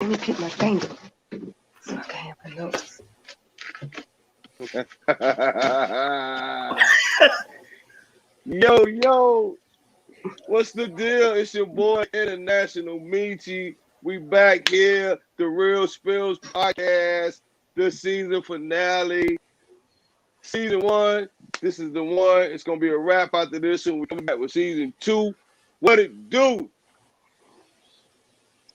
Let me pick my finger so I can have my notes. Yo, what's the deal? It's your boy International Michi. We back here, the Real Spillz podcast, the season finale, season one. This is the one. It's gonna be a wrap after this one. We're coming back with season two. What it do?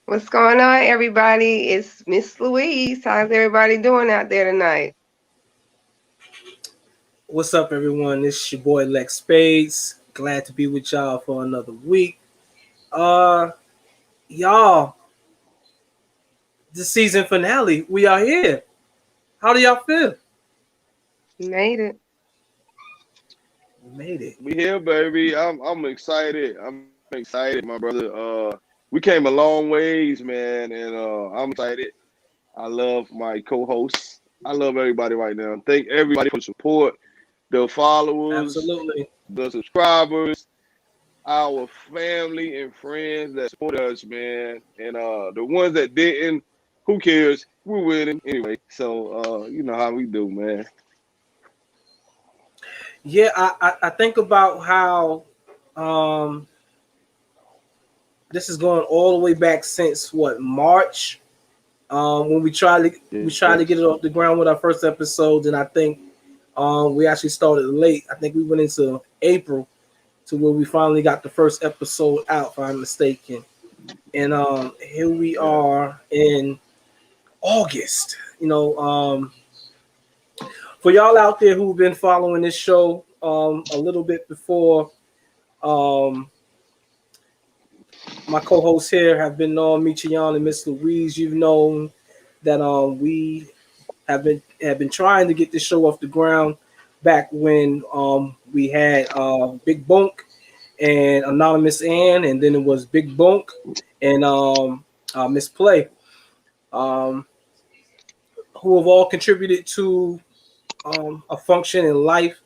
What's going on, everybody? It's Miss Louise. How's everybody doing out there tonight? What's up, everyone? This is your boy Lex Spillz. Glad to be with y'all for another week. Y'all, the season finale. We are here. How do y'all feel? You made it. We made it. We here, baby. I'm excited. I'm excited, my brother. We came a long ways, man, and I'm excited. I love my co-hosts. I love everybody right now. Thank everybody for the support, the followers, Absolutely. the subscribers, our family and friends that support us, man. And the ones that didn't, who cares? We're winning anyway. So you know how we do, man. Yeah, I think about how this is going all the way back since March, when we tried to get it off the ground with our first episode, and I think we actually started late. I think we went into April to where we finally got the first episode out, if I'm mistaken. And here we are in August. For y'all out there who've been following this show a little bit before, my co-hosts here have been Michiyan and Miss Louise. You've known that we have been trying to get this show off the ground back when we had Big Bunk and Anonymous Ann, and then it was Big Bunk and Miss Play, who have all contributed to a function in life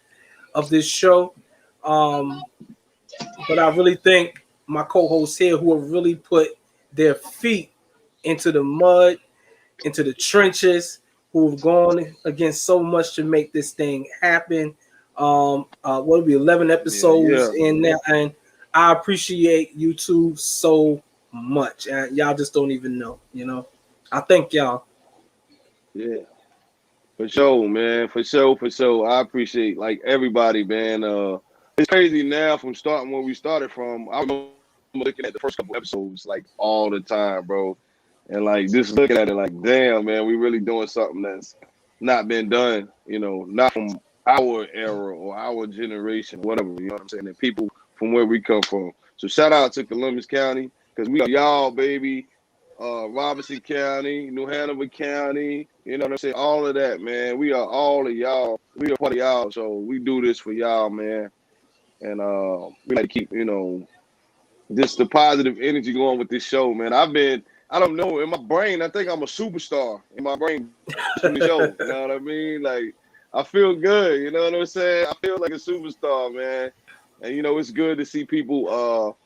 of this show. But I really think my co-hosts here who have really put their feet into the mud, into the trenches, who have gone against so much to make this thing happen. What will be 11 episodes in there, and I appreciate you two so much. And y'all just don't even know, I thank y'all. Yeah. For sure, man. For sure. I appreciate like everybody, man. It's crazy now from starting where we started from. I remember looking at the first couple episodes like all the time, bro. And like just looking at it like, damn, man, we really doing something that's not been done, not from our era or our generation, whatever, you know what I'm saying? And people from where we come from. So shout out to Columbus County, because we are y'all, baby. Robinson County, New Hanover County, you know what I'm saying? All of that, man. We are all of y'all. We are part of y'all, so we do this for y'all, man. And we like to keep, just the positive energy going with this show, man. I don't know, in my brain, I think I'm a superstar in my brain from the show. You know what I mean? Like, I feel good, you know what I'm saying? I feel like a superstar, man. And, it's good to see people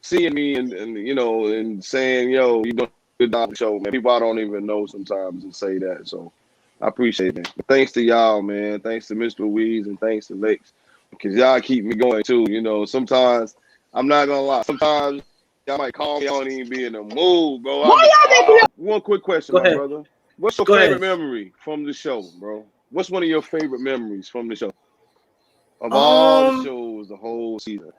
seeing me and saying, yo, you doing a good job on the show, man. People I don't even know sometimes and say that. So I appreciate it. But thanks to y'all, man. Thanks to Mr. Louise and thanks to Lex. Because y'all keep me going too. Sometimes I'm not gonna lie. Sometimes y'all might call me, I don't even be in the mood, bro. One quick question, my brother. What's your favorite memory from the show, bro? What's one of your favorite memories from the show? Of all the shows, the whole season.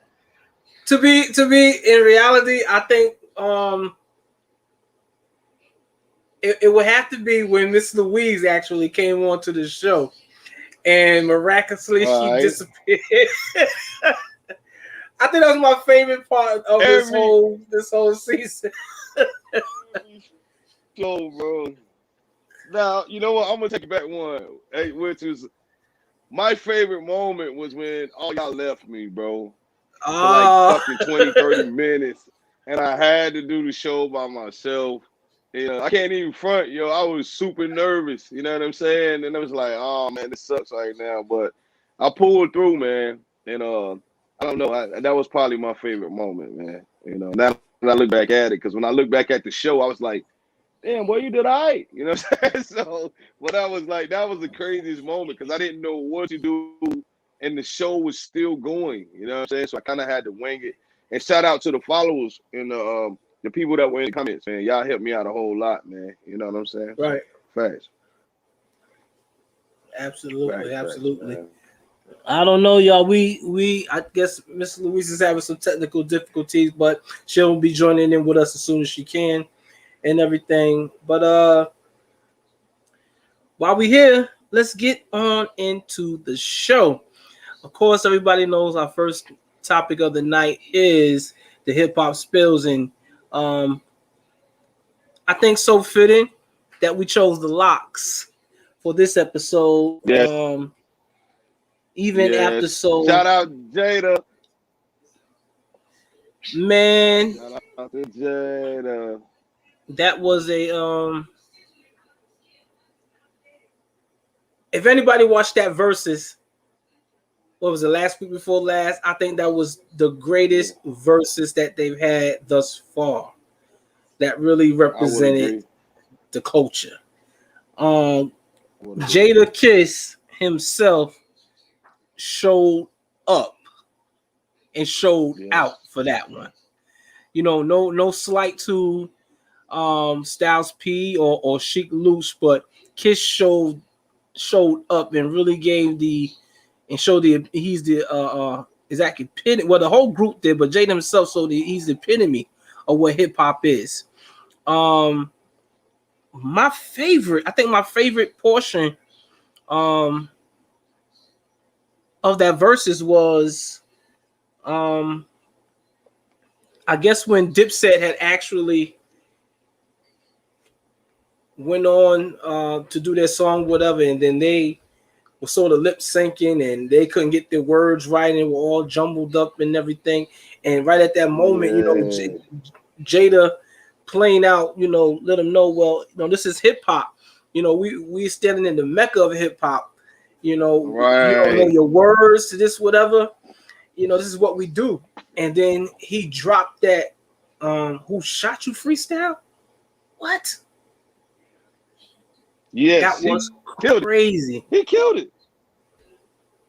To be in reality, I think it would have to be when Miss Louise actually came onto the show, and miraculously she disappeared. I think that was my favorite part of this whole season. Yo, bro. Now you know what? I'm gonna take it back one, which was my favorite moment was when all y'all left me, bro. For like fucking 20, 30 minutes. And I had to do the show by myself. I can't even front, yo. I was super nervous, you know what I'm saying? And I was like, oh man, this sucks right now. But I pulled through, man. And I don't know. That was probably my favorite moment, man. Now that I look back at it, because when I look back at the show, I was like, damn, boy, you did all right. You know what I'm saying? So, but I was like, that was the craziest moment because I didn't know what to do, and the show was still going. You know what I'm saying? So I kind of had to wing it. And shout out to the followers and the people that were in the comments, man. Y'all helped me out a whole lot, man. You know what I'm saying? Right. Facts. Absolutely, absolutely. Man. I don't know, y'all. I guess Miss Louise is having some technical difficulties, but she'll be joining in with us as soon as she can and everything. But while we're here, let's get on into the show. Of course, everybody knows our first topic of the night is the hip hop spills, and I think so fitting that we chose the locks for this episode. Yes. Even after so, shout out Jada. Man, shout out to Jada. That was a if anybody watched that versus, what was it, last week before last? I think that was the greatest versus that they've had thus far. That really represented the culture. Jada Kiss himself showed up and showed out for that one. You know, no slight to Styles P or Chic Loose, but Kiss showed up and really gave he's the exactly epitome. Well, the whole group did, but Jada himself he's the epitome of what hip hop is. I think my favorite portion of that verses was I guess when Dipset had actually went on to do their song, whatever, and then they were sort of lip syncing and they couldn't get their words right and were all jumbled up and everything. And right at that moment, you know, Jada playing out, you know, let them know, well, you know, this is hip hop. You know, we standing in the mecca of hip hop. You know, you don't know your words to this, whatever. You know, this is what we do. And then he dropped that "Who Shot You" freestyle. What? Yes, that was crazy. He killed it.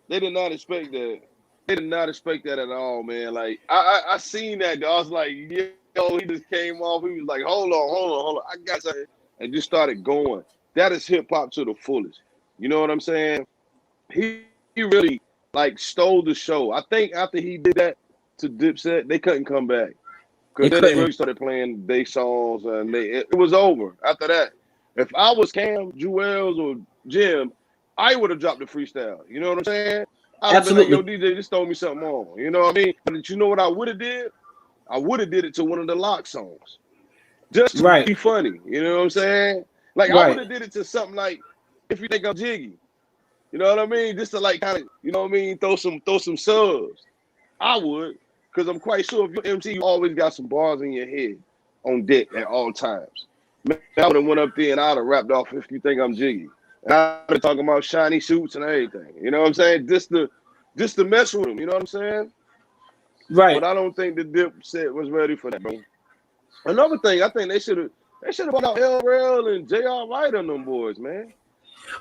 They did not expect that. They did not expect that at all, man. Like I seen that. I was like, yo, he just came off. He was like, hold on. I got something, and just started going. That is hip hop to the fullest. You know what I'm saying? He really like stole the show. I think after he did that to Dipset, they couldn't come back because then they really started playing their songs, and it was over after that. If I was Cam, Jewels, or Jim, I would have dropped the freestyle. You know what I'm saying? I'd have been like, yo, DJ, just throw me something on. You know what I mean? But you know what I would have did? I would have did it to one of the Lock songs. Just to be funny. You know what I'm saying? Like, I would have did it to something like, If You Think I'm Jiggy. You know what I mean? Just to like kind of, you know what I mean, throw some subs. I would, because I'm quite sure if you're MC, you always got some bars in your head on deck at all times. Man, I would have went up there and I'd have rapped off If You Think I'm Jiggy. And I'd be talking about shiny suits and everything. You know what I'm saying? Just to mess with them. You know what I'm saying? Right. But I don't think the Dipset was ready for that, bro. Another thing, I think they should have brought out LRL and JR Wright on them boys, man.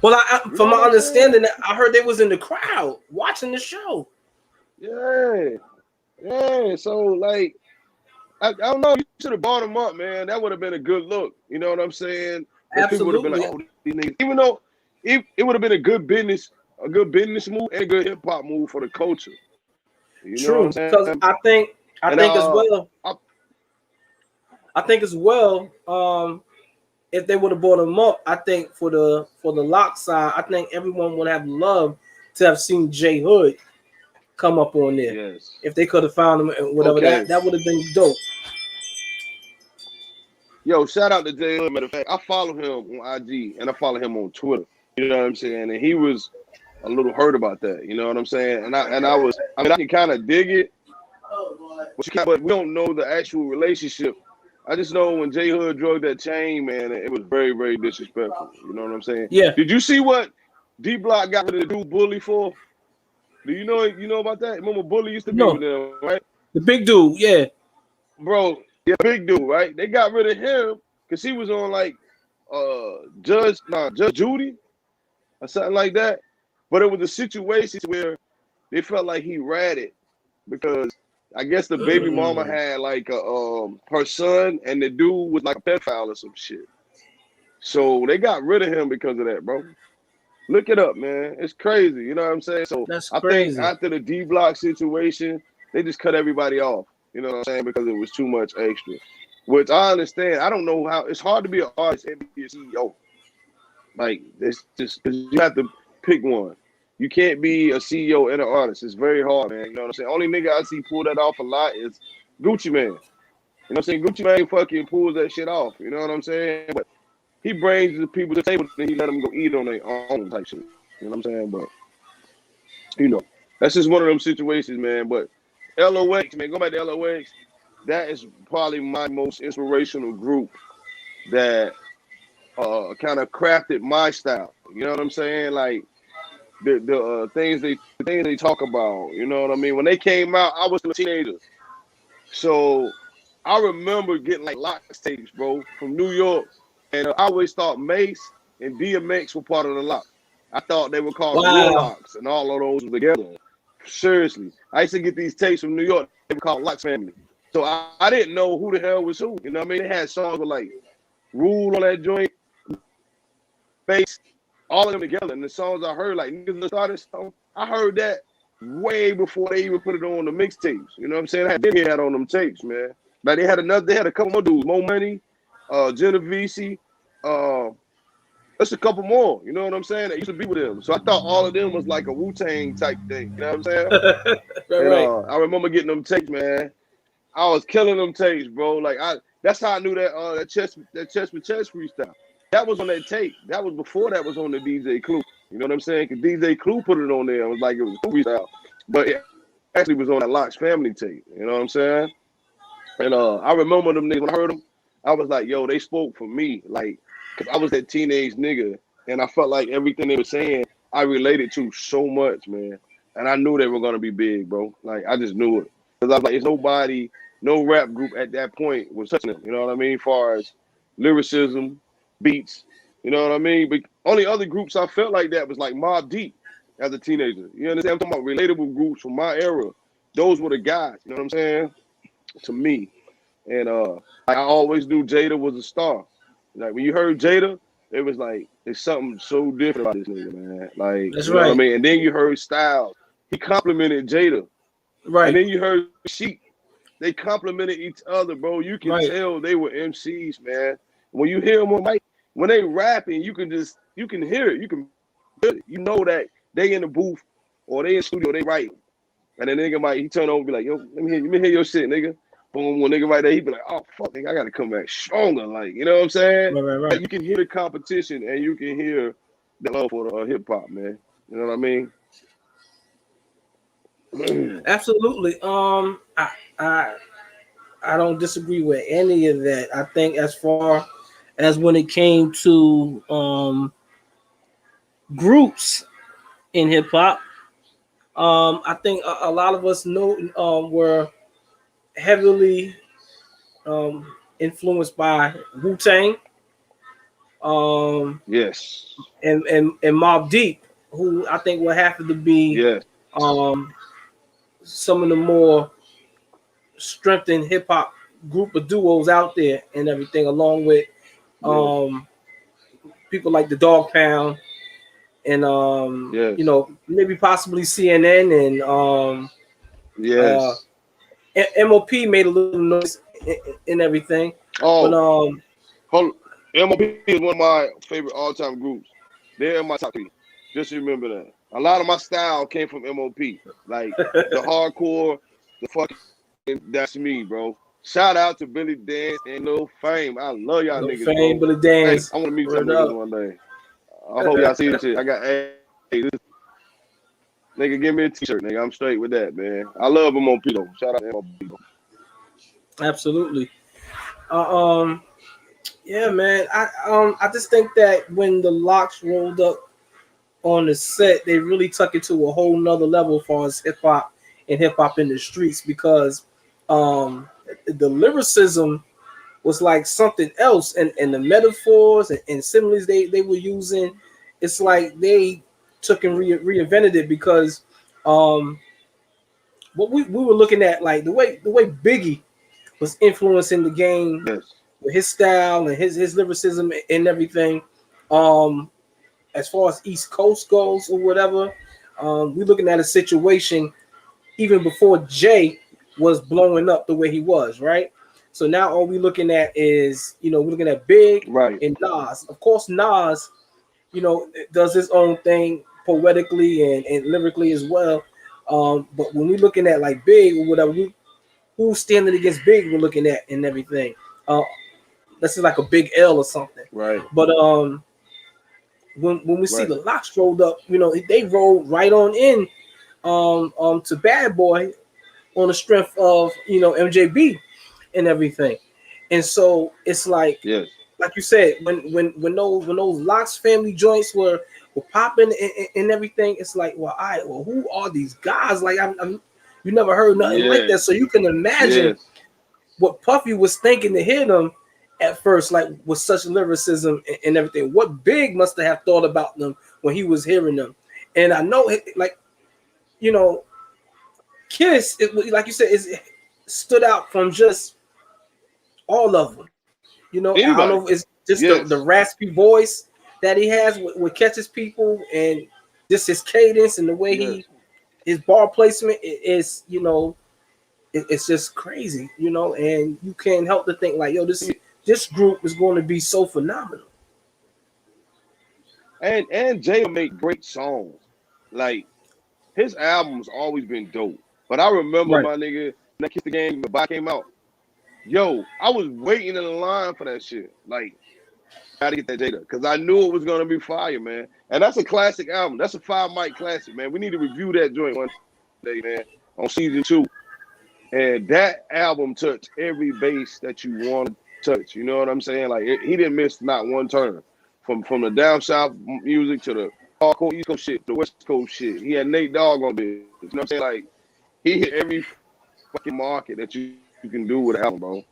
Well, from my understanding, I heard they was in the crowd watching the show. Yeah. So like, I don't know. You should have brought them up, man. That would have been a good look. You know what I'm saying? Absolutely. People would have been like, oh, these niggas. Even though it would have been a good business move and a good hip hop move for the culture. You know what I'm saying? Because I think as well. If they would have brought them up, I think for the Lock side, I think everyone would have loved to have seen J Hood come up on there. Yes. If they could have found him and whatever, that would have been dope. Yo, shout out to J Hood. Matter of fact, I follow him on IG and I follow him on Twitter. You know what I'm saying? And he was a little hurt about that. You know what I'm saying? And I can kind of dig it, but we don't know the actual relationship. I just know when J Hood drug that chain, man, it was very, very disrespectful. You know what I'm saying? Yeah. Did you see what D Block got rid of the dude Bully for? Do you know about that? Remember Bully used to be with them, right? The big dude, yeah. Bro, yeah, big dude, right? They got rid of him because he was on like Judge Judy or something like that. But it was a situation where they felt like he ratted because I guess the baby mama had like her son, and the dude was like a pedophile or some shit. So they got rid of him because of that, bro. Look it up, man. It's crazy. You know what I'm saying? So That's I crazy. think after the D Block situation, they just cut everybody off. You know what I'm saying? Because it was too much extra. Which I understand. I don't know how it's hard to be an artist and be a CEO. Like it's just because you have to pick one. You can't be a CEO and an artist. It's very hard, man. You know what I'm saying? Only nigga I see pull that off a lot is Gucci Man. You know what I'm saying? Gucci Man fucking pulls that shit off. You know what I'm saying? But he brings the people to the table and he let them go eat on their own type shit. You know what I'm saying? But you know, that's just one of them situations, man. But LOX, man, go back to LOX. That is probably my most inspirational group that kind of crafted my style. You know what I'm saying? Like the things they talk about. You know what I mean? When they came out, I was a teenager, so I remember getting like Lox tapes, bro, from New York, and I always thought Mace and DMX were part of the Lox. I thought they were called Real Lox, and all of those were together. Seriously, I used to get these tapes from New York. They were called Lox Family. So I didn't know who the hell was who. You know what I mean? They had songs with like Rule on that joint, Face, all of them together. And the songs I heard, like Niggas Started song, I heard that way before they even put it on the mixtapes. You know what I'm saying? I had Demi had on them tapes, man. Like they had a couple more dudes, Mo Money, Genovese, there's a couple more. You know what I'm saying? That used to be with them. So I thought all of them was like a Wu-Tang type thing. You know what I'm saying? right. I remember getting them tapes, man. I was killing them tapes, bro. Like that's how I knew that chest for chest freestyle. That was on that tape. That was before that was on the DJ Clue. You know what I'm saying? Because DJ Clue put it on there. It was like it was a freestyle, but it actually was on that Lox Family tape. You know what I'm saying? And I remember them niggas when I heard them. I was like, yo, they spoke for me, like, because I was that teenage nigga, and I felt like everything they were saying I related to so much, man. And I knew they were gonna be big, bro. Like I just knew it. Because I was like, it's nobody, no rap group at that point was touching them. You know what I mean? As far as lyricism, beats, you know what I mean? But only other groups I felt like that was like Mobb Deep as a teenager. You understand? I'm talking about relatable groups from my era. Those were the guys, you know what I'm saying? To me. And I always knew Jada was a star. Like when you heard Jada, it was like there's something so different about this nigga, man. Like That's you know right. what I mean? And then you heard Styles. He complimented Jada. Right. And then you heard Sheik. They complimented each other, bro. You can Right. tell they were MCs, man. When you hear them on mic, when they rapping, you can hear it. You know that they in the booth or they in the studio, they writing. And then nigga he turn over and be like, yo, let me hear your shit, nigga. Boom, one nigga right there, he be like, oh fuck, nigga, I gotta come back stronger. Like, you know what I'm saying? Right. Like, you can hear the competition and you can hear the love for the hip hop, man. You know what I mean? Absolutely. I don't disagree with any of that. I think as far as when it came to groups in hip hop, I think a lot of us know were heavily influenced by Wu-Tang. Yes. And Mobb Deep, who I think will have to be some of the more strengthened hip hop group of duos out there and everything, along with people like the Dog Pound and you know, maybe possibly CNN and MOP made a little noise and everything. Oh, but MOP is one of my favorite all-time groups. They're in my top 3. Just remember that. A lot of my style came from MOP. Like the hardcore, the fucking, that's me, bro. Shout out to Billy Dance and Lil Fame. I love y'all niggas, Fame, bro. Billy Dance. Hey, I want to meet some niggas one day. I hope y'all see this shit. I got, this nigga, give me a t-shirt, nigga. I'm straight with that, man. I love MOP though. Shout out to MOP though. Absolutely. Yeah, man. I just think that when the Lox rolled up on the set, they really took it to a whole nother level as far as hip hop and hip hop in the streets, because the lyricism was like something else, and the metaphors and similes they were using, it's like they took and reinvented it because what we were looking at, like the way Biggie was influencing the game Yes. with his style and his lyricism and everything. Um, as far as East Coast goes or whatever, we're looking at a situation even before Jay was blowing up the way he was, right? So now all we're looking at is, we're looking at Big Right. and Nas. Of course, Nas, does his own thing poetically and lyrically as well. But when we're looking at like Big or whatever, who's standing against Big, we're looking at and everything. This is like a big L or something. Right. But when we see Right. the Locks rolled up, they rolled right on in to Bad Boy on the strength of MJB and everything. And so it's like Yes. you said, when those Locks family joints were popping and everything, it's like, well, who are these guys? Like you never heard nothing like that. So you can imagine what Puffy was thinking to hear them at first, like with such lyricism and everything. What Big must have thought about them when he was hearing them. And I know, like, Kiss, like you said, it stood out from just all of them. I don't know if it's just the raspy voice that he has with catches people, and just his cadence and the way his bar placement is, it's just crazy, and you can't help to think like, yo, this group is going to be so phenomenal. And Jay will make great songs. Like, his album's always been dope. But I remember my nigga, when I Kiss the Game, the bike came out. Yo, I was waiting in the line for that shit. Like, gotta get that Jada, because I knew it was gonna be fire, man. And that's a classic album. That's a 5 mic classic, man. We need to review that joint one day, man, on season 2. And that album touched every bass that you want to touch. You know what I'm saying? Like, he didn't miss not one turn. From the down south music to the hardcore East Coast shit, the West Coast shit. He had Nate Dogg on this. You know what I'm saying? Like, he hit every fucking market that you can do with an album, bro.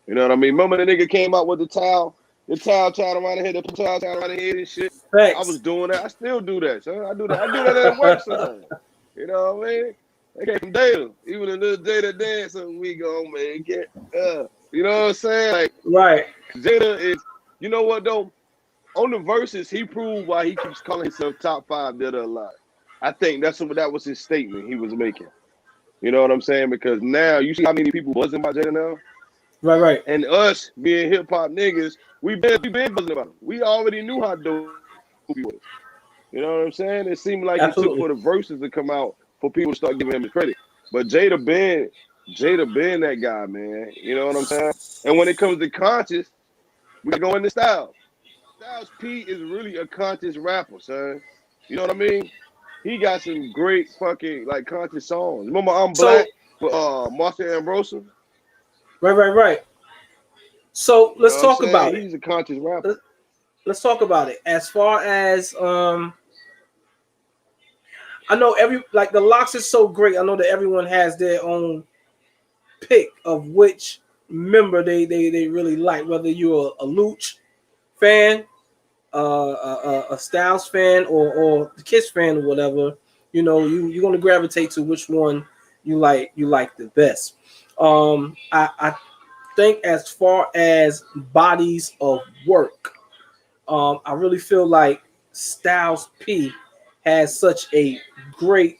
You know what I mean? Remember the nigga came out with the towel tied around the head, the towel tied around the head and shit. Thanks. I was doing that. I still do that, son. I do that at work sometimes. You know what I mean? They came from Data. Even a little Data dance, so we go, man. You know what I'm saying? Like, right. Jada is, you know what though? On the verses, he proved why he keeps calling himself top 5 dead or alive. I think that was his statement he was making. You know what I'm saying? Because now you see how many people buzzing about Jada now. Right. And us being hip hop niggas, we been buzzing about him. We already knew how dope he was. You know what I'm saying? It seemed like it took for the verses to come out for people to start giving him his credit. But Jada been that guy, man. You know what I'm saying? And when it comes to conscious, we go into Styles. Styles P is really a conscious rapper, son. You know what I mean? He got some great fucking like conscious songs. Remember I'm Black with Marsha Ambrosius? Right. So let's talk about it. He's a conscious rapper. Let's talk about it. As far as I know the Locks is so great. I know that everyone has their own pick of which member they really like, whether you're a Luch fan, a Styles fan, or the Kiss fan or whatever. You're going to gravitate to which one you like the best. I think as far as bodies of work, I really feel like Styles P has such a great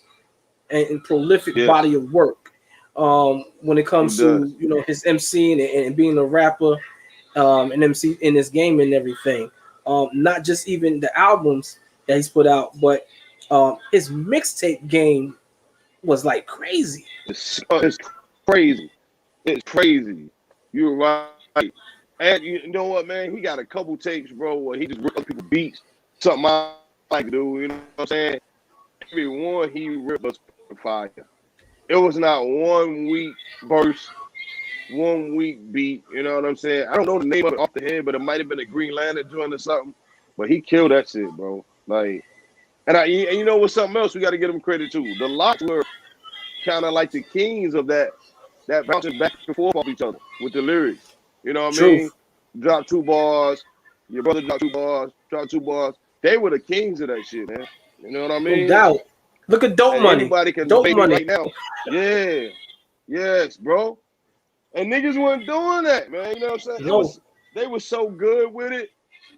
and prolific body of work when it comes to his MCing and being a rapper and MC in this game and everything. Not just even the albums that he's put out, but his mixtape game was like crazy. It's crazy. It's crazy. You're right. And you know what, man? He got a couple tapes, bro, where he just ripped up people's beats. Something I like to do, you know what I'm saying? Every one he ripped us fire. It was not one weak verse, 1 week beat, you know what I'm saying? I don't know the name of it off the head, but it might have been a Green Lantern joint or something. But he killed that shit, bro. Like, and you know what's something else we got to give him credit to? The Locks were kind of like the kings of that bouncing back and forth off each other with the lyrics. You know what I Truth. mean? Drop 2 bars. Your brother drop 2 bars. Drop 2 bars. They were the kings of that shit, man. You know what I mean? No doubt. Look at Dope And Money. anybody can Dope debate Money. it right now. Yeah. Yes, bro. And niggas weren't doing that, man. You know what I'm saying? No. They were so good with it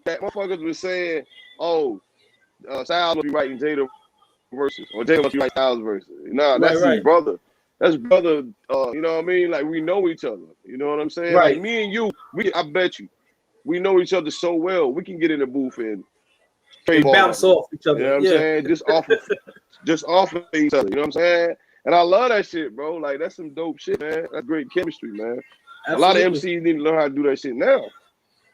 that motherfuckers was saying, oh, Styles must be writing Jada verses, or Jada must be writing Styles verses. Nah, that's Right. his brother. That's brother, you know what I mean? Like, we know each other. You know what I'm saying? Right. Like, me and you, I bet you, we know each other so well, we can get in the booth and They bounce off each other. You know what I'm saying? Just off of each other. You know what I'm saying? And I love that shit, bro. Like, that's some dope shit, man. That's great chemistry, man. Absolutely. A lot of MCs need to learn how to do that shit now.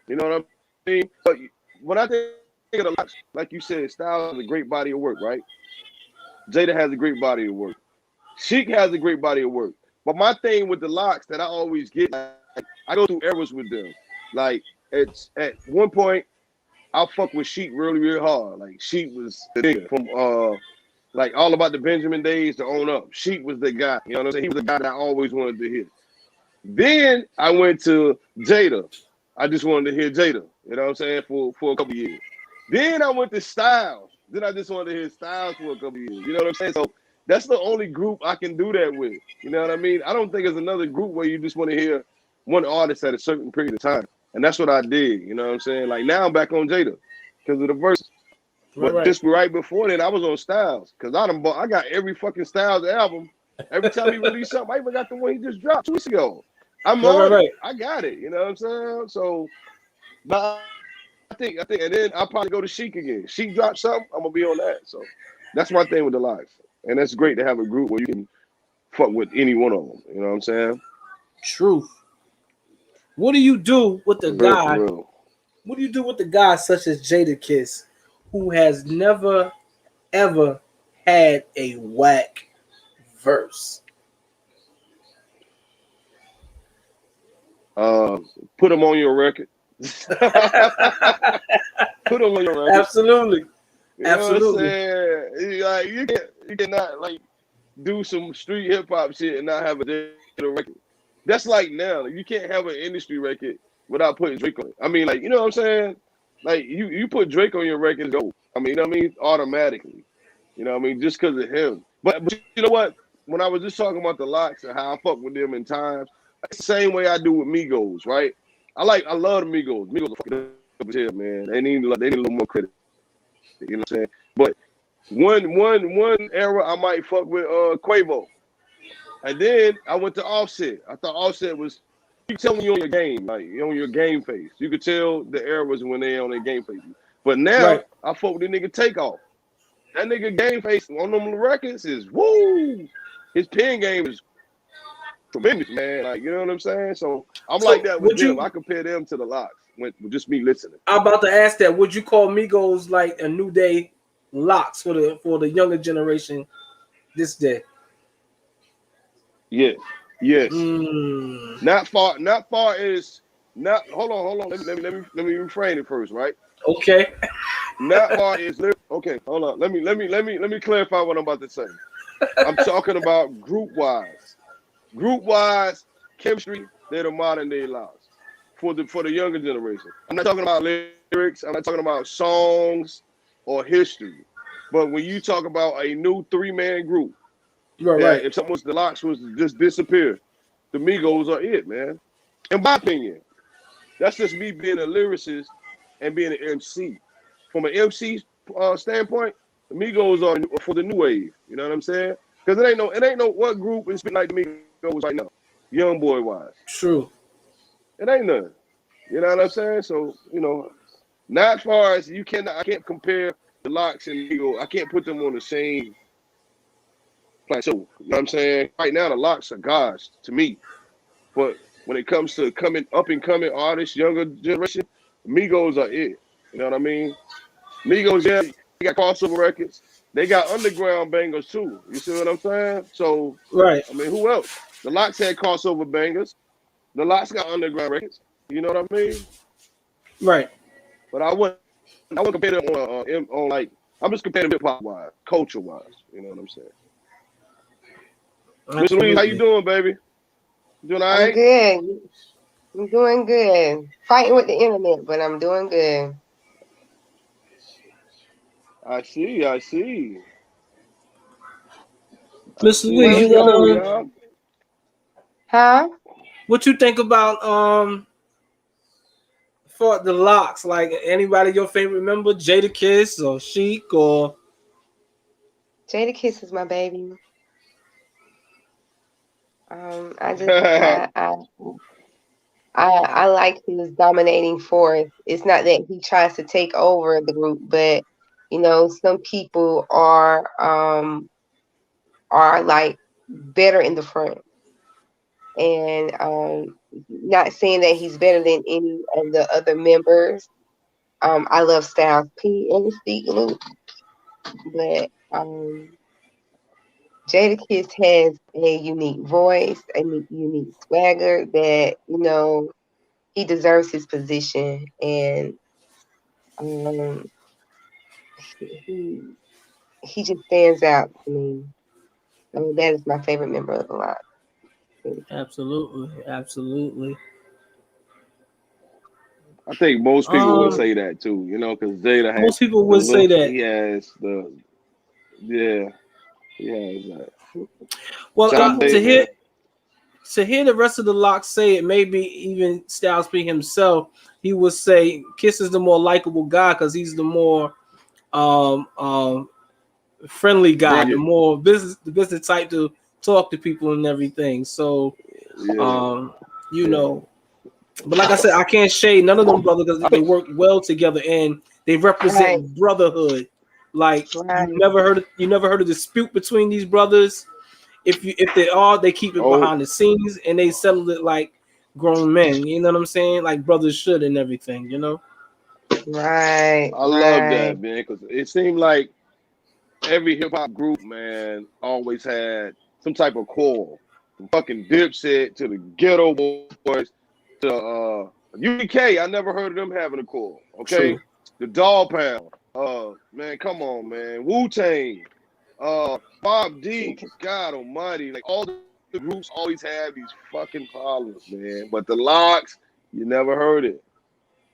You know what I mean? But when I think of the Locks, like you said, Styles has a great body of work, right? Jada has a great body of work. Sheik has a great body of work. But my thing with the Locks that I always get, like, I go through eras with them. Like, it's at one point, I fuck with Sheik really, really hard. Like, Sheik was the nigga from like All About the Benjamin days to On Up. Sheik was the guy. You know what I'm saying? He was the guy that I always wanted to hear. Then I went to Jada. I just wanted to hear Jada. You know what I'm saying? For a couple years. Then I went to Styles. Then I just wanted to hear Styles for a couple years. You know what I'm saying? So that's the only group I can do that with. You know what I mean? I don't think there's another group where you just want to hear one artist at a certain period of time. And that's what I did. You know what I'm saying? Like, now I'm back on Jada because of the verse. But just right before then, I was on Styles because I got every fucking Styles album. Every time he released something, I even got the one he just dropped 2 weeks ago. I'm on it. I got it. You know what I'm saying? So, but I think, and then I'll probably go to Sheik again. Sheik drops something, I'm gonna be on that. So that's my thing with the Locks, and that's great to have a group where you can fuck with any one of them. You know what I'm saying? Truth. What do you do with the guy? What do you do with the guy such as Jadakiss, who has never ever had a whack verse? Put him on your record. Put him on your record. Absolutely. You know Absolutely. what I'm saying? Like, you cannot like do some street hip hop shit and not have a Jada record. That's like now. Like, you can't have an industry record without putting Drake on it. I mean, like, you know what I'm saying? Like, you put Drake on your record, go. I mean, you know what I mean? Automatically. You know what I mean? Just because of him. But you know what? When I was just talking about the Locks and how I fuck with them in times, it's the same way I do with Migos, right? I love the Migos. Migos are fucking up as hell, man. They need a little more credit. You know what I'm saying? But one era I might fuck with Quavo. And then I went to Offset. I thought Offset was, you tell me on your game, like, you on your game face. You could tell the eras when they on their game face. But now I fuck with the nigga Takeoff. That nigga game face on them records is woo. His pen game is tremendous, man. Like, you know what I'm saying? So I'm like that with them. I compare them to the Locks with just me listening. I'm about to ask that. Would you call Migos like a new day Locks for the younger generation this day? Yes. Not far as not. Hold on. Let me reframe it first, right? Okay. Not far as okay. Hold on. Let me clarify what I'm about to say. I'm talking about group wise chemistry. They're the modern day Locks for the younger generation. I'm not talking about lyrics. I'm not talking about songs or history. But when you talk about a new 3-man group. Right. If something was the Locks was to just disappear, the Migos are it, man. In my opinion, that's just me being a lyricist and being an MC. From an MC standpoint, the Migos are for the new wave. You know what I'm saying? Because it ain't no one group is like the Migos right now, young boy wise. True. It ain't none. You know what I'm saying? So not as far as I can't compare the Locks and the Migos. I can't put them on the same. So, you know what I'm saying? Right now, the Locks are gods to me. But when it comes to up and coming artists, younger generation, Migos are it. You know what I mean? Migos, yeah, they got crossover records. They got underground bangers too. You see what I'm saying? So, right. I mean, who else? The Locks had crossover bangers. The Locks got underground records. You know what I mean? Right. But I wouldn't compare them on like, I'm just comparing hip hop wise, culture wise. You know what I'm saying? Miss Louise, how you doing, baby? You doing all right? I'm good. I'm doing good. Fighting with the internet, but I'm doing good. I see. I see. I Miss see. Louise, Where Let's we go, going? y'all. Huh? what you think about for the locks? Like anybody your favorite member, Jada Kiss or Chic or Jada Kiss is my baby. I just I like his dominating force. It's not that he tries to take over the group, but some people are like better in the front. And not saying that he's better than any of the other members. I love Styles P and the Speak Loop, but Jada Kiss has a unique voice, a unique swagger that he deserves his position, and um, he he just stands out to me. So that is my favorite member of the lot. absolutely, absolutely. I think most people would Um, say that too, because Jada has most people the would say look. that. He has yeah, he has that. Well, Shout out to Jada, man. to hear the rest of the locks say it, maybe even Styles P himself, he would say Kiss is the more likable guy because he's the more um, um, friendly guy, Bring it. the business type to talk to people and everything. So, Yeah, um, you yeah. know, but like I said, I can't shade none of them brothers I because they think, work well together and they Right, represent brotherhood. Like right, you never heard a dispute between these brothers. If they are, they keep it oh, behind the scenes and they settle it like grown men. You know what I'm saying? Like brothers should and everything. You know. right, I love right. that, man, because it seemed like every hip hop group, man, always had some type of core. From fucking Dipset to the Ghetto Boys to UK. I never heard of them having a core. Okay, True. the Dog Pound. Man, come on, man. Wu Tang. Bob Deep. God Almighty. Like all the groups always have these fucking problems, man. But the Locks, you never heard it.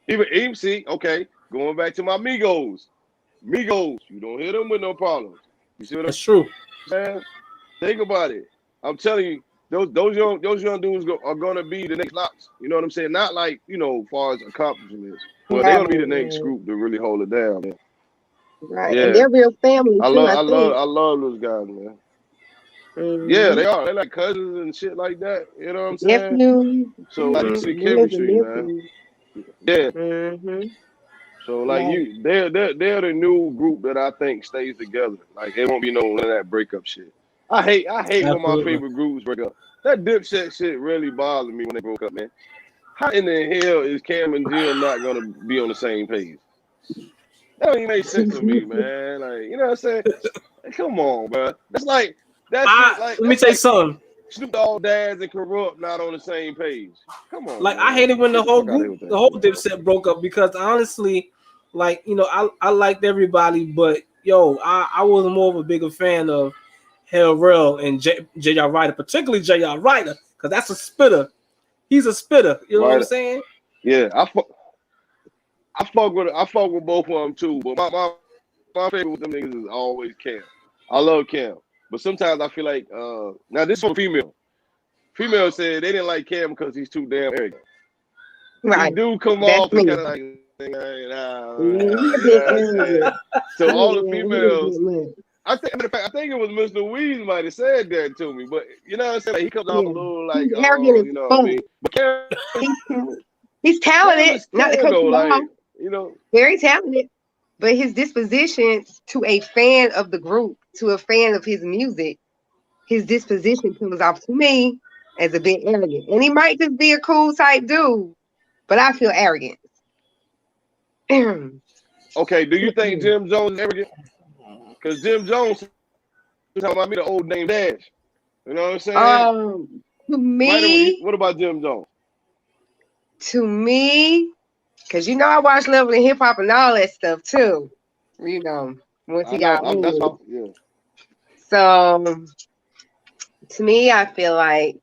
Even see, okay, going back to my Migos. Migos, you don't hear them with no problems. You see what I'm That's true. saying? Think about it. I'm telling you, those young dudes are gonna be the next Locks. You know what I'm saying? Not like as far as accomplishments, but they're Right, gonna be the next right, group to really hold it down, man. right. And Yeah, they're real family I too, love, I I love, think. I love those guys, man. Yeah, Mm-hmm. they are. They're like cousins and shit like that. You know what I'm saying? Nephews, So like, you see the nieces and chemistry, man. nephews. Yeah. Mm-hmm. So like Right, they're the new group that I think stays together. Like it won't be none of that breakup shit. I hate when my Absolutely. favorite groups break up. That Dipset shit really bothered me when they broke up, man. How in the hell is Cam and Jill not gonna be on the same page? That don't even make sense to me, man. Like you know what I'm saying? Like, come on, bro. That shit like Let me that's tell you like something. Snoop Dogg, Dads, and Corrupt not on the same page. Come on, Like I man. hated when the Get the whole fuck out of here group, with the that whole shit, bro. Dipset broke up because honestly, like I liked everybody, but yo, I was more of a bigger fan of Hell Rell and J.R. Ryder, particularly J.R. Ryder, because that's a spitter. He's a spitter. You know what I'm Right? saying? Yeah, I fuck with both of them too. But my favorite with them niggas is always Cam. I love Cam, but sometimes I feel like now this one female. Female said they didn't like Cam because he's too damn arrogant. He right. do come That's off as kind me. of like nah, Yeah, he a you know bit what I'm saying. arrogant. So all the He a bit females, much. matter of fact, I think it was Miss Louise might have said that to me, but you know what I'm saying. Like, he comes off a Yeah. little like He's arrogant as you know what I fuck. mean. But Cam, He's talented. He's Cam talented, is not to Cam cut though, you like off. you know. Very talented. But his disposition to a fan of the group, to a fan of his music, his disposition comes off to me as a bit arrogant. And he might just be a cool type dude, but I feel arrogant. Okay, do you think Jim Jones is arrogant? Because Jim Jones talking about me the old name Dash. You know what I'm saying? To Right? me, What about Jim Jones? to me, because I watch Level and Hip Hop and all that stuff too. You know, once he I know. got That's old. all. Yeah. So to me, I feel like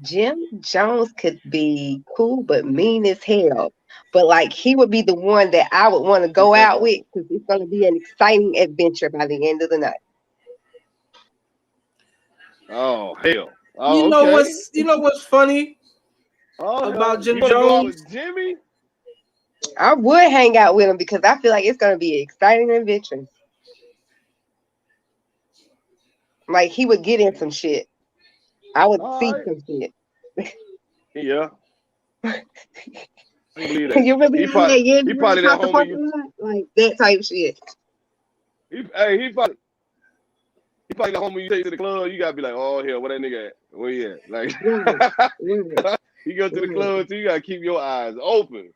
Jim Jones could be cool but mean as hell. But like he would be the one that I would want to go out with because it's going to be an exciting adventure by the end of the night. Oh hell. You Oh know okay. what's funny Oh about hell. You Jim want to go out Jones? with Jimmy? I would hang out with him because I feel like it's going to be an exciting adventure. Like he would get in some shit. I would All see right. some shit. Yeah. I can believe Can that. you really like yeah, He really probably that across the homie. parking lot? Like that type shit. He probably the homie you take to the club. You gotta be like, oh hell, where that nigga at? Where he at? Like Right, right, you go to the right, club too. You gotta keep your eyes open.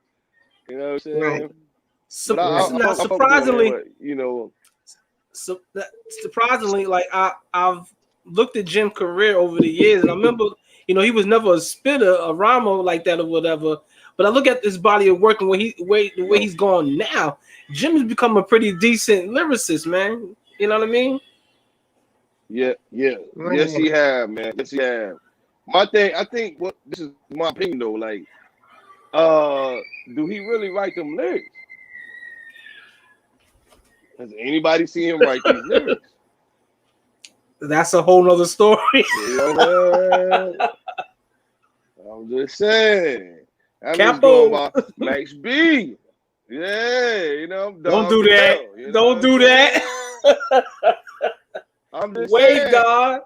You know what I'm right, saying? But right. Now, I fuck with him, man. surprisingly, But you know, surprisingly, like I've looked at Jim's career over the years, and I remember, he was never a spitter, a rhymer like that or whatever. But I look at this body of work and the way no. he's gone now. Jim has become a pretty decent lyricist, man. You know what I mean? Yeah, yeah. Yes, Right. he have, man. Yes, he have. My thing, I think what this is my opinion though, like, do he really write them lyrics? Has anybody seen him write these lyrics? That's a whole nother story. You know what I'm just saying. I'm just going Capo, by Max B. Yeah, you know, don't Don do that. Bell. You know Don't what I'm do that. saying? I'm just Wave saying. God.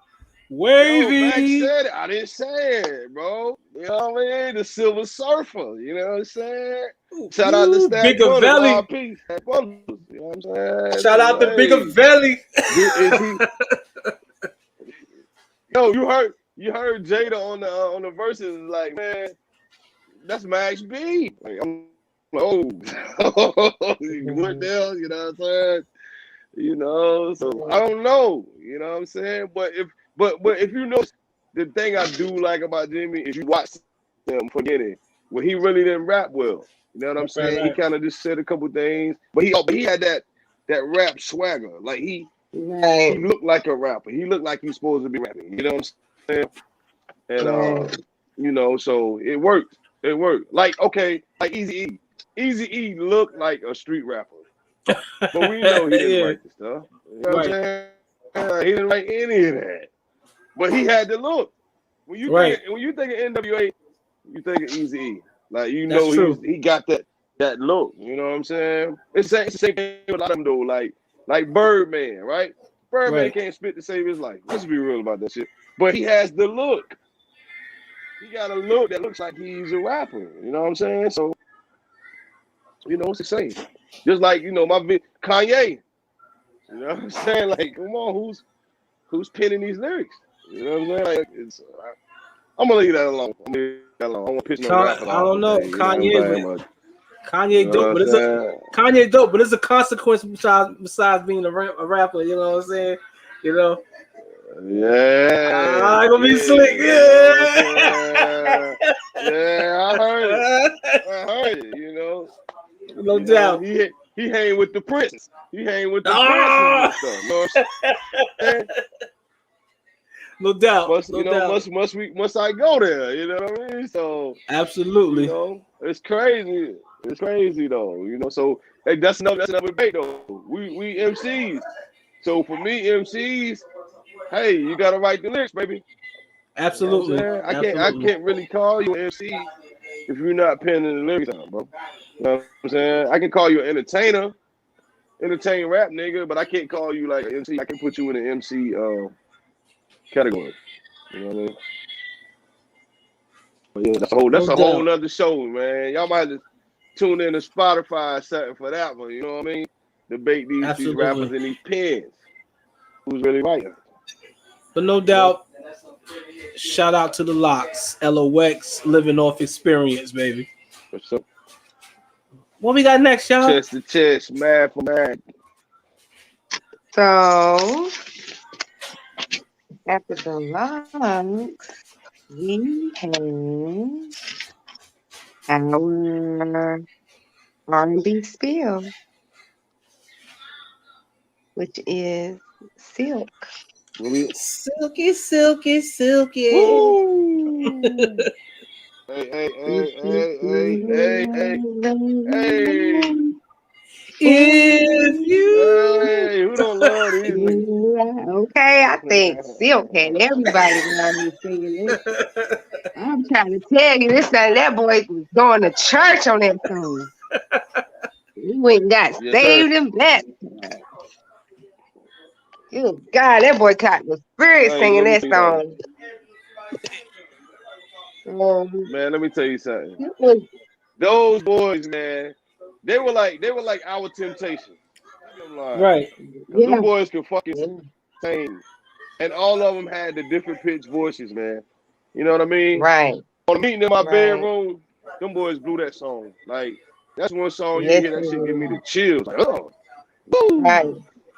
Yo, Max Wavy. said it. I didn't say it, bro. You know what I mean? The Silver Surfer. You know what I'm saying? Shout out to Ooh, Stack Bigger Brothers, Valley. RP. Stack Brothers. You know what I'm saying? Shout out So, to Bigger hey, Valley. is he? Yo, you heard Jada on the verses like, man, that's Max B. Like, I'm like, oh, what the hell? You know what I'm saying? You know, so I don't know. You know what I'm saying? But if you know the thing I do like about Jimmy is you watch him from the beginning when he really didn't rap well. You know what I'm saying? He Right. kind of just said a couple things, but he had that rap swagger. Like he Right. looked like a rapper. He looked like he's supposed to be rapping. You know what I'm saying? And Right. so it worked. It worked. Like okay, like Easy E. Easy E looked like a street rapper. But we know he didn't Yeah. write the stuff. You know what I'm Right. saying? He didn't write any of that. But he had the look. When you Right. think of NWA, you think of Easy E. Like you That's know true. he got that look. You know what I'm saying? It's the same thing with a lot of them though. Like Birdman, right? Birdman Right. can't spit to save his life. Let's be real about that shit. But he has the look. He got a look that looks like he's a rapper. You know what I'm saying? So it's the same. Just like Kanye. You know what I'm saying? Like, come on, who's penning these lyrics? You know what I'm saying? Like, I'm gonna leave that alone. I don't want to piss no rapper I off don't know today. You know what I'm saying? Kanye, But you Kanye know dope, what but I'm it's a saying? Kanye dope, but it's a consequence besides being a rapper. You know what I'm saying? You know, Yeah, I'm gonna be slick. yeah. You know what I'm Yeah. saying? Yeah, I heard it. I heard it. No doubt. He hang with the princes. He hang with them princes Ah! and stuff. You know what I'm saying? No doubt. Must No doubt. must I go there? You know what I mean? So Absolutely. it's crazy. It's crazy though. So hey, that's another debate though. We MCs. So for me, MCs, hey, you gotta write the lyrics, baby. You know what I'm Absolutely. saying? I Absolutely. can't really call you an MC if you're not penning the lyrics down, bro. You know what I'm saying? I can call you an entertain rap nigga, but I can't call you like an MC. I can put you in an MC category. You know what I mean? But yeah, No that's a whole doubt. nother show, man. Y'all might have to tune in to Spotify or something for that one. You know what I mean? Debate these rappers Absolutely. and these pens. Who's really writing? But no You know? doubt, shout out to the Locks. LOX living off experience, baby. So What we got next, y'all? chest to chest, man for man. So after the locks, we have our R&B spill, which is Silk. Silky, silky, silky. Woo! Hey. If you Hey, who don't love these niggas? Okay, I think Silk had everybody around here singing this. I'm trying to tell you, this time that boy was going to church on that song. He went and got Yes, sir. saved and baptized. Good God, that boy caught the spirit Hey, singing let me that tell you song. man, let me tell you something. It was, Those boys, man, they were like our temptation. I'm lying. right. Cause them yeah, boys could fucking yeah, sing. And all of them had the different pitch voices, man. You know what I mean? right, On meeting in my right. bedroom, them boys blew that song. Like, that's one song you Yes, hear that shit give me it the is. chills. Like, oh, woo. Right,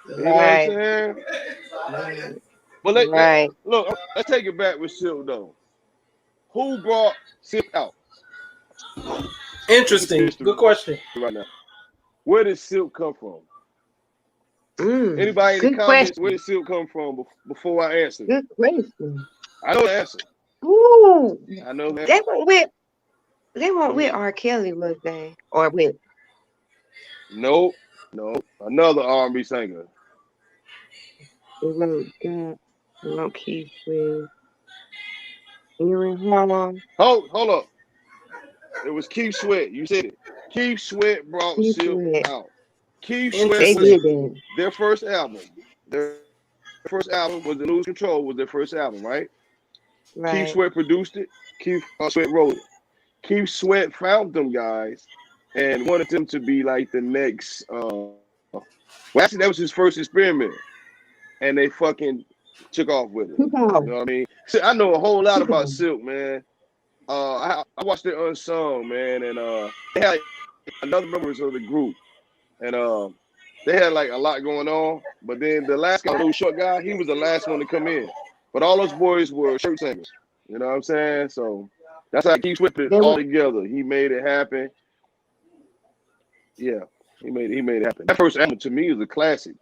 You know what I'm right, saying? right, But right. look, let's take it back with Silk though. Who brought Silk out? Look at the Interesting. history Good question. right now. Where did Silk come from? Mm, Anybody in the good comments, where question. did Silk come from before I answer? Good question. I know the answer. Ooh, I know the answer. they went with R. Kelly, was they? Or with No, another R&B singer. they won't Keith with Aaron Hall. Hold up. It was Keith Sweat. You said it. Keith Sweat brought Keith Silk with out. Keith Sweat they was Interesting. did that. their first album. Their first album was the Lose Control was their first album, right? Keith Right. Sweat produced it. Keith Sweat wrote it. Keith Sweat found them guys and wanted them to be like the next. Well, actually, that was his first experiment, and they fucking took off with it. Took off. You know what I mean? See, I know a whole lot Took about off. Silk, man. I watched it Unsung, man, and they had like, another members of the group, and they had like a lot going on. But then the last guy, the little short guy, he was the last one to come in. But all those boys were shirt singers. You know what I'm saying? So that's how Keith Sweat it They all were together. He made it happen. Yeah, he made it happen. That first album to me is a classic.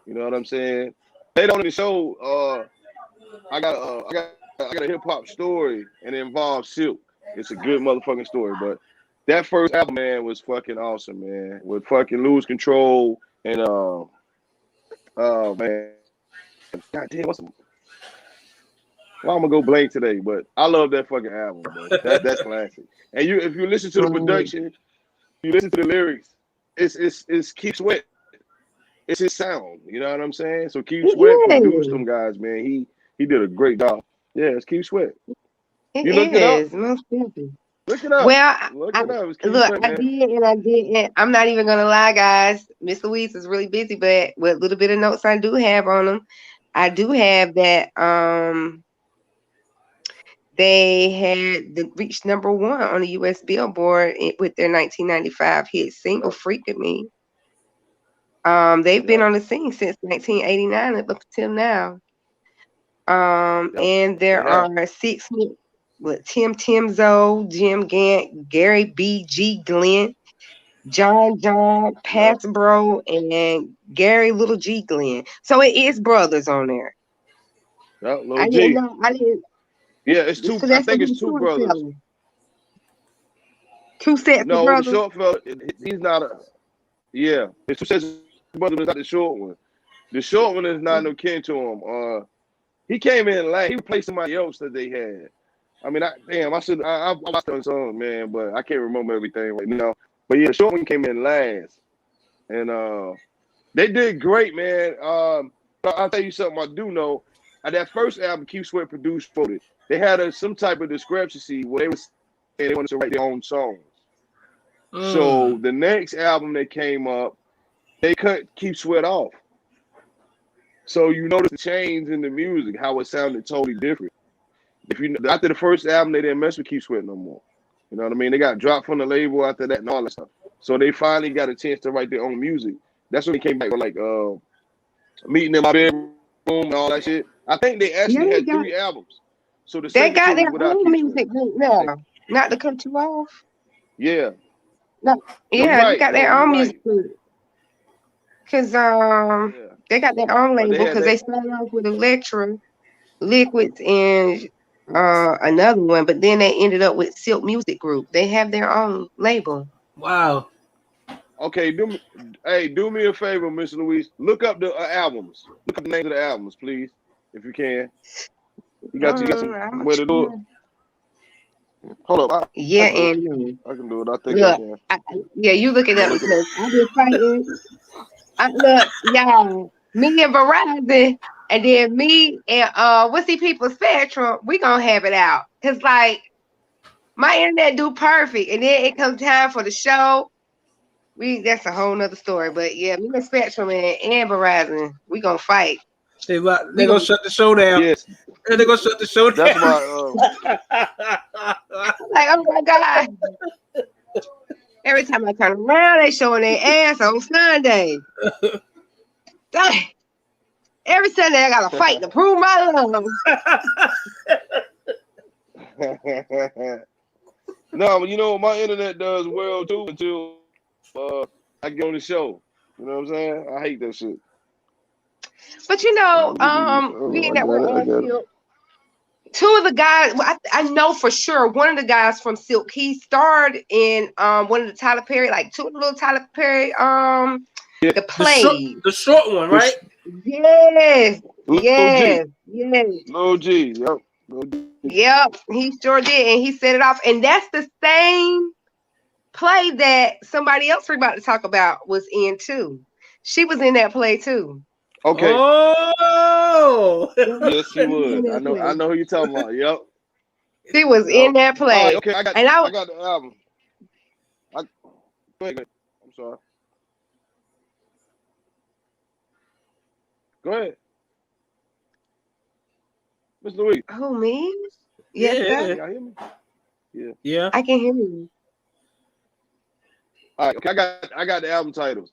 You know what I'm saying? Later on in the show, I got a hip hop story and it involves Silk. It's a good motherfucking story, but that first album, man, was fucking awesome, man. With fucking Lose Control and oh man, god damn, why I'm gonna go blank today? But I love that fucking album, bro. That's classic. And if you listen to the um, production, you listen to the lyrics, it's Keith Sweat. It's his sound. You know what I'm saying? So Keith Sweat it produced is. them guys, man. He did a great job. Yeah, it's Keith Sweat. It You looked it up? is most definitely. Look it up. Well, Look it up. It's Keith look, Sweat, I man. did and I didn't. I'm not even gonna lie, guys. Miss Louise is really busy, but what little bit of notes I do have on them, I do have that they had reached #1 on the U.S. Billboard with their 1995 hit single Yep. "Freak with Me." They've been Yep. on the scene since 1989 up until now. Yep. And They there have. are six with Tim Timzo, Jim Gant, Gary B. G. Glenn, John, Yep. Bro, and Gary Little G. Glenn. So it is brothers on there. Yep. Lil I didn't G. know. I didn't. Yeah, it's two. So I that's think the it's two short brothers. fella. Two sets of No, the brothers. short fella, he's not a. Yeah, it's two sets of brothers, not the short one. The short one is not no kin to him. He came in last. He replaced somebody else that they had. I mean, I watched the song, man, but I can't remember everything right now. But yeah, the short one came in last, and they did great, man. I'll tell you something I do know. That first album, Keith Sweat produced for it. They had some type of discrepancy where they were saying they wanted to write their own songs. So Mm. the next album that came up, they cut Keith Sweat off. So you notice the change in the music, how it sounded totally different. If you after the first album, they didn't mess with Keith Sweat no more. You know what I mean? They got dropped from the label after that and all that stuff. So they finally got a chance to write their own music. That's when they came back with like meeting in my bedroom and all that shit. I think they Yeah, actually had 3 albums. So the they second got two was their without own Keith Sweat. music group now. Not to cut you off. Yeah. No, No, you're yeah, they right. got No, their you're own right. music group. Cause Yeah. They got their own But they label had because they that. started off with Electra, Liquids, and another one, but then they ended up with Silk Music Group. They have their own label. Wow. Okay, do me a favor, Miss Louise. Look up the albums. Look up the names of the albums, please, if you can. You got some I'm way to do it. Hold up, I yeah, can do it. and no. I can do it. I think I Look, can. yeah, you look it I'm up gonna look it up. because I've been fighting. Look, y'all, me and Verizon, and then me and what's the people Spectrum, we gonna have it out. Cause like my internet do perfect, and then it comes time for the show. That's a whole nother story. But yeah, me and Spectrum and Verizon, we gonna fight. They We gonna gonna shut the show down. Yes, They're gonna shut the show that's down. my. like, oh my God. Every time I turn around, they showing their ass on Sunday. Dang. Every Sunday I gotta fight to prove my love. No, but you know my internet does well too until I get on the show. You know what I'm saying? I hate that shit. But you know, Oh, being I that got we're it. I on got it. Silk, two of the guys, well, I know for sure one of the guys from Silk, he starred in one of the Tyler Perry, like two of the little Tyler Perry Yeah, the plays. The short one, right? Yes, Lil G, yes. Lil G, yep. Lil G. Yep, he sure did, and he set it off. And that's the same play that somebody else we're about to talk about was in too. She was in that play too. Okay. Oh. Yes, she She was in was. that I play. know who you talking about. Yep. She was Yep. in that All play. right. Okay. And I got the album. Go ahead. I'm sorry. Go ahead, Miss Louise. who, me? Yes, Yeah. sir. Y'all hear me? Yeah. Yeah. I can hear you. All right. Okay. I got the album titles.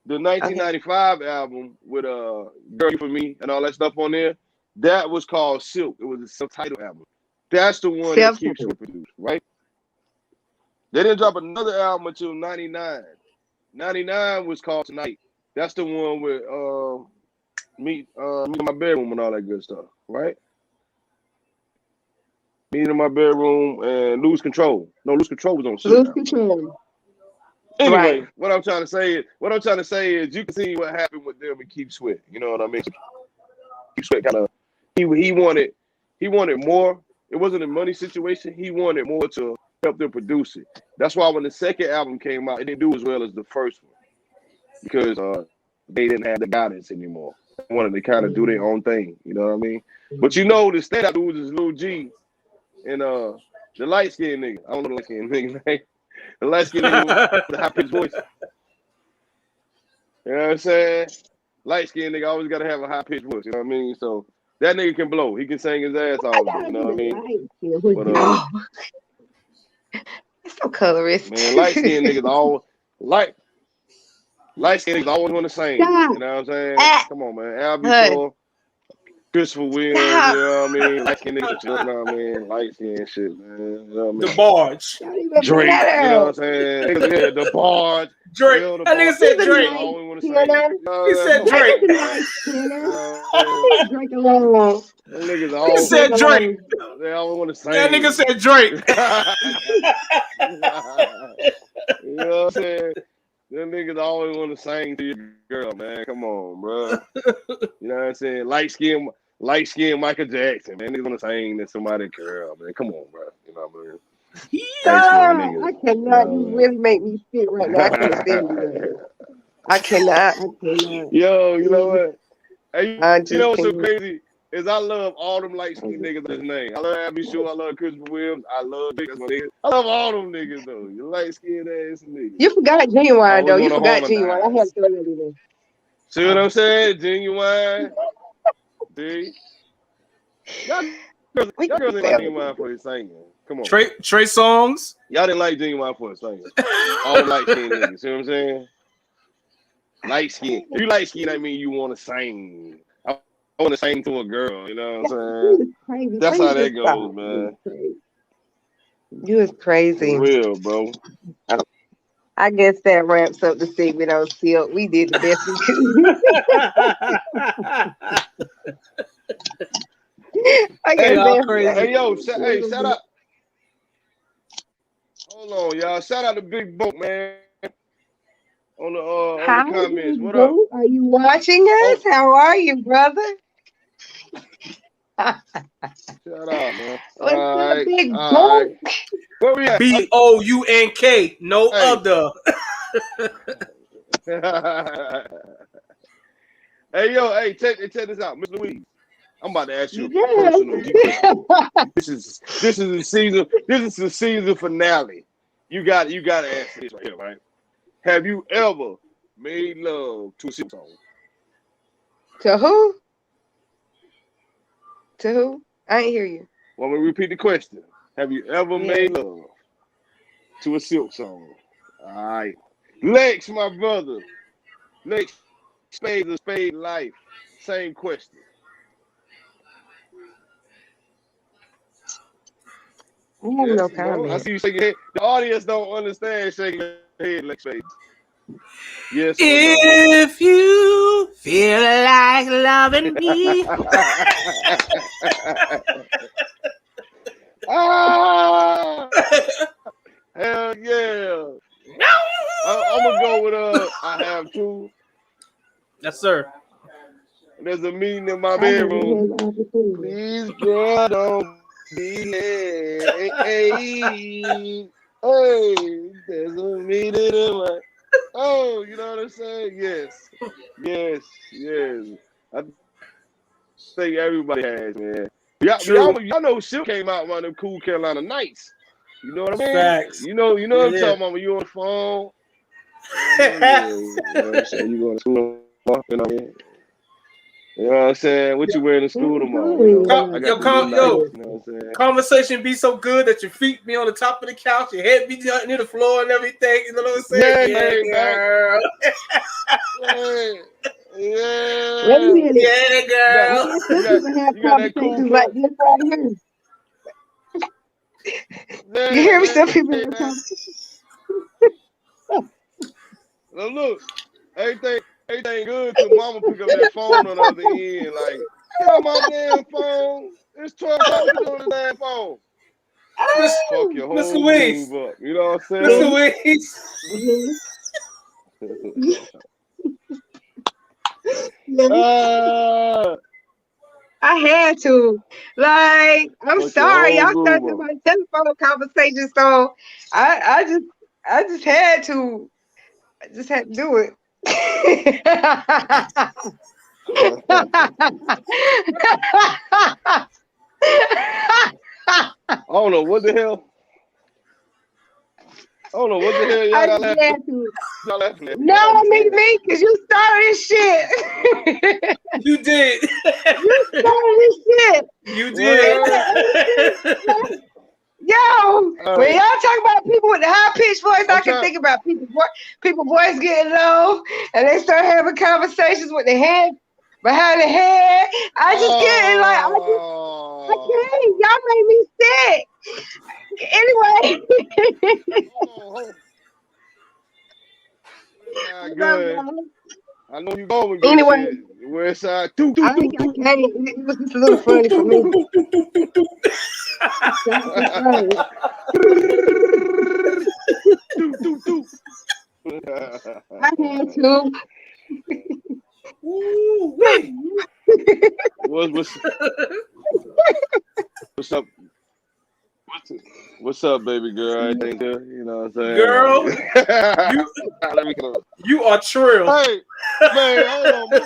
The Okay. 1995 album with "Girl You For Me" and all that stuff on there. That was called Silk. It was a self-titled album. That's the one that Keith Self-titled. Sweat produced, right? They didn't drop another album until '99. '99 was called Tonight. That's the one with me in my bedroom and all that good stuff, right? Me in my bedroom and Lose Control. No, Lose Control was on Silk Lose album. control. Anyway, Right. what I'm trying to say is you can see what happened with them and Keith Sweat. You know what I mean? Keith Sweat kind of he wanted more. It wasn't a money situation. He wanted more to help them produce it. That's why when the second album came out, it didn't do as well as the first one because they didn't have the guidance anymore. They wanted to kind of do their own thing. You know what I mean? But you know, the standout dudes is Lil G and the light skinned nigga. I don't know the light skinned nigga name. The light skinned nigga with the high pitched voice. You know what I'm saying? Light skinned nigga always got to have a high pitched voice. You know what I mean? So that nigga can blow. He can sing his ass I off. gotta You be know what I the mean? light skin. But Oh, it's so colorist. man, light skinned niggas all light skinned niggas always want to sing. Stop. You know what I'm saying? Ah, Come on, man. Al hush. Shore, Christopher Williams. Stop. You know what I mean? Light skinned niggas. You know what I mean? Light skinned shit, man. You know what I The mean? barge. Not even Drake. better. You know what I'm saying? Yeah, the Barge. Drake. The That nigga Barge. said He's a Drake. I nice always want to sing. tenor. He said Come on, Drake Drake. is a man. nice tenor. You know what I'm saying? Leave Drake alone. Them niggas He all said Drake. they always want to sing. That nigga said Drake. You know what I'm saying? Them niggas always want to sing to your girl, man. Come on, bro. You know what I'm saying? Light skin Michael Jackson, man. Niggas want to sing to somebody's girl, man. Come on, bro. You know what I mean? Stop. Light skin I niggas. cannot. You really make me sick right now. I can't stand you. I cannot. Yo, you know what? Hey, I you just know what's so can't. crazy? Is I love all them light skinned niggas in his name. I love Abby Shore, I love Christopher Williams, I love Drake, that's my nigga. I love all them niggas though. You light skinned ass niggas. You forgot I Genuine though. always You want to forgot Genuine. I had harmonize. to throw that in there. See what I'm saying? Genuine. See? Y'all girls We didn't can like sell Genuine it. for his singing. Come on. Trey Songs. Y'all didn't like Genuine for his singing. All light skinned niggas. See what I'm saying? Light skin. If you light skin, that means you want to sing. I want to sing to a girl. You know what I'm You saying? is crazy. That's Please how that just stop. goes, man. You is crazy. For real, bro. I guess that wraps up the segment on Silk. We did the best we could. I Hey, guess Y'all that's crazy. hey, yo, hey, shout out. Hold on, y'all. Shout out to Big Boat, man. On the Hi, comments. Big What up? Boo. Are you watching Oh, us? How are you, brother? shout out, man. What's up, Big All right. Boo? Where we at? BOUNK, no Hey. other. Hey, yo, hey, check this out, Miss Louise. I'm about to ask you a Yes. personal G question. This is the season. This is the season finale. You got to answer this right here, right? Have you ever made love to a Silk song? To who? To who? I ain't hear you. Want me to repeat the question? Have you ever Yeah. made love to a Silk song? All right. Lex, my brother. Lex, spade of spade life. Same question. I have Yes, no no. I comment. see you shaking your head. The audience don't understand shaking your head, Lex Spade. Yes or no? If you feel like loving me. Ah, hell yeah. I'm gonna go with I have two. Yes, sir. There's a meeting in my I haven't bedroom. had the opportunity. Please, girl, don't be late. Hey, there's a meeting in my. Oh, you know what I'm saying? Yes, yes. I think everybody has, man. True. Y'all know Silk came out one of them cool Carolina nights. You know what I mean? Facts. You know what I'm Yeah. talking about when you on the phone. You know what I'm saying? You going to school tomorrow, you know what I mean? You know what I'm saying? What you wearing to school tomorrow? You know, I got the new night. You know what I'm saying? Conversation be so good that your feet be on the top of the couch, your head be near the floor and everything. You know what I'm saying? Yeah, Yeah, back. girl. Wait a Yeah. minute. Yeah, girl. Yeah, some people have You got that cool conversations like club. this right here. You hear me? Yeah, Some people have man. conversations. Now look, everything good till mama pick up that phone on the other end. Like, get on my damn phone. It's 12 o'clock. What you doing on the damn phone? Fuck your Miss whole Louise. groove up. You know what I'm Miss saying? Louise. Yeah, Ah, I had to. Like, I'm fuck your sorry, whole y'all groove started up. my telephone conversation, so I just had to. I just had to do it. I don't know what the hell. I don't know what the hell y'all I got just laughing. had to. Y'all laughing at me. I don't No, understand. me, because you started this shit. You did. You started this shit. You did. What? Yo, when y'all talk about people with the high pitched voice, I I'm can trying. think about people voice getting low, and they start having conversations with the head behind the head. I just get like I Oh. can't. Y'all made me sick. Anyway, Hold on. Nah, good. I know you going with good anyway, shit. West side. Do. I can't. It was just a little funny for me. That's just funny. Do. I had to. Woo-wee. What's up? What's up, baby girl? I think you know what I'm saying. Girl, Like, you let me go. you are trill. Hey, man, hold on.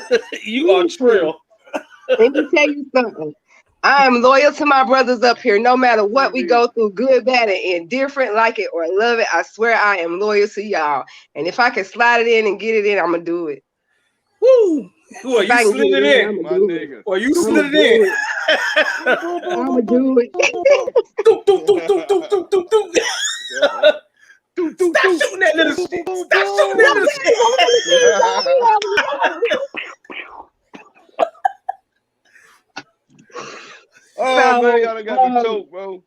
You are trill. Let me tell you something. I am loyal to my brothers up here, no matter what we go through, good, bad, and indifferent, like it or love it. I swear I am loyal to y'all. And if I can slide it in and get it in, I'm gonna do it. Woo! Well, If you I can get slid it it in, in. I'm My gonna do it. nigga. Well, you I'm gonna slid it in. do it. I'm gonna do it. Do, do, do, do, do, do, do, do. Stop shooting that little shit. Stop shooting that little shit. Oh man, y'all done got me choked, bro.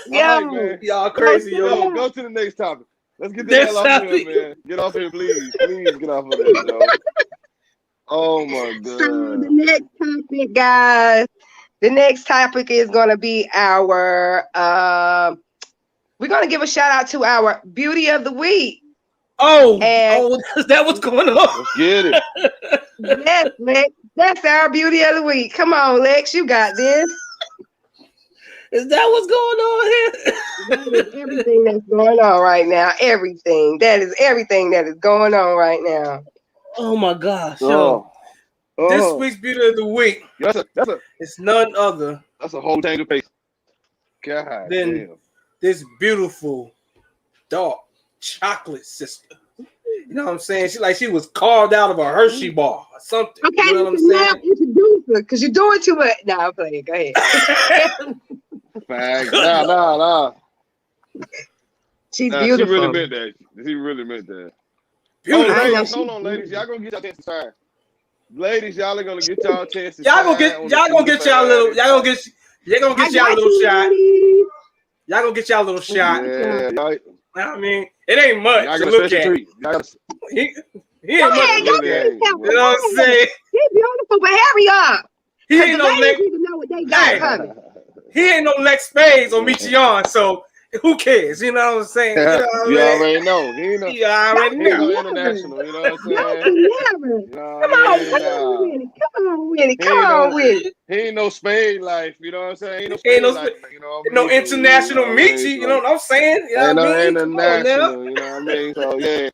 Yo, All right, man. Y'all crazy, yo. Go to the next topic. Let's get the hell off of here, man. Get off here, please. Please get off of this, yo. Oh my So God. the next topic, guys. The next topic is gonna be our we're gonna give a shout out to our beauty of the week. And is that what's going on? Let's get it. yes, Lex, that's our beauty of the week. Come on, Lex, you got this. Is that what's going on here? That is everything that's going on right now. Everything. That is everything that is going on right now. Oh my gosh, yo. This week's beauty of the week. That's a It's none other that's a whole change of pace. God than damn. this beautiful dark chocolate sister. You know what I'm saying? She was carved out of a Hershey bar or something. Okay, you know what I'm now saying? introduce her because you're doing too much. Nah, I'm playing. Go ahead. Facts. Nah. She's Nah, beautiful. She really meant that. She really meant that. Beautiful. I know Ladies, she- hold on, ladies. Y'all gonna get y'all chance to shine. Ladies, y'all are gonna get y'all chance to Y'all shine. gonna get on y'all the gonna get Super y'all little Fan. y'all gonna get I y'all got little you, shot. buddy. Y'all gonna get y'all little shot. Yeah, y'all, I mean, it ain't much y'all to got a look special at. treat. Y'all got He ain't Go much ahead, to go look really at. ahead. ain't, Go boy. You know what I'm ahead. saying? She's beautiful, but hurry up. He Because ain't the no ladies Lex. need to know what they got Hey. coming. He ain't no Lex Spades or Michion, so who cares? You know what I'm saying? You know what You I mean? already know. He ain't no, You already he ain't no know. international. You know what I'm Don't saying? you never. You know Come what I on, mean? come on with it. Come on with it. He Come ain't on no. with it. He ain't no spade life. You know what I'm saying? Ain't no Ain't spade no life. You know what I no mean? So, you international know what I mean? Michi. You So, know what I'm saying? You know ain't what I no mean? Come on now. international. You know what I mean? So yeah,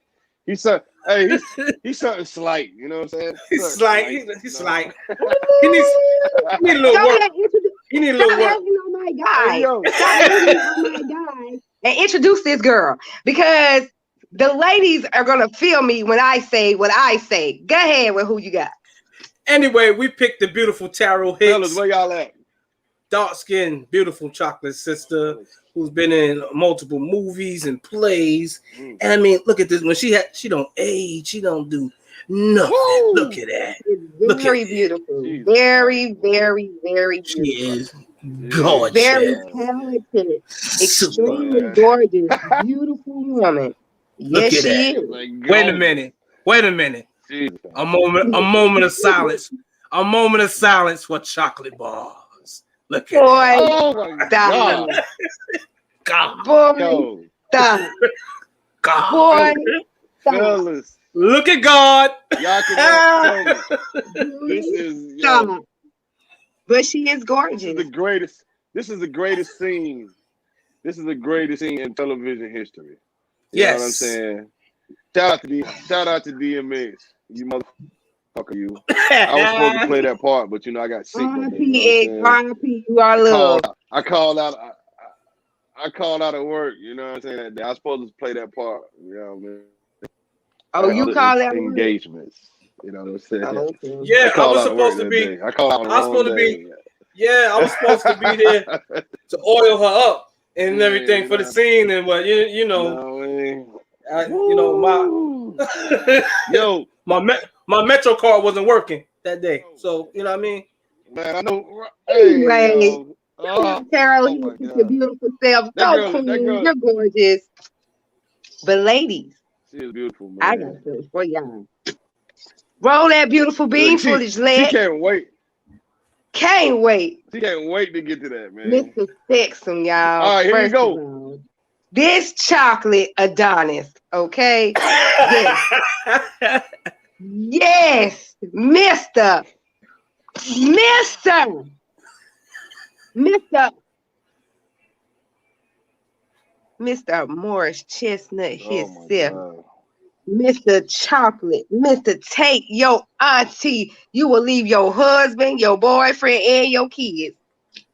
he's something slight. You know what I'm saying? He's Something slight. you He's know? slight. He needs a little Go work. ahead, He need a stop little work. hating on my Hey guy. yo, Stop hating on my guy. And introduce this girl because the ladies are gonna feel me when I say what I say. Go ahead with who you got. Anyway, we picked the beautiful Taro fellas, Hicks, where y'all at? dark-skinned, beautiful chocolate sister who's been in multiple movies and plays. Mm. And I mean, look at this. When she don't age, she don't do nothing. Woo! Look at that. It's Look at very it. beautiful. Jesus. Very, very, very She beautiful. is gorgeous. Very talented. Super. Extremely Man. gorgeous. Beautiful woman. Look Yes, at she that. is. Like, Wait a go. minute. Wait a minute. Jesus. A moment of silence. A moment of silence for chocolate bars. Look at Boy, that. Oh my stop. God. God. Boy, Yo, stop. God. Boy, stop. fellas, Look at God. y'all cannot tell me. Boy, This is stop. But she is this gorgeous. is the greatest. This is the greatest scene. This is the greatest scene in television history. You know what I'm Yes. saying? Shout out to DMX. You motherfucker, you. I was supposed to play that part, but you know I got sick that day. You know what I'm saying? R.I.P. You are loved. I called out. I called out at work. You know what I'm saying? That day. I was supposed to play that part. You know what I mean? Oh, you Other call that word? engagements. You know what I'm saying? Oh, okay. Yeah, I called was out at work supposed to that be. day. I called out on the I was wrong supposed to day. be. Yeah, I was supposed to be there to oil her up and Yeah, everything for the scene and what you know. You know my Yo, my Metro card wasn't working that day, so you know what I mean. man, I know. Hey, Anyway, yo. Carol, Oh my your God. beautiful self. That So girl, cool. that girl. You're gorgeous. But ladies, She is beautiful, man. I got something for y'all. Roll that beautiful bean Look, footage, she Lex. can't wait. Can't wait. She can't wait to get to that, man. Mr. Sexum, y'all. All right, here you First go. of all, this chocolate Adonis, okay? Yes. Yes, Mr. Morris Chestnut Oh my himself. God. Mr. Chocolate, Mr. Take your auntie. You will leave your husband, your boyfriend, and your kids.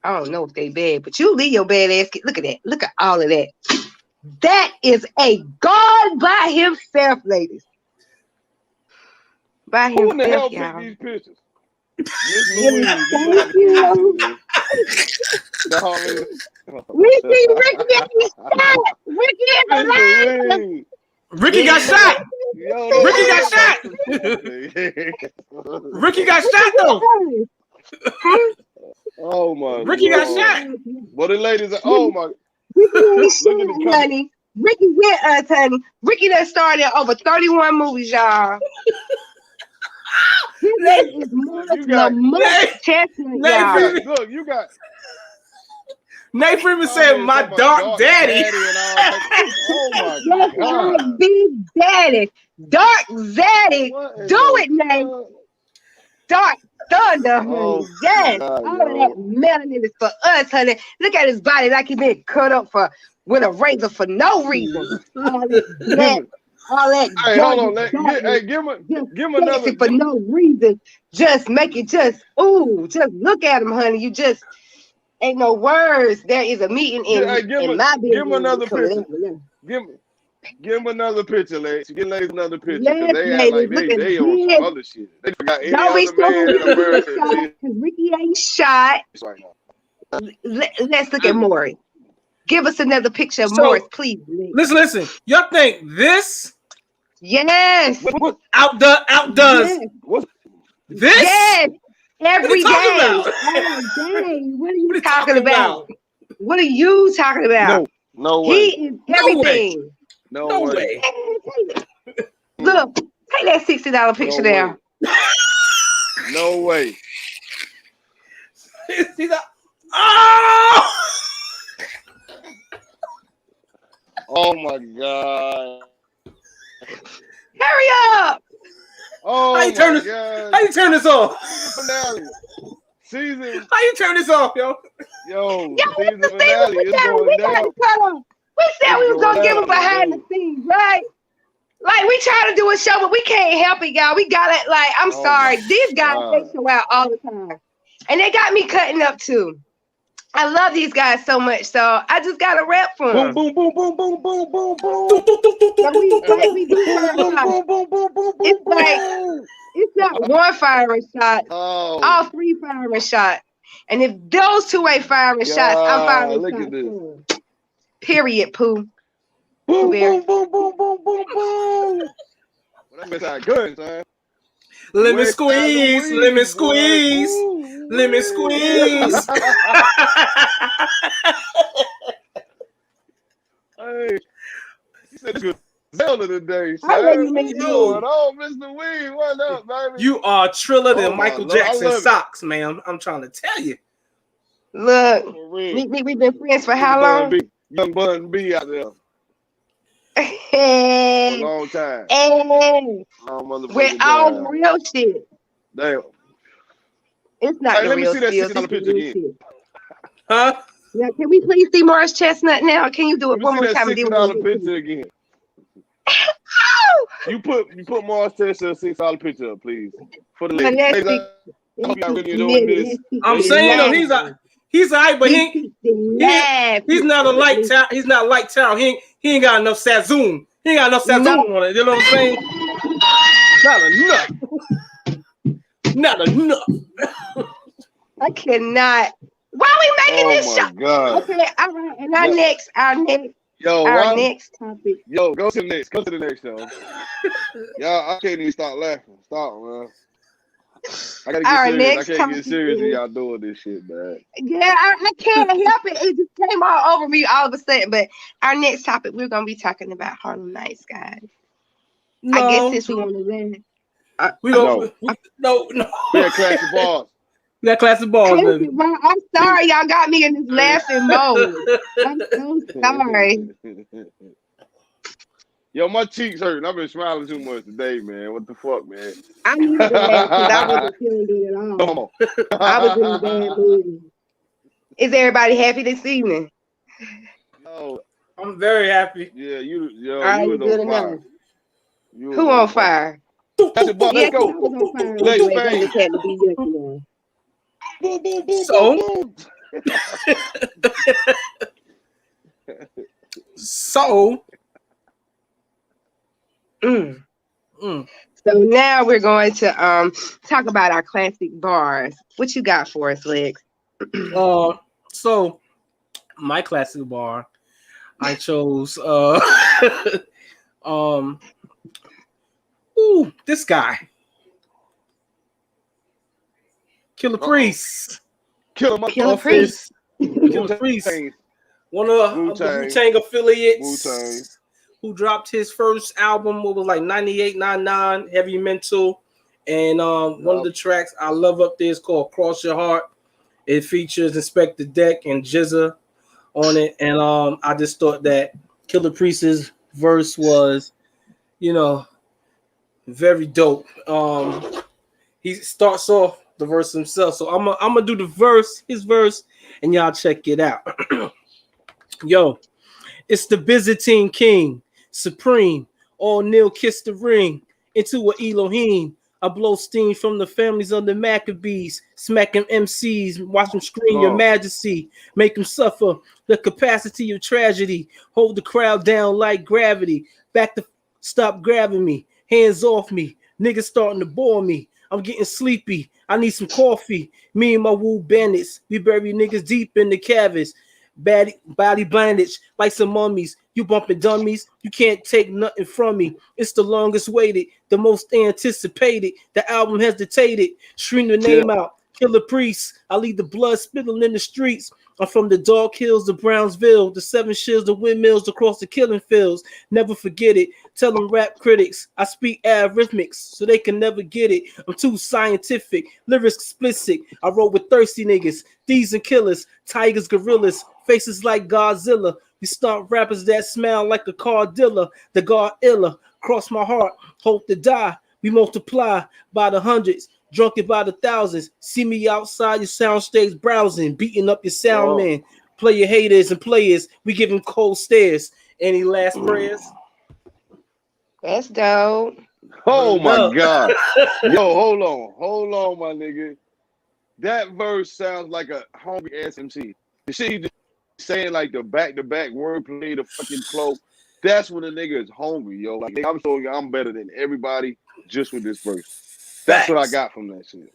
I don't know if they bad, but you leave your bad ass kid. Look at that. Look at all of that. That is a God by himself, ladies. By Who in the hell himself, picked y'all. these pictures? Miss Louise. Thank you. We see Ricky at the shot. Ricky at the Miss line. Louise. Ricky got shot. Yo, Ricky got shot. Ricky got shot though. Oh my Ricky got Lord. shot. Well, the ladies are, oh my. Ricky ain't Look at the shot, couple. honey. Ricky with us, honey. Ricky done started over 31 movies, y'all. His name is Lamont Chestnut, y'all. Look, you got. Nate Freeman said, "My dark daddy." Oh my God, Big Daddy, Dark Zaddy, do it, Nate. Dark Thunder, honey. Yes, all of that melanin is for us, honey. Look at his body like he been cut up with a razor for no reason. All that black, all that. Hey, hold on. Give him another for no reason. Just make it just look at him, honey. You just ain't no words. There is a meeting in my business. Give him another picture. Give him another picture, ladies. Give ladies another picture. Yes, they act like they on some other shit. They forgot any other man in America. Because Ricky ain't shot. Right now. Let's look at Maury. Give us another picture of Morris, please. Listen. Y'all think this? Yes. Outdoes this? Yes. Every day. All day. What are you talking about? What are you talking about? No way. He is everything. No way. Look, take that $60 picture down. No way. Oh my God. Hurry up. Oh how you turn this off? Finale. Season. How you turn this off, yo? Season finale is going down. We said we was gonna give them behind the scenes, right? Like we try to do a show, but we can't help it, y'all. We got it. Like I'm sorry, these guys they show out all the time, and they got me cutting up too. I love these guys so much, so I just got to rap for them. Boom, boom, boom, boom, boom, boom, boom, boom. It's not one firing shot. All three firing shots. And if those two ain't firing shots, I'm firing shots. Period, Pooh. Boom, boom, boom, boom, boom, boom, boom. That makes sound good, son. Lemon squeeze. Hey, he said this was Zelda today. What going on, Mr. Weed? What up, baby? You are triller than Michael Jackson socks, man. I'm trying to tell you. Look, we've been friends for how long? Young Bun B out there. For a long time. With all real shit. Damn. It's not the let me real see that shit. $60 picture again. Huh? Yeah, can we please see Morris Chestnut now? Can you do it one more time? $60 picture again. You put Morris Chestnut $6 picture up, please. For the ladies. I hope y'all really enjoying this. I'm saying though, he's all right, but he's not a light tower. He's not light tower. He ain't got enough Sazoon. He ain't got enough Sazoon on it. You know what I'm saying? Not enough. I cannot. Why are we making this show? God. Okay, all right. And our next topic. Yo, go to the next. Go to the next show. Y'all, I can't even stop laughing. Stop, man. I gotta get serious. I can't get serious when y'all doing this shit, man. Yeah, I can't help it. It just came all over me all of a sudden. But our next topic, we're gonna be talking about Harlem Nights, guys. No. I guess since we want to win. No. We had classic balls. We got classic balls, baby. I'm sorry, y'all got me in this laughing mode. I'm so sorry. Yo, my cheeks hurt. I've been smiling too much today, man. What the fuck, man? I needed to laugh because I wasn't feeling good at all. Come on. I was in a bad mood. Is everybody happy this evening? Yo, I'm very happy. Yeah, you was on enough. fire. Who on fire? That's it, boy. Let's go. Let's So now we're going to talk about our classic bars. What you got for us, Lex? So my classic bar, I chose this guy. Killer Priest. Killer Priest. Killer Priest. one Wu of the Wu Tang. Tang Wu Tang. affiliates who dropped his first album, what was like 98, 99, Heavy Mental. And one of Yup. the tracks I love up there is called Cross Your Heart. It features Inspector Deck and Jizza on it. And I just thought that Killer Priest's verse was, you know, very dope. He starts off the verse himself. So I'm gonna do the verse, his verse, and y'all check it out. Yo, it's the Byzantine king, supreme. All nil kiss the ring into a Elohim. I blow steam from the families of the Maccabees, smacking MCs, watch them scream your Oh, majesty, make them suffer the capacity of tragedy, hold the crowd down like gravity, back to stop grabbing me, hands off me, niggas starting to bore me. I'm getting sleepy. I need some coffee. Me and my woo bandits, we bury niggas deep in the caverns. Body bandage like some mummies. You bumping dummies. You can't take nothing from me. It's the longest waited, the most anticipated. The album hesitated. Scream the yeah. name out. Killer Priest. I leave the blood spilling in the streets. I'm from the dark hills to Brownsville, the seven shills, the windmills across the killing fields. Never forget it. Tell them rap critics I speak arithmetics so they can never get it. I'm too scientific, lyrics explicit. I wrote with thirsty niggas, thieves and killers, tigers, gorillas, faces like Godzilla. We start rappers that smell like a car dealer. The God illa, cross my heart, hope to die. We multiply by the hundreds, drunk it by the thousands. See me outside your soundstage browsing, beating up your sound Oh. man. Play your haters and players. We give them cold stares. Any last prayers? That's dope. Oh Word my up. God. Yo, hold on, my nigga. That verse sounds like a hungry ass MC. The shit he just saying, like the back-to-back wordplay, the fucking flow. That's when the nigga is hungry, yo. Like, I'm showing you I'm better than everybody just with this verse. That's what I Facts. got from that shit.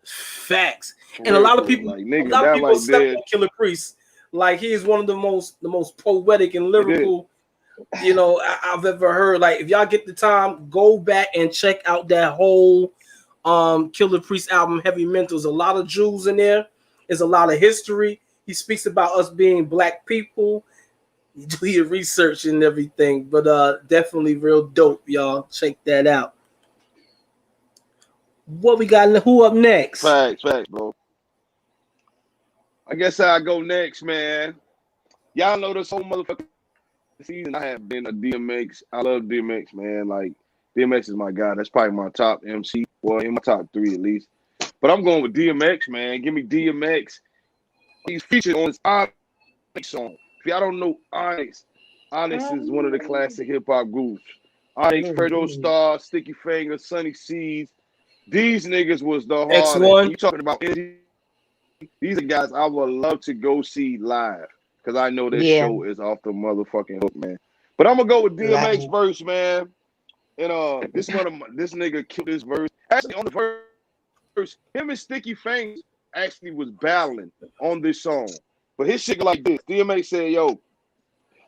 Facts. For And a real, lot for of real. people, Like, a nigga, lot of that people right slept there, on Killer Priest. Like he is one of the most poetic and it is. lyrical, I've ever heard. Like if y'all get the time, go back and check out that whole Killer Priest album, Heavy Mentals. A lot of jewels in there. There's a lot of history. He speaks about us being black people. You do your research and everything, but definitely real dope, y'all. Check that out. What we got? Who up next? Facts, bro. I guess I go next, man. Y'all know this whole motherfucking season I have been a DMX. I love DMX, man. Like, DMX is my guy. That's probably my top MC. Well, in my top three at least. But I'm going with DMX, man. Give me DMX. He's featured on his Onyx song. If y'all don't know Onyx, Onyx is one of the classic hip hop groups. Onyx, Fredo Star, Sticky Fingers, Sunny Seeds. These niggas was the hardest. And X1. you talking about energy? These are guys I would love to go see live because I know this Yeah, show is off the motherfucking hook, man. But I'm gonna go with DMX like verse, man. And this nigga killed this verse. Actually, on the verse, him and Sticky Fingers actually was battling on this song. But his shit like this. DMX said, "Yo,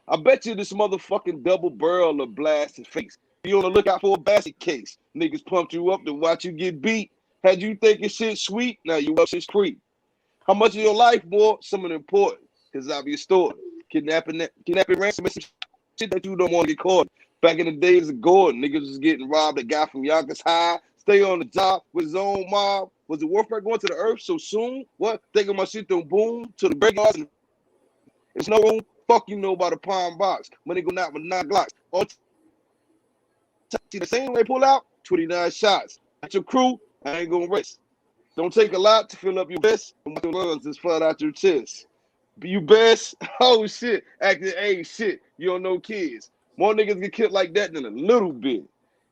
I bet you this motherfucking double barrel will blast his face. Be on the lookout for a basket case. Niggas pumped you up to watch you get beat. Had you thinking shit sweet, now you up shit creep. How much of your life, boy? Something important. Cause I'll be stored. Kidnapping, ransom, and some shit that you don't want to get caught. Back in the days of Gordon, niggas was getting robbed. A guy from Yonkers High, stay on the job with his own mob. Was it worth it going to the earth so soon? What? Thinking my shit don't boom to the graveyards and there's no room. Fuck you know about a palm box. Money go out with 9 Glocks. All see the same way pull out 29 shots. At your crew, I ain't gonna rest. Don't take a lot to fill up your vest. And your lungs just flood out your chest. Be you best. Oh shit. Acting hey shit. You don't know kids. More niggas get killed like that than a little bit.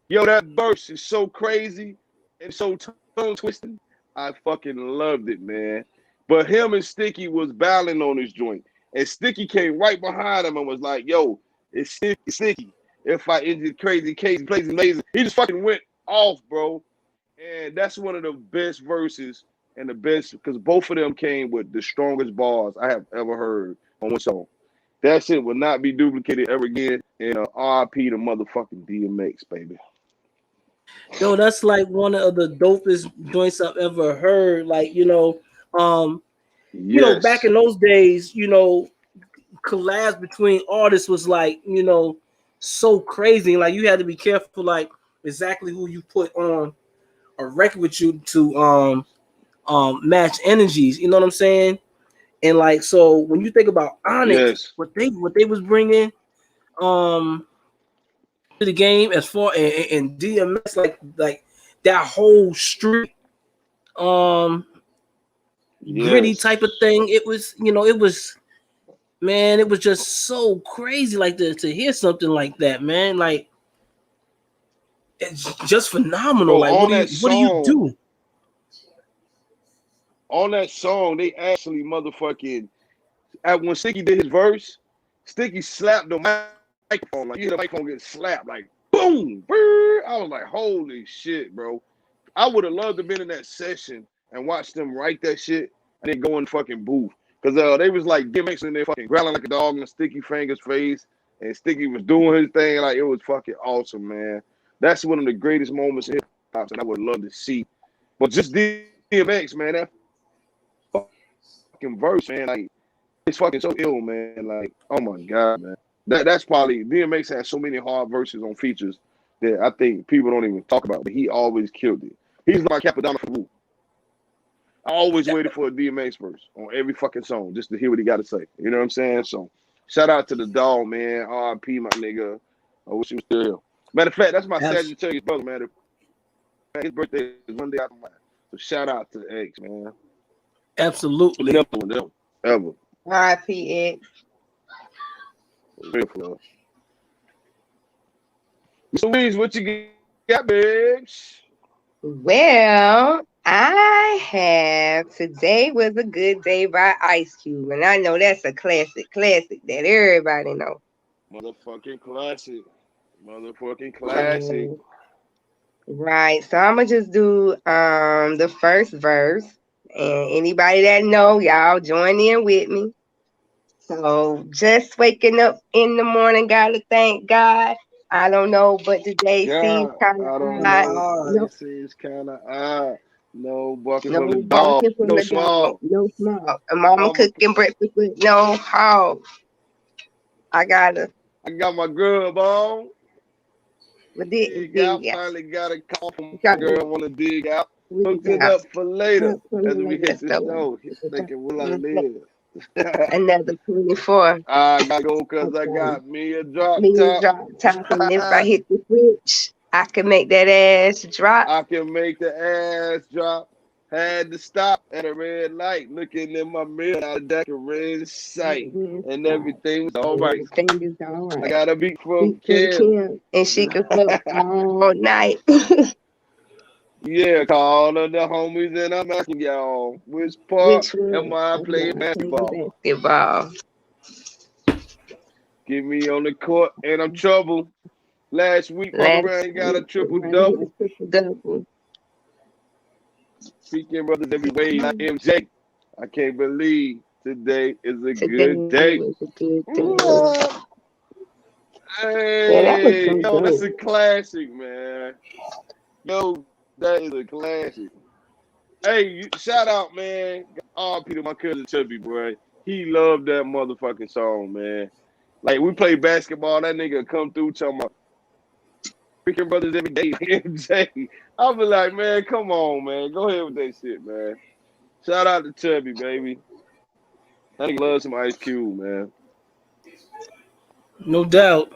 Yo, that verse is so crazy and so tongue twisting. I fucking loved it, man. But him and Sticky was battling on this joint. And Sticky came right behind him and was like, yo, it's Sticky. If I injured crazy case, he plays amazing. He just fucking went off, bro. And that's one of the best verses and the best because both of them came with the strongest bars I have ever heard on one song. That shit will not be duplicated ever again. And RIP to motherfucking DMX, baby. Yo, that's like one of the dopest joints I've ever heard. Like, back Yes. in those days, collabs between artists was like, you know, so crazy. Like you had to be careful, like exactly who you put on a record with you to match energies. You know what I'm saying? And like so, when you think about Onyx, Yes. what they was bringing to the game as far and DMX like that whole street gritty Yes. type of thing. It was, you know, it was, man, it was just so crazy like to hear something like that, man. Like it's just phenomenal. Bro, Like what do you do? on that song, they actually motherfucking when Sticky did his verse, Sticky slapped the microphone. Like you hear the microphone get slapped, like boom, brrr. I was like, holy shit, bro. I would have loved to have been in that session and watch them write that shit and then go in the fucking booth. Cause they was like gimmicks in there fucking growling like a dog in Sticky Finger's face. And Sticky was doing his thing. Like it was fucking awesome, man. That's one of the greatest moments in hip hop that I would love to see. But just DMX, man, that fucking verse, man, like it's fucking so ill, man. Like, oh my god, man. That's probably DMX has so many hard verses on features that I think people don't even talk about, but he always killed it. He's like Capadonna for Wu. I always waited for a DMX verse on every fucking song just to hear what he got to say. You know what I'm saying? So, shout out to the dog, man. R.I.P. my nigga. I wish he was still here. Matter of fact, that's my Sagittarius brother, man. His birthday is one day after mine. So, shout out to the X, man. Absolutely. Never one them ever. R.I.P. X. Mr. Weeds, what you got, babes? Well, I have Today Was a Good Day by Ice Cube, and I know that's a classic that everybody know. Motherfucking classic. Right. So I'm gonna just do the first verse, and anybody that know, y'all join in with me. So just waking up in the morning, gotta thank God. I don't know, but today seems kind of odd. It seems kind of odd. No barking No from the barking dog. from No the small. dog. No small. And mama cooking breakfast with no hog. I got my grub on. Finally got a call from my girl. Want to dig out. Hooked it up for later as we hit the stove. Thinking, will I live? Another 24. I gotta go because I got me a drop top. And if I hit the switch, I can make that ass drop. I can make the ass drop. Had to stop at a red light, looking in my mirror, out of that red sight, and everything's all right. Everything is all right. I got a beat from Kim, and she can fuck all night. Yeah, call the homies and I'm asking y'all, which part am I playing basketball? Get me on the court and I'm trouble. Last week, my brand got a triple-double. Speaking brothers every way like MJ. I can't believe today is a good day. Hey, yo, that's a classic, man. Yo, that is a classic. Hey, shout out, man. R.P. to my cousin Chubby, boy. He loved that motherfucking song, man. Like, we play basketball, that nigga come through talking about freaking brothers every day, MJ. I'll be like, man, come on, man. Go ahead with that shit, man. Shout out to Chubby, baby. That nigga loves some Ice Cube, man. No doubt.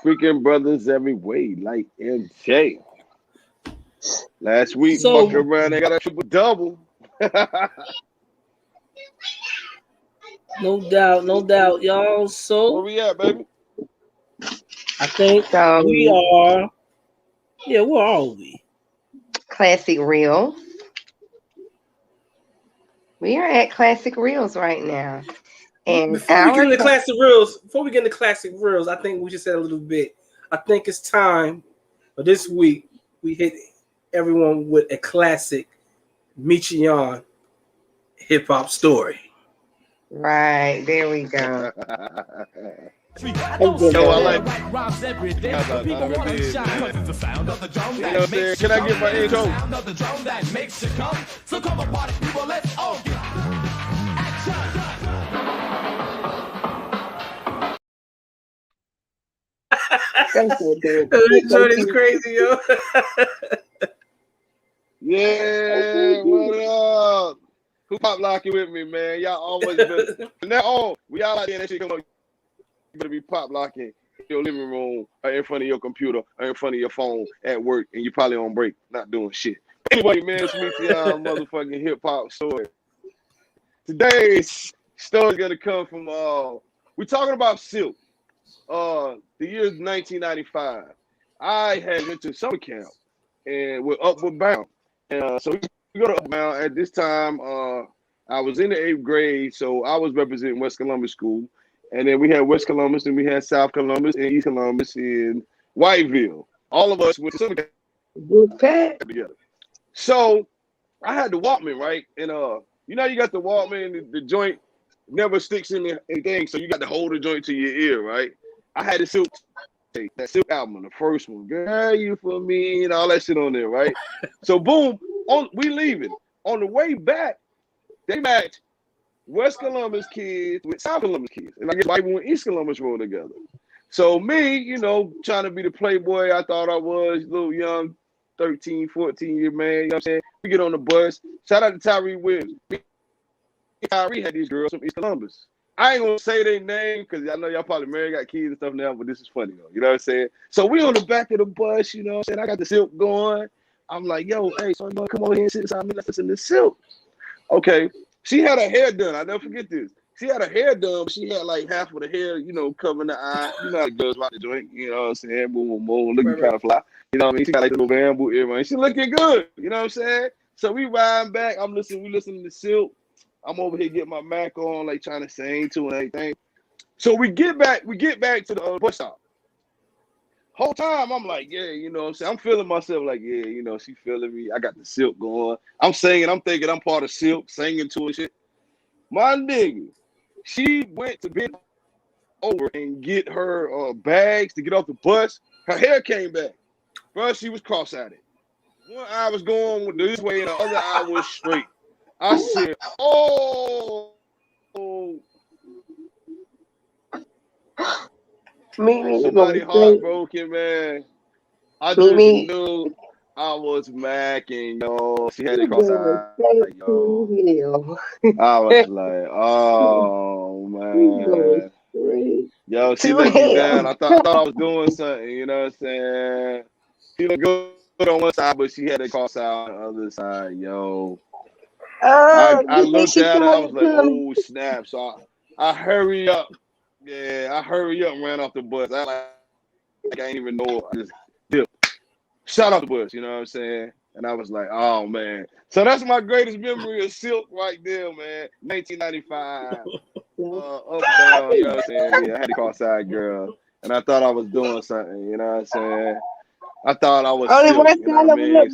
Freaking brothers every way, like MJ. Last week, fuck around, they got a triple-double. No doubt, y'all. So where we at, baby? I think we are. Yeah, where are we? Classic Reels. We are at Classic Reels right now. And before we get into Classic Reels, I think we just said a little bit. I think it's time for this week we hit everyone with a classic Michigan hip hop story. Right, there we go. Yo, I like can I get my intro? Thank you, dude. That Thank joint is you. crazy, yo. Yeah, what up? Who pop locking with me, man? Y'all always better. From now on, we all out there and that shit come up. You better be pop locking in your living room or in front of your computer or in front of your phone at work, and you probably on break, not doing shit. Anyway, man, it's me to y'all motherfucking hip hop story. Today's story is gonna come from we're talking about Silk. The year 1995. I had went to summer camp and we're Upward Bound. And so we go to Upward Bound. At this time, I was in the 8th grade, so I was representing West Columbus School. And then we had West Columbus, and we had South Columbus, and East Columbus, in Whiteville. All of us went to summer camp Good Pat. together. So I had the Walkman, right? And you know, you got the Walkman, the joint never sticks in anything, so you got to hold the joint to your ear, right? I had the Silk tape, that Silk album, the first one, girl, you for me, and all that shit on there, right? So boom, we leaving. On the way back, they matched West Columbus kids with South Columbus kids, and I guess Whiteville and East Columbus rolled together. So me, you know, trying to be the playboy I thought I was, little young 13, 14-year man, you know what I'm saying? We get on the bus. Shout out to Tyree Williams. Tyree had these girls from East Columbus. I ain't gonna say their name because I know y'all probably married, got kids and stuff now, but this is funny though. You know what I'm saying? So we on the back of the bus, you know what I'm saying? I got the Silk going. I'm like, yo, hey, son, come over here and sit beside me. Let's listen to Silk. Okay. She had her hair done. I never forget this. She had her hair done, but she had like half of the hair, you know, covering the eye. You know how the girls like to drink, you know what I'm saying? Boom, boom, boom, looking kind of fly. You know what I mean? She got like a little bamboo earring. She looking good. You know what I'm saying? So we riding back. We listening to Silk. I'm over here getting my Mac on, like trying to sing to and everything. So we get back to the bus stop. Whole time I'm like, yeah, you know what I'm saying? I'm feeling myself like, yeah, you know, she feeling me. I got the Silk going. I'm singing, I'm thinking I'm part of Silk, singing to her shit. My nigga, she went to bend over and get her bags to get off the bus. Her hair came back. Bro, she was cross-eyed. One eye was going this way and the other eye was straight. I said, oh. Somebody heartbroken, man. I just knew I was macking, yo. She had it cross eye, yo. I was like, oh, man. Yo, she let me down. I thought I was doing something, you know what I'm saying? She looked good on one side, but she had it cross eye on the other side, yo. I looked at her, I was like, oh, snap. So I hurry up. Yeah, I hurry up and ran off the bus. I ain't even know. I just dipped. Shot off the bus, you know what I'm saying? And I was like, oh, man. So that's my greatest memory of Silk right there, man. 1995. Up down, you know what I'm saying? Yeah, I had a cross-eyed girl. And I thought I was doing something, you know what I'm saying? I thought I was Silk, you know what I mean?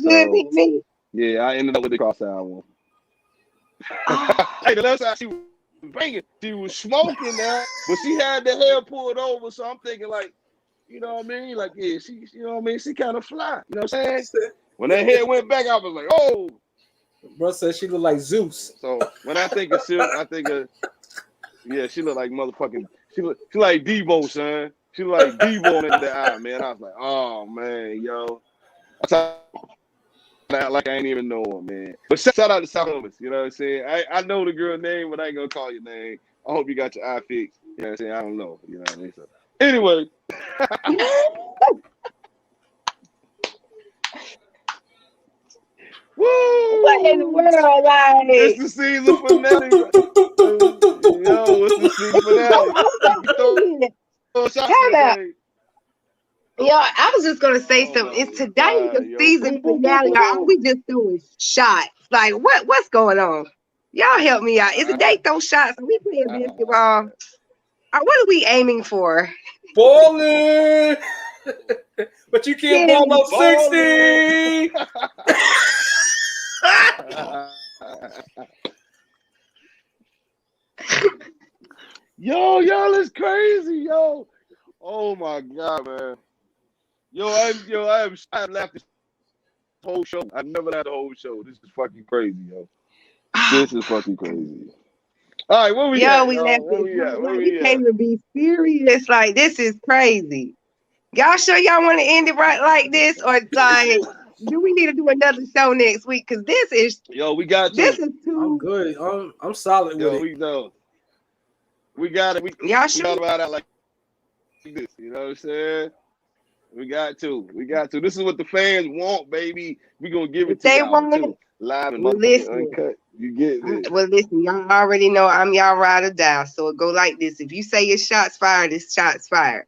So, yeah, I ended up with the cross-eyed one. Hey, the left side, she was banging. She was smoking now, but she had the hair pulled over. So I'm thinking, like, you know what I mean? Like, yeah, she, you know what I mean? She kind of fly. You know what I'm saying? When that hair went back, I was like, oh. Bro said she looked like Zeus. So when I think of Silk, I think of, yeah, she looked like motherfucking, she like Devo, son. She looked like Devo in the eye, man. I was like, oh, man, yo. Like I ain't even know her, man. But shout out to South Columbus, you know what I'm saying? I know the girl name, but I ain't gonna call your name. I hope you got your eye fixed. You know what I'm saying? I don't know. You know what I mean? So anyway. Woo! What in the world, like? It's the season finale. Yo, it's the season finale. How about? Yo, I was just gonna say something. Is today the season finale, or are we just doing shots? Like, what's going on? Y'all help me out. Is it they throw shots? Are we playing basketball? Or what are we aiming for? Bowling! But you can't ball up 60! Yo, y'all is crazy, yo. Oh my god, man. I have laughed this whole show. I've never laughed the whole show. This is fucking crazy, yo. This is fucking crazy. All right, where we at? We can't even be serious. Like, this is crazy. Y'all sure y'all want to end it right like this, or like do we need to do another show next week? Because Yo, we got this to. is I'm too. good. I'm solid with Yo, it. we know. We got it. We Y'all got sure? about that like this. You know what I'm saying? We got to. We got to. This is what the fans want, baby. We gonna give If it to they y'all want it, too. Live and well, motherfucking listen. uncut. You get this. Well, listen. Y'all already know I'm y'all ride or die, so it go like this. If you say it's shots fired, it's shots fired.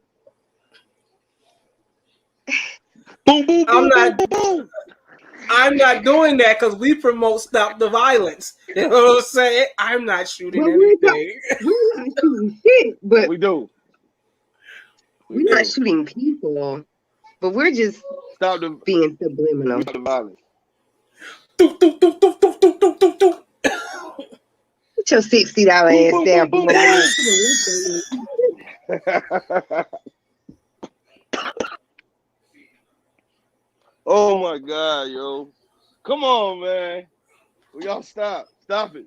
Boom, boom, I'm boom, boom, not. boom, boom. I'm not doing that because we promote stop the violence. You know what I'm saying? I'm not shooting But anything. we're not shooting shit, but We do. We we're not do. shooting people. But we're just Stop the. being We subliminal. stop the violence. Doo, doo, doo, doo, doo, doo, doo, doo, doo. Get your $60 Boom, ass boom, down. boom, boom, Come boom. on, Oh my God, yo. Come on, man. Will y'all stop. Stop it.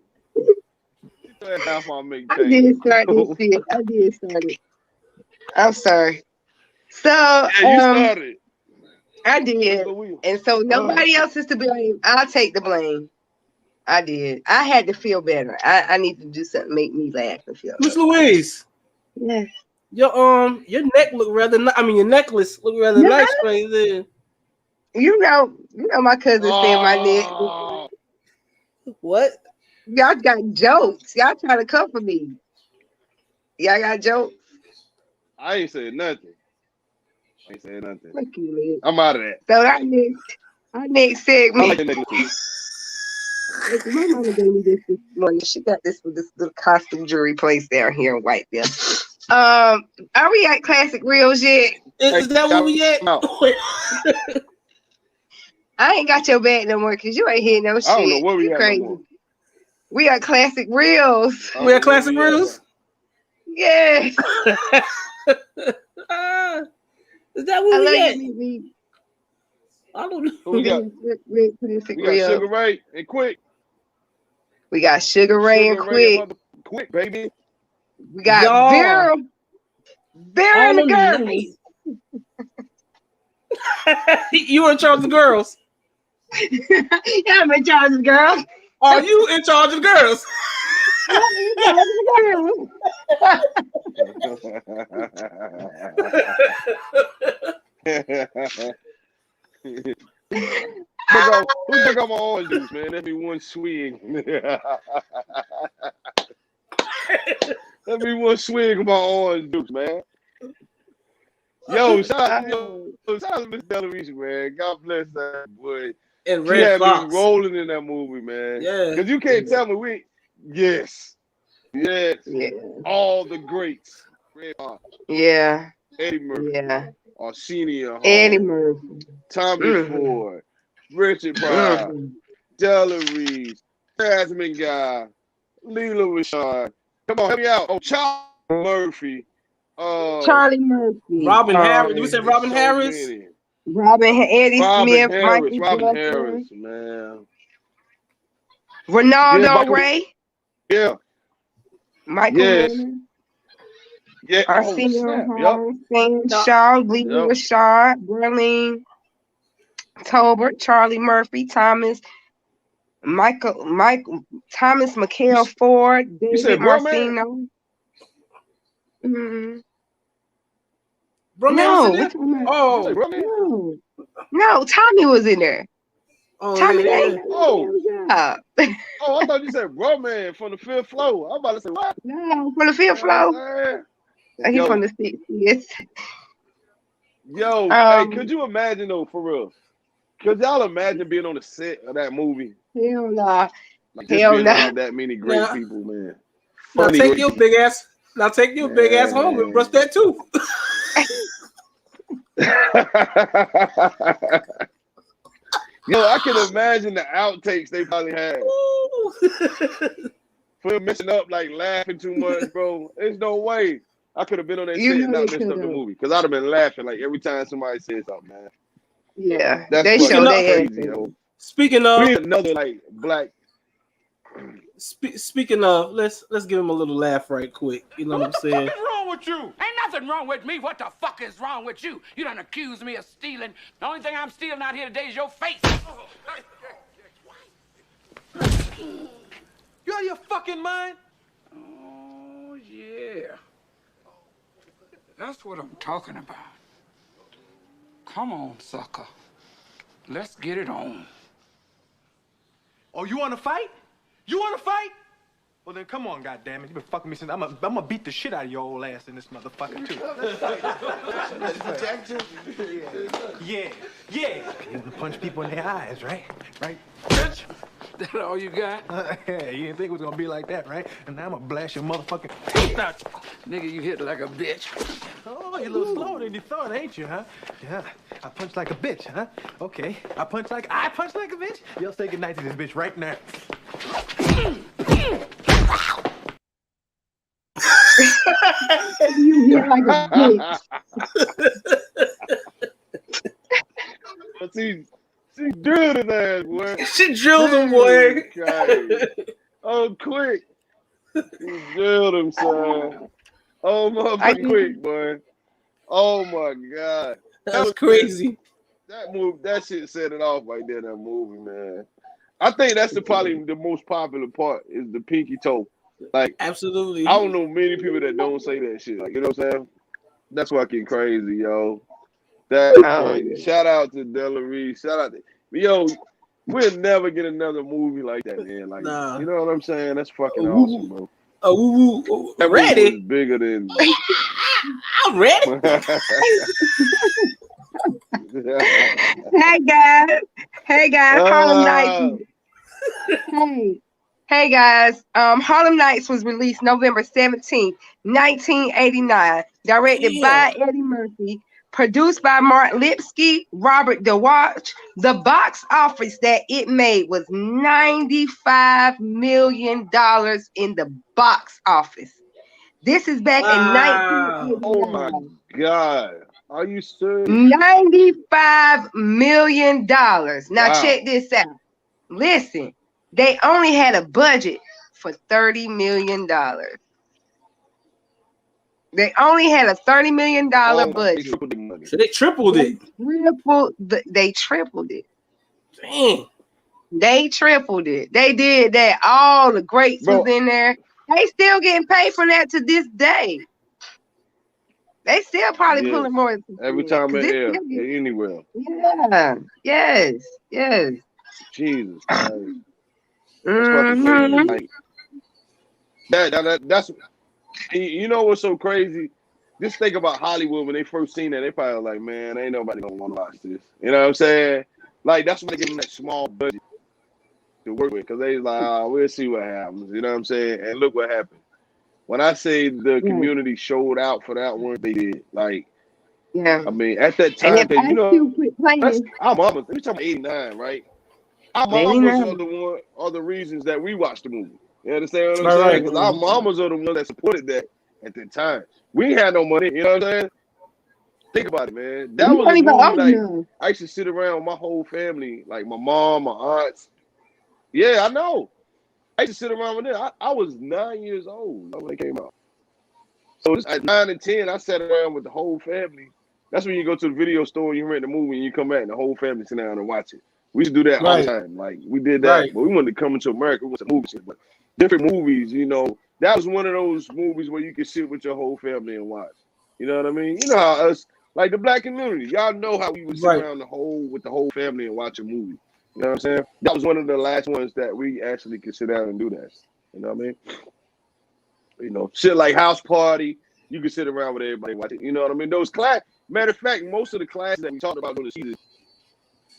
Half my make I tape. did start this shit. I did start it. I'm sorry. So, Yeah, you started. I did. And so nobody else is to blame. I'll take the blame. I did. I had to feel better. I need to do something to make me laugh and feel Miss better. Louise, Yes. your neck look rather. I mean, your necklace look rather No, nice right there. you know my cousin said my neck. Oh, What? Y'all got jokes. Y'all trying to come for me. Y'all got jokes. I ain't said nothing. I ain't said nothing. Fuck you, man. I'm out of that. So our next I segment. like the necklace. My mama gave me this morning. She got this little costume jewelry place down here in Whiteville. Are we at Classic Reels yet? Is that what we at? I ain't got your bag no more because you ain't hear no shit. I don't know where we You at crazy. no more. We are Classic Reels. We at Classic Reels? Yes. Is that what we at? I don't know. Who we got? We got Sugar Ray and Quick. We got Sugar Ray and Quick. Quick, baby. We got Vera. Vera and the girls. You in charge of the girls? Yeah, I'm in charge of the girls. Are you in charge of the girls? I'm in charge of the girls. Who took out my orange juice, man? Let me one swig. Let me one swig of my orange juice, man. Yo, shout out to Miss Delarese, man. God bless that boy. And She Red had Fox. me rolling in that movie, man. Yeah. Because you can't tell me Yes. Yeah. All the greats. Red Fox. Yeah. Eddie Murphy. Yeah. Arsenio Hall. Eddie Murphy. Tommy Ford. Richard Pryor. Delarese. Jasmine Guy. Leela Rashad. Come on, help me out. Oh, Charlie Murphy. Charlie Murphy. Robin Harris. You said Robin Harris? Eddie Smith. Harris. Michael Robin Jackson. Harris, man. Ronaldo Ray. Yeah. Michael Lennon. Yeah. Arsenio Hall. Sam Shaw. Leela Rashad. Berlin. Tolbert. Charlie Murphy. Thomas. Thomas McHale Ford. David Marcino. Mm-hmm. No, Tommy was in there. Tommy, I thought you said bro man from the fifth floor. I'm about to say what? No, from the fifth floor. He from the sixth. Yes. Yo, hey, could you imagine though, for real? Could y'all imagine being on the set of that movie? Hell nah. Like just being around that many great people, man. Now take your big ass. Now take your big ass home and brush that too. Yo, I can imagine the outtakes they probably had. For him messing up, like laughing too much, bro. There's no way I could have been on that set and not messed up the movie. Because I'd have been laughing like every time somebody said something, man. Yeah. That's they crazy, yo. Speaking of we need another like black Speaking of, let's give him a little laugh right quick. You know what I'm saying? What the fuck is wrong with you? Ain't nothing wrong with me. What the fuck is wrong with you? You done accused me of stealing. The only thing I'm stealing out here today is your face. You out of your fucking mind? Oh, yeah. That's what I'm talking about. Come on, sucker. Let's get it on. Oh, you want to fight? You want to fight? Well, then come on, goddammit. You been fucking me since I'm gonna beat the shit out of your old ass in this motherfucker, too. Yeah. You can punch people in their eyes, right? Right? Bitch, that all you got? Yeah, you didn't think it was gonna be like that, right? And now I'm gonna blast your motherfucking teeth out. Nigga, you hit like a bitch. Oh, you're a little slower than you thought, ain't you, huh? Yeah. I punch like a bitch, huh? Okay. I punch like a bitch? You'll say goodnight to this bitch right now. You hit like a bitch. She drilled his ass, boy. She drilled him, boy. Oh, quick. She drilled him, son. Oh, motherfucking quick, boy. Oh, my God. That's crazy. That shit set it off right there, that movie, man. I think that's probably the most popular part is the pinky toe. Like, absolutely. I don't know many people that don't say that shit. Like, you know what I'm saying? That's fucking crazy, yo. Shout out to Della Reese. Shout out to yo. We'll never get another movie like that, man. Like, you know what I'm saying? That's fucking awesome, bro. That ready? Bigger than. I'm ready. Hey guys, Harlem Nights. Hey guys, Harlem Nights was released November 17th, 1989. Directed by Eddie Murphy. Produced by Mark Lipsky, Robert DeWatch. The box office that it made was $95 million in the box office. This is back in 1989. Oh my God. Are you serious? $95 million. Now check this out. Listen, they only had a budget for $30 million. They only had a $30 million budget. So they tripled it. They tripled it. Dang. They tripled it. They did that. All the greats was in there. They still getting paid for that to this day. They still probably pulling more. Every time they air, anywhere. Yeah. Yes. Jesus Christ. That's fucking crazy. Like, that's. You know what's so crazy? Just think about Hollywood when they first seen that. They probably like, man, ain't nobody gonna want to watch this. You know what I'm saying? Like, that's when they give them that small budget to work with, because they like, we'll see what happens. You know what I'm saying? And look what happened. When I say the community showed out for that one, they did. Like, I mean, at that time, you know, our mamas, we talking about 89, right? Our mamas are the reasons that we watched the movie. You understand what I'm saying? Because our mamas are the ones that supported that at the time. We had no money, you know what I'm saying? Think about it, man. That was a movie, like, I used to sit around with my whole family, like my mom, my aunts. Yeah, I know. I used to sit around with them. I was 9 years old when it came out. So at 9 and 10, I sat around with the whole family. That's when you go to the video store, you rent the movie, and you come back, and the whole family sit down and watch it. We used to do that all the time. Like, we did that. But we wanted to come into America. We went to movies. But different movies, you know. That was one of those movies where you could sit with your whole family and watch. You know what I mean? You know how us, like the black community, y'all know how we would sit around with the whole family and watch a movie. You know what I'm saying? That was one of the last ones that we actually could sit down and do that. You know what I mean? You know, shit like House Party, you could sit around with everybody watching. You know what I mean? Those matter of fact, most of the classes that we talked about during the season,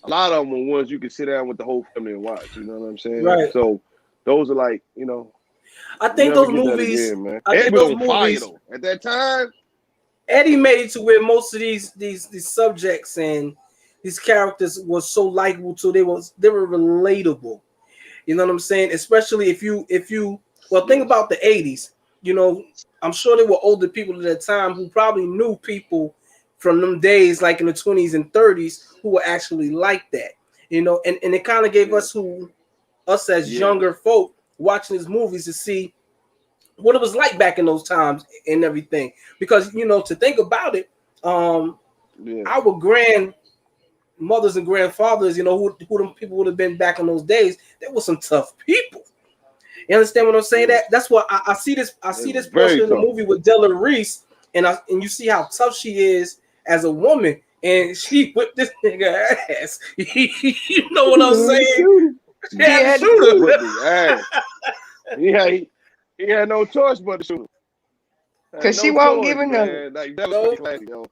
a lot of them were ones you could sit down with the whole family and watch. You know what I'm saying? Right. So those are like, you know. I think those movies. Again, at that time, Eddie made it to where most of these subjects and these characters were so likable too. They were relatable. You know what I'm saying? Especially if you think about the 80s. You know, I'm sure there were older people at that time who probably knew people from them days, like in the 20s and 30s, who were actually like that. You know, and it kind of gave us as younger folk watching his movies to see what it was like back in those times and everything. Because to think about it, our grandmothers and grandfathers, who them people would have been back in those days, they were some tough people. You understand what I'm saying? That's what I see this. I see this portion in the movie with Della Reese, and you see how tough she is as a woman, and she whipped this nigga ass. You know what I'm saying? She had to shoot him. He had no choice but to shoot him. Because she won't give him no. Like, that was classic, yo.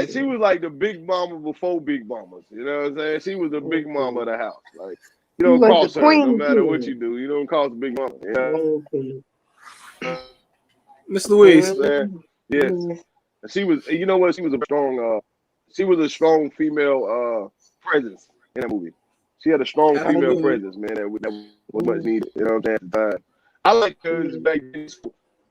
She was like the big mama before big mamas. You know what I'm saying? She was the big mama of the house. Like, you don't cross her no matter what you do. You don't cross the big mama. You know? Miss Louise. Yes. She was, you know what? She was a strong female presence in that movie. She had a strong female presence, man. That was much needed. You know what I'm saying? At the time, I like because back then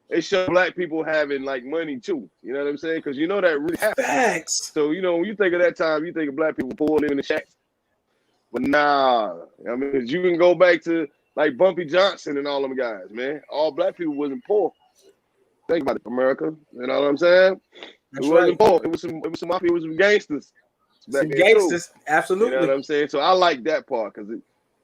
it showed black people having like money too. You know what I'm saying? Because that really happened. Facts. So when you think of that time, you think of black people poor living in shacks. But nah, I mean, you can go back to like Bumpy Johnson and all them guys, man. All black people wasn't poor. Think about it, America. You know what I'm saying? That's it wasn't poor. It was some mafia. It was some gangsters. Some gangsters, absolutely. You know what I'm saying? So I like that part because they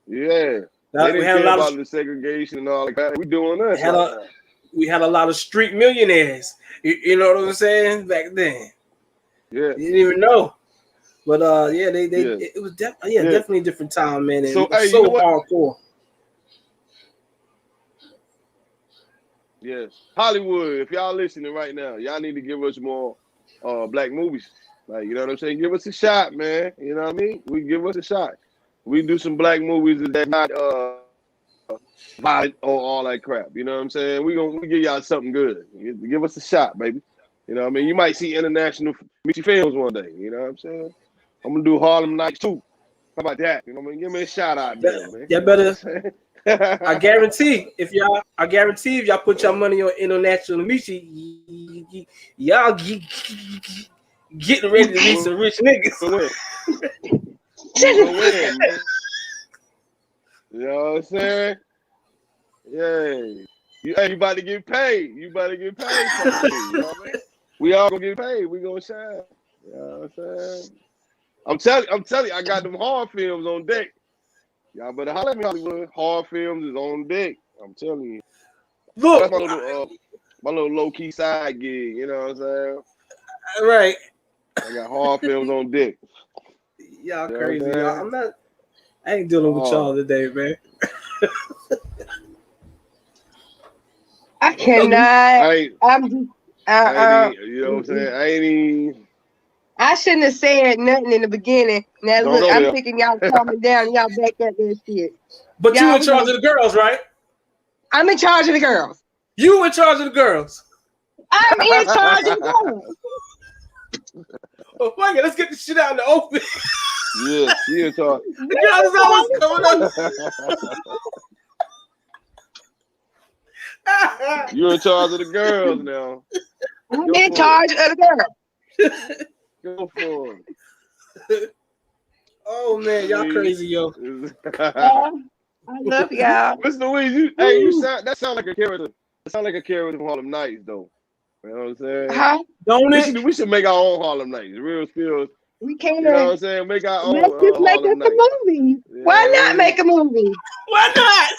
didn't care about the segregation and all like that. We doing that. We had a lot of street millionaires. You know what I'm saying? Back then. Yeah. You didn't even know. But it was definitely a different time, man. And so hardcore. Yes. Hollywood, if y'all listening right now, y'all need to give us more black movies. Like, you know what I'm saying? Give us a shot, man. You know what I mean? We give us a shot. We do some black movies that not violent or all that crap. You know what I'm saying? We give y'all something good. Give us a shot, baby. You know what I mean? You might see international feature films one day. You know what I'm saying? I'm gonna do Harlem Nights too. How about that? You know what I mean? Give me a shout out there, man. Yeah, better. I guarantee if y'all put your money on international media, y'all getting ready to meet some rich niggas. You know what I'm saying? Yeah. You about to get paid. You about to get paid. You know what I mean? We all gonna get paid. We gonna shine. You know what I'm saying? I'm telling you, I got them horror films on deck. Y'all better holler at me, Hollywood. Horror films is on deck. I'm telling you. Look, that's my little low-key side gig, you know what I'm saying? Right. I got horror films on deck. Y'all crazy, y'all. I ain't dealing with y'all today, man. I cannot. I'm just you know what I'm saying? I shouldn't have said nothing in the beginning. Now look, I'm thinking y'all calming down. Y'all back at this shit. But you in charge of the girls, right? I'm in charge of the girls. You in charge of the girls. I'm in charge of the girls. Oh my God, let's get this shit out in the open. Yeah, you in charge. That's always coming up. You're in charge of the girls now. I'm in charge of the girls. Go for it. Oh man, y'all crazy, yo. I love y'all. Mr. Louise, you sound like a character. It sound like a character from Harlem Nights, though. You know what I'm saying? Huh? Don't it? We should make our own Harlem Nights. Real Spillz. We can. You know what I'm saying? Make our own. Let's just make us a movie. Yeah. Why not make a movie? Why not?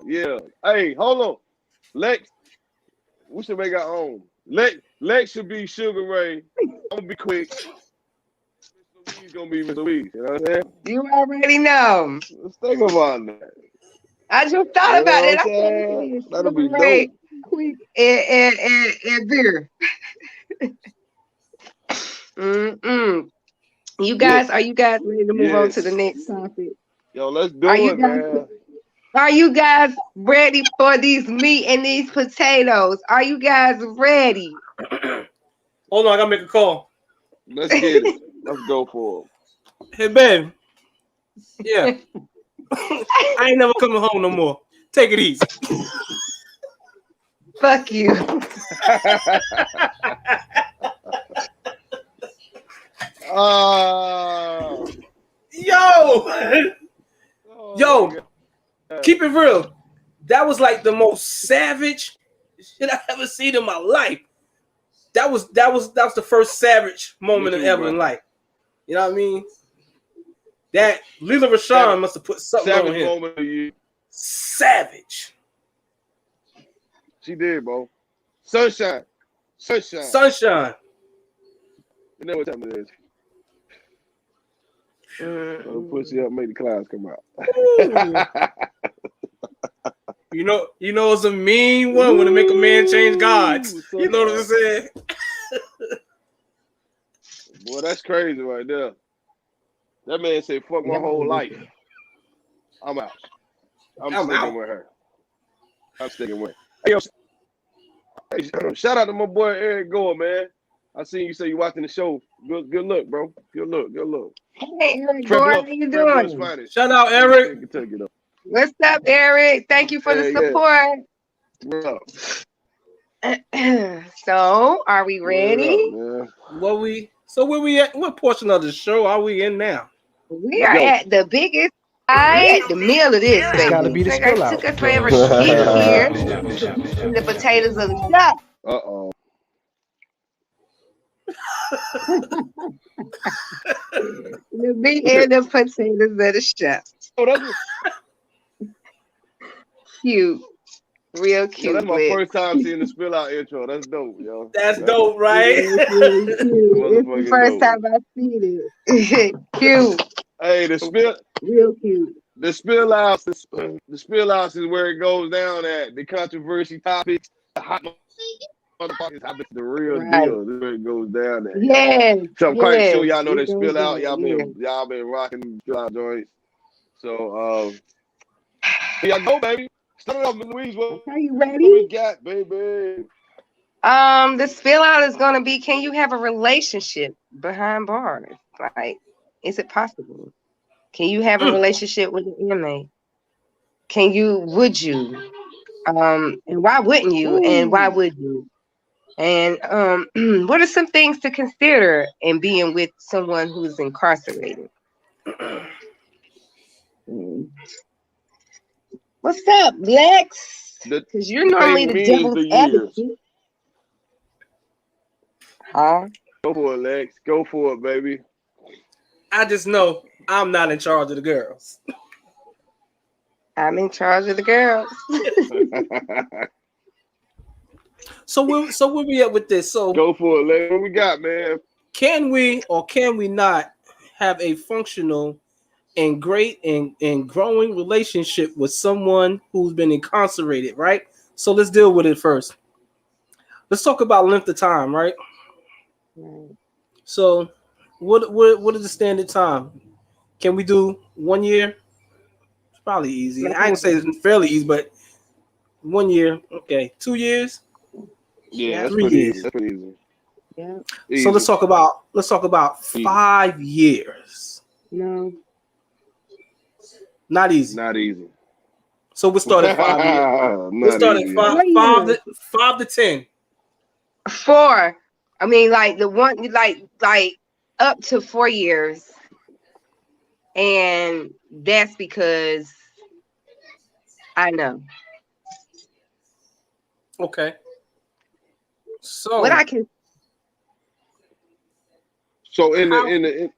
Yeah. Hey, hold on. Lex, we should make our own. Lex should be Sugar Ray. I'm gonna be quick. Mr. Louise gonna be Mr. Louise. You know what I'm saying? You already know. Let's think about that. I just thought about it. I said that'll be dope. Quick and beer. You guys, are you guys ready to move on to the next topic? Yo, let's do it, man. Are you guys ready for these meat and these potatoes? Are you guys ready? Hold on, I gotta make a call. Let's get it. Let's go for it. Hey, babe. Yeah. I ain't never coming home no more. Take it easy. Fuck you. Yo. Yo, keep it real. That was like the most savage shit I ever seen in my life. That was the first savage moment ever in life. You know what I mean? That Lila Rashawn must have put something on him. Moment of you. Savage. She did, bro. Sunshine. You know what time it is. Push it up, make the clouds come out. You know it's a mean one when to make a man change gods. You know what I'm saying? Boy, that's crazy right there. That man said, fuck my whole life. I'm out. I'm sticking with her. I'm sticking with her. Hey, yo, shout out to my boy Eric Gore, man. I seen you say you watching the show. Good look, bro. Good look. Hey, Eric Gore, how you doing? Shout out, Eric. What's up, Eric? Thank you for the support. Yeah. So, are we ready? Where we at? What portion of the show are we in now? We are at the biggest. At the meal of this, baby. Gotta be the spill out. Took us forever to get here. And the potatoes of the shop. Uh-oh. The meat and the potatoes of the shop. Oh, that's cute. Real cute. That's my first time seeing the Spill Out intro. That's dope, yo. That's dope, right? It's the first time I've seen it. Cute. Hey, real cute. The Spill Out, the Spill Out is where it goes down at. The controversy topics, the hot motherfucking topics, the real deal. This is where it goes down at. Yes. So I'm quite sure y'all know that Spill Out. Y'all been rocking Spill Out joints. So here y'all go, baby. Start it off, Louise. Are you ready? What we got, baby? The Spill Out is gonna be: can you have a relationship behind bars? Like, is it possible? Can you have a relationship with an inmate? Would you? And why wouldn't you? And why would you? And what are some things to consider in being with someone who's incarcerated? What's up, Lex? Because you're normally the devil's advocate. Huh? Go for it, Lex. Go for it, baby. I just know I'm not in charge of the girls. I'm in charge of the girls. So where we at with this? So go for it, Lex. What we got, man? Can we or can we not have a functional and great and growing relationship with someone who's been incarcerated, right? So let's deal with it first. Let's talk about length of time, right? So what is the standard time? Can we do 1 year? It's probably easy. I can say it's fairly easy, but 1 year, okay. 2 years? Yeah, 3 years. Easy. That's pretty easy. Yeah. Easy. So let's talk about 5 years. No. Not easy. Not easy. So we'll start at 5 years. We'll start at 5 to 10. 4. I mean, like the one, like up to 4 years, and that's because I know. Okay. So what I can. So in the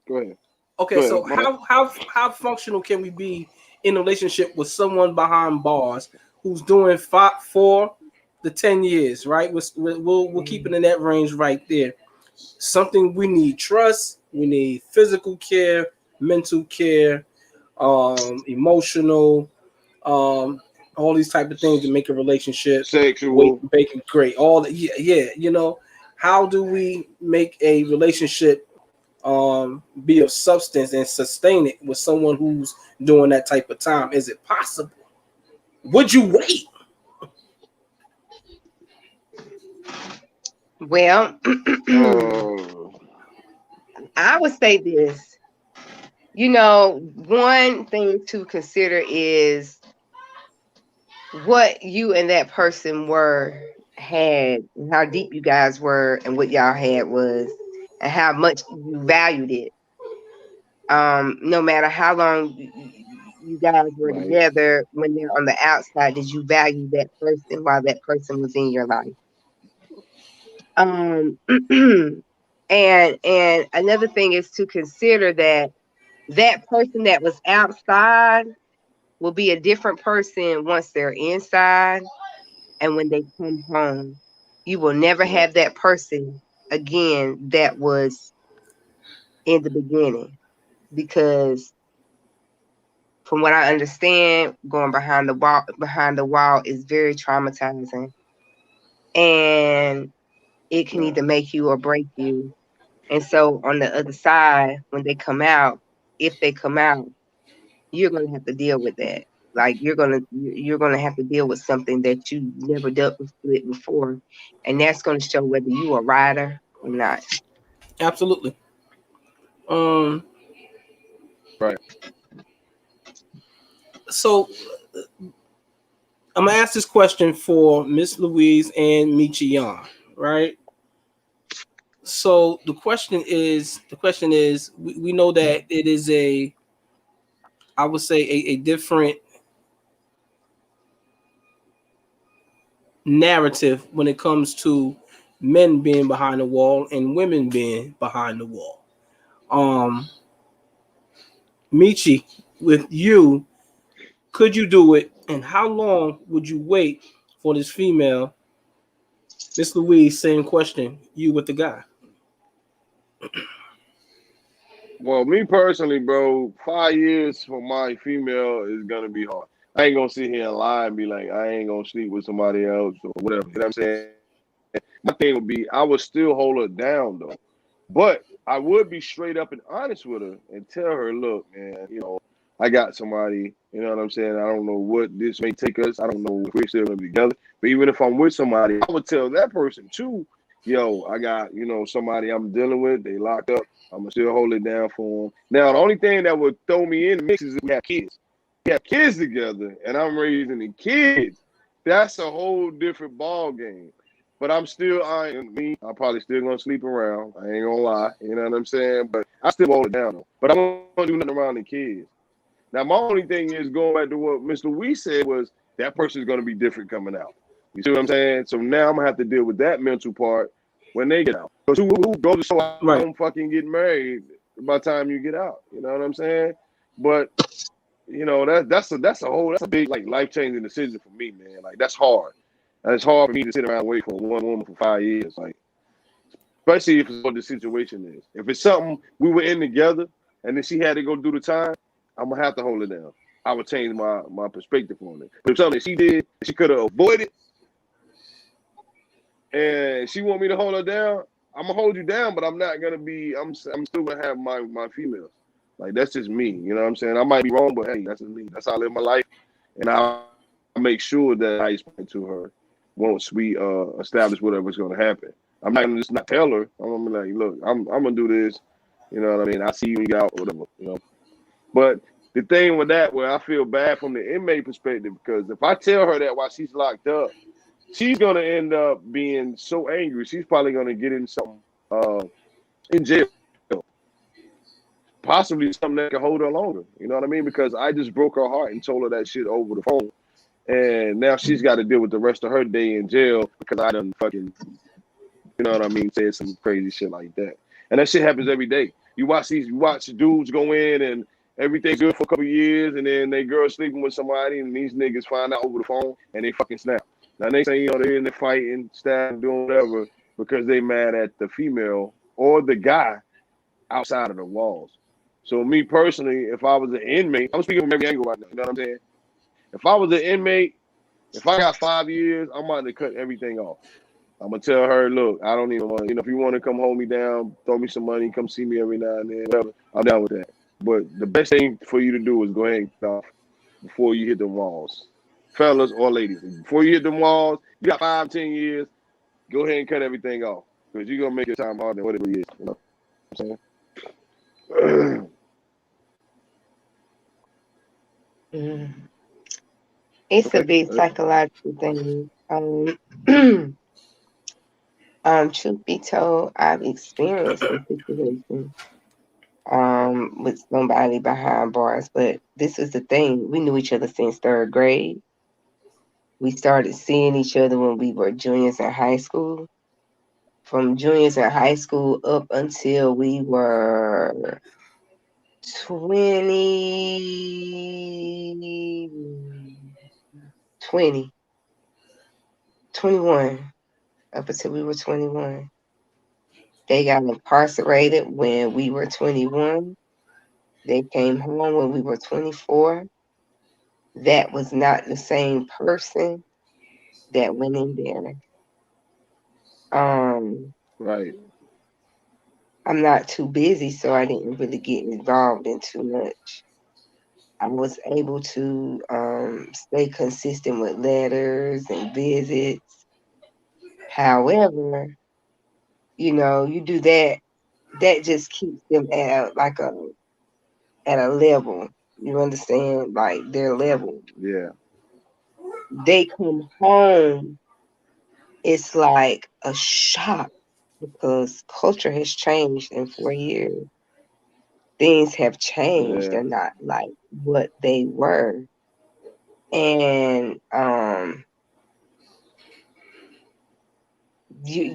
go ahead. Okay, so how functional can we be in a relationship with someone behind bars who's doing 4 to 10 years, right? We'll keep it in that range right there. Something we need trust, we need physical care, mental care, emotional, all these type of things to make a relationship sexual, make it great. All that, yeah. You know, how do we make a relationship be of substance and sustain it with someone who's doing that type of time? Is it possible? Would you wait? Well, I would say this. You know, one thing to consider is what you and that person had, and how deep you guys were, and what y'all had was, and how much you valued it. No matter how long you guys were Right. together when they're on the outside, did you value that person while that person was in your life? Um, and another thing is to consider that that person that was outside will be a different person once they're inside and when they come home. You will never Yeah. have that person again that was in the beginning, because from what I understand, going behind the wall is very traumatizing, and it can Yeah. either make you or break you. And so on the other side, when they come out, if they come out, you're gonna have to deal with that. Like you're gonna have to deal with something that you never dealt with before, and that's gonna show whether you a rider or not. Absolutely. Um, Right. so I'm gonna ask this question for Miss Louise and Michiyan, right? So the question is, we know that it is I would say a different narrative when it comes to men being behind the wall and women being behind the wall. Um, Michi, with you, could you do it? And how long would you wait for this female? Miss Louise, same question. You with the guy. Well, me personally, bro, 5 years for my female is gonna be hard. I ain't gonna sit here and lie and be like, I ain't gonna sleep with somebody else or whatever. You know what I'm saying? My thing would be, I would still hold her down though, but I would be straight up and honest with her and tell her, look, man, I got somebody. You know what I'm saying? I don't know what this may take us. I don't know if we're still gonna be together. But even if I'm with somebody, I would tell that person too. Yo, I got somebody I'm dealing with. They locked up. I'm gonna still hold it down for them. Now, the only thing that would throw me in the mix is if we have kids. We have kids together, and I'm raising the kids. That's a whole different ball game. But I'm probably still gonna sleep around. I ain't gonna lie. You know what I'm saying? But I still hold it down though. But I'm gonna do nothing around the kids. Now, my only thing is going back to what Mr. Wee said was that person's going to be different coming out. You see what I'm saying? So now I'm going to have to deal with that mental part when they get out. Because who goes so I Right. don't fucking get married by the time you get out? You know what I'm saying? But that's a big like life changing decision for me, man. Like that's hard. And it's hard for me to sit around and wait for one woman for 5 years. Like, especially if it's what the situation is. If it's something we were in together and then she had to go do the time, I'm gonna have to hold it down. I would change my perspective on it. But if something that she did, she could have avoided, and she want me to hold her down, I'm gonna hold you down. But I'm not gonna be. I'm still gonna have my females. Like that's just me. You know what I'm saying? I might be wrong, but hey, that's just me. That's how I live my life, and I make sure that I explain to her once we establish whatever's gonna happen. I'm not gonna just not tell her. I'm gonna be like, look, I'm gonna do this. You know what I mean? I see you when you get out, whatever. But the thing with that, where I feel bad from the inmate perspective, because if I tell her that while she's locked up, she's gonna end up being so angry. She's probably gonna get in something in jail, possibly something that can hold her longer. You know what I mean? Because I just broke her heart and told her that shit over the phone, and now she's got to deal with the rest of her day in jail because I done fucking, you know what I mean, said some crazy shit like that. And that shit happens every day. You watch dudes go in and everything's good for a couple of years, and then they girl sleeping with somebody, and these niggas find out over the phone, and they fucking snap. Now next thing you know, they're in there fighting, stabbing, doing whatever because they mad at the female or the guy outside of the walls. So me personally, if I was an inmate, I'm speaking from every angle right now. You know what I'm saying? If I was an inmate, if I got 5 years, I'm about to cut everything off. I'm gonna tell her, look, I don't even want, if you want to come hold me down, throw me some money, come see me every now and then, whatever. I'm down with that. But the best thing for you to do is go ahead and cut off before you hit the walls, fellas or ladies. Before you hit the walls, you got 5, 10 years. Go ahead and cut everything off because you're gonna make your time harder than what it really is. You know what I'm saying? Mm. It's a Okay. big psychological thing. Truth be told, I've experienced the situation. with somebody behind bars. But this is the thing. We knew each other since third grade. We started seeing each other when we were juniors in high school. From juniors in high school up until we were 20, 20, 21. Up until we were 21. They got incarcerated when we were 21. They came home when we were 24. That was not the same person that went in there. Right. I'm not too busy, so I didn't really get involved in too much. I was able to stay consistent with letters and visits. However, you do that, that just keeps them at a level. You understand? Like their level. Yeah. They come home, it's like a shock because culture has changed in 4 years. Things have changed. Yeah. They're not like what they were. And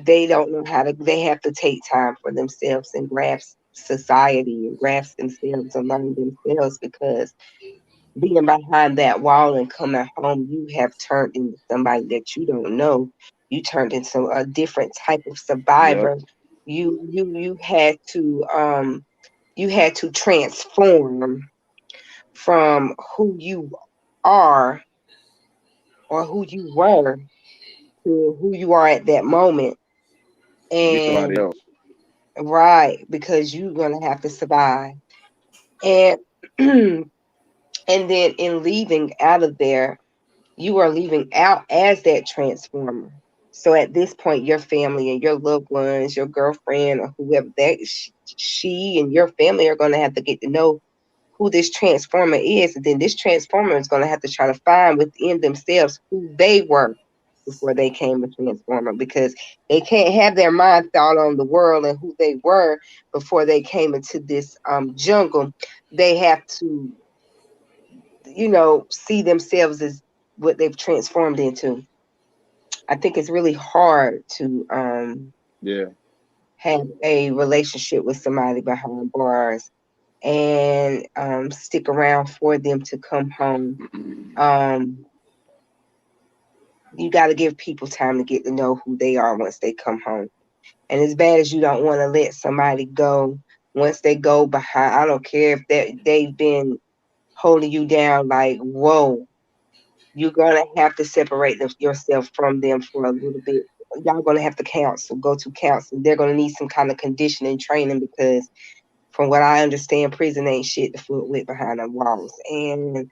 they don't know how to, they have to take time for themselves and grasp society and grasp themselves and learn themselves, because being behind that wall and coming home, you have turned into somebody that you don't know. You turned into a different type of Yep. survivor. You had to transform from who you are or who you were to who you are at that moment. To be somebody And else. right, because you're gonna have to survive. And and then in leaving out of there, you are leaving out as that transformer. So at this point, your family and your loved ones, your girlfriend or whoever that she and your family are going to have to get to know who this transformer is. And then this transformer is going to have to try to find within themselves who they were before they came a transformer, because they can't have their mind thought on the world and who they were before they came into this jungle. They have to, see themselves as what they've transformed into. I think it's really hard to Yeah. have a relationship with somebody behind bars and stick around for them to come home. Um, you got to give people time to get to know who they are once they come home. And as bad as you don't want to let somebody go, once they go behind, I don't care if they've been holding you down like, whoa, you're gonna have to separate yourself from them for a little bit. Y'all gonna have to go to counsel. They're gonna need some kind of conditioning training, because from what I understand, prison ain't shit to foot with behind the walls. And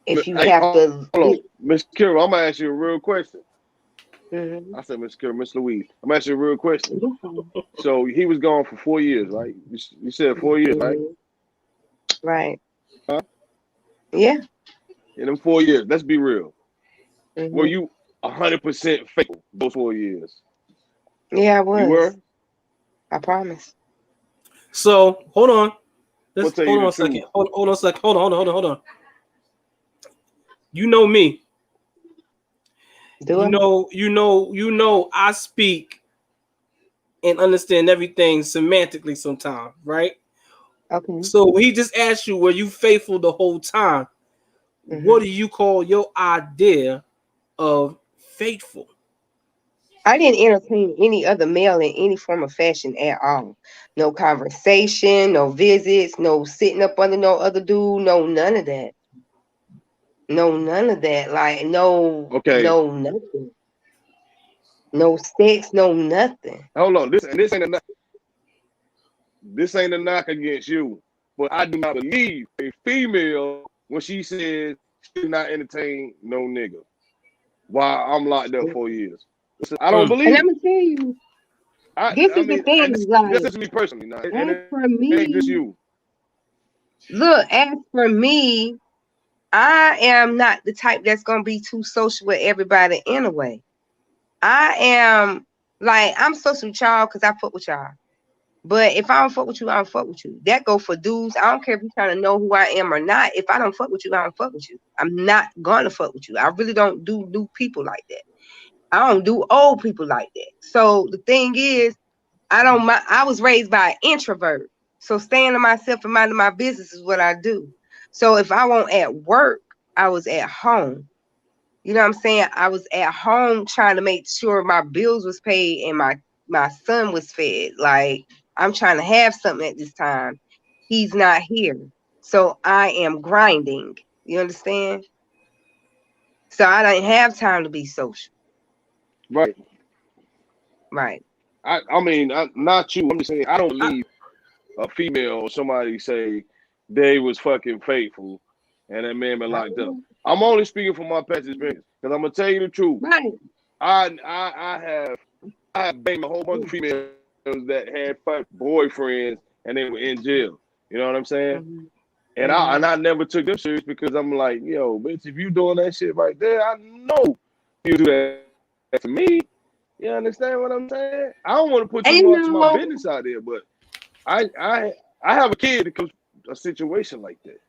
if you Hey, have hold to, on. Miss Kira, I'm gonna ask you a real question. mm-hmm. I said Miss Kira, Miss Louise. I'm gonna ask you a real question. So he was gone for 4 years, right? You said 4 years, right? Mm-hmm. Right? Huh? Yeah. In them 4 years, let's be real. Were Mm-hmm. you 100% faithful those 4 years? Yeah, I You were. was. I promise. So hold on. I'm gonna Let's tell you hold the on a second. truth. Hold on a second. Hold on. You know me. Do I? You know I speak and understand everything semantically sometimes, right? Okay. So he just asked you, were you faithful the whole time? What Mm-hmm. do you call your idea of faithful? I didn't entertain any other male in any form of fashion at all. No conversation, no visits, no sitting up under no other dude, no none of that. No none of that. Like no, Okay, no nothing. No sex, no nothing. hold on. This ain't a knock against you, but I do not believe a female when she says she did not entertain no nigga while I'm locked up 4 years. I don't Mm. And believe I'm it. gonna tell you, I this I is the mean, and thing, like, that's just me personally. Now, and as it for ain't just me, you. look, as for me, I am not the type that's gonna be too social with everybody anyway. I am like, I'm social with y'all because I fuck with y'all. But if I don't fuck with you, I don't fuck with you. That go for dudes. I don't care if you're trying to know who I am or not. If I don't fuck with you, I don't fuck with you. I'm not gonna fuck with you. I really don't do new people like that. I don't do old people like that. So the thing is, I was raised by an introvert. So staying to myself and minding my business is what I do. So if I won't at work, I was at home. You know what I'm saying? I was at home trying to make sure my bills was paid and my son was fed. Like, I'm trying to have something at this time. He's not here. So I am grinding. You understand? So I didn't have time to be social. Right. Right. I mean, not you. I'm just saying I don't believe a female or somebody say they was fucking faithful and that man been locked up. I'm only speaking from my past experience because I'm gonna tell you the truth. Right. I have banged a whole bunch of females that had fuck boyfriends and they were in jail. You know what I'm saying? Mm-hmm. And I never took them serious because I'm like, yo, bitch, if you doing that shit right there, I know you do that to me. You understand what I'm saying? I don't want to put too much of my business out there, but I have a kid that comes a situation like that.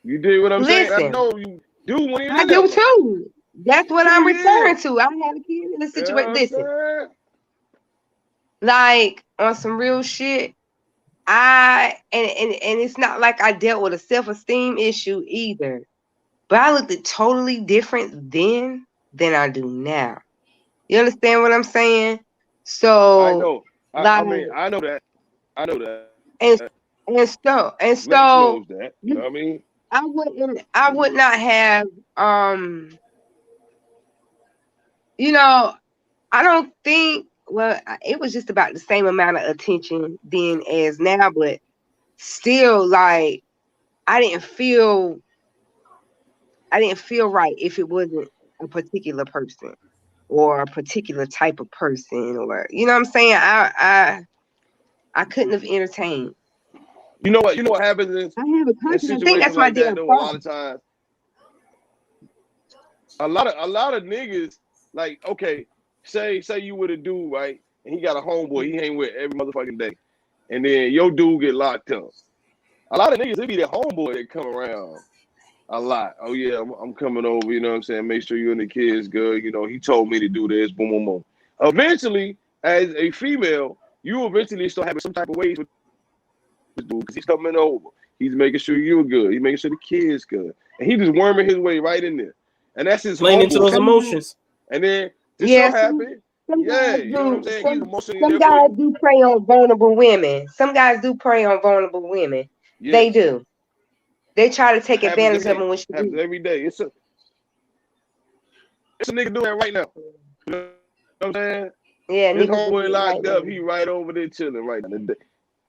You dig what I'm saying? I know you do when I do too. That's what I'm referring to. I have a kid in a situation. Listen, like on some real shit. And it's not like I dealt with a self-esteem issue either. But I looked at totally different then than I do now. You understand what I'm saying? So I know. I mean, I know that. I know that. And so Lex knows that. You know what I mean? I would not have you know, I don't think, well, it was just about the same amount of attention then as now, but still, like, I didn't feel right if it wasn't a particular person or a particular type of person, or you know what I'm saying? I couldn't have entertained. You know what happens is I have a conscience. I think that's my like that damn though. A problem. lot of times, a lot of niggas, like, okay, say you with a dude, right, and he got a homeboy he hang with every motherfucking day, and then your dude get locked up. A lot of niggas, they be that homeboy that come around a lot. Oh yeah, I'm coming over. You know what I'm saying? Make sure you and the kids good. You know, he told me to do this. Boom, boom, boom. Eventually, as a female, you eventually start having some type of ways with this dude because he's coming over. He's making sure you're good. He's making sure the kids good, and he just worming his way right in there. And that's his playing into those emotions. And then this will happen. Yeah, you know what I'm saying? He's emotionally some guys do prey on vulnerable women. Some guys do prey on vulnerable women. Yes. They do. They try to take advantage of them when she happens every day. It's a nigga doing that right now. You know what I'm saying? Yeah, his homeboy locked up. He right over there chilling right now.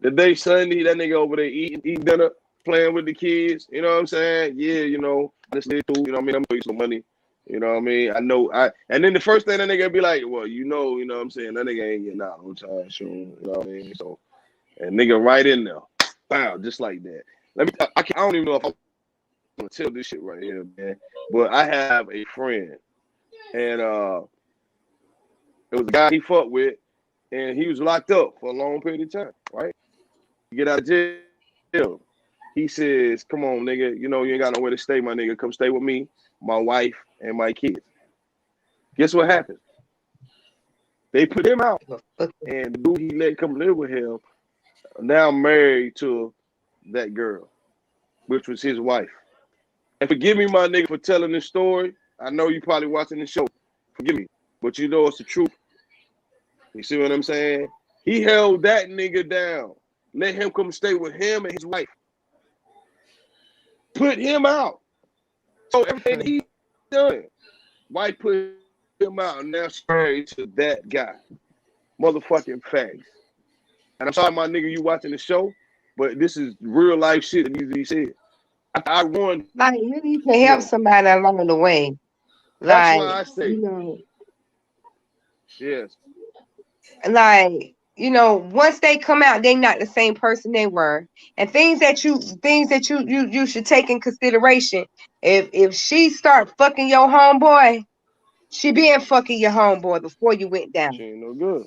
The day Sunday, that nigga over there eating dinner, playing with the kids. You know what I'm saying? Yeah, you know, this nigga too. You know what I mean? I'm gonna some money. You know what I mean? I know. And then the first thing that nigga be like, well, you know what I'm saying? That nigga ain't getting out no time soon. You know what I mean? So, and nigga right in there, wow, just like that. I don't even know if I'm gonna tell this shit right here, man. But I have a friend, and it was a guy he fucked with, and he was locked up for a long period of time. Right? You get out of jail. He says, "Come on, nigga. You know you ain't got nowhere to stay, my nigga. Come stay with me, my wife, and my kids." Guess what happened? They put him out, and the dude he let come live with him now married to that girl, which was his wife. And forgive me, my nigga, for telling this story. I know you probably watching the show. Forgive me, but you know it's the truth. You see what I'm saying? He held that nigga down. Let him come stay with him and his wife. Put him out. So everything he done, wife put him out, and now she's married to that guy. Motherfucking facts. And I'm sorry, my nigga, you watching the show, but this is real life shit that needs to be said. I won. Like, you need to help somebody along the way. That's why I say, you know, yes. Like, you know, once they come out, they not the same person they were. And things that you should take in consideration. If she start fucking your homeboy, she been fucking your homeboy before you went down. She ain't no good.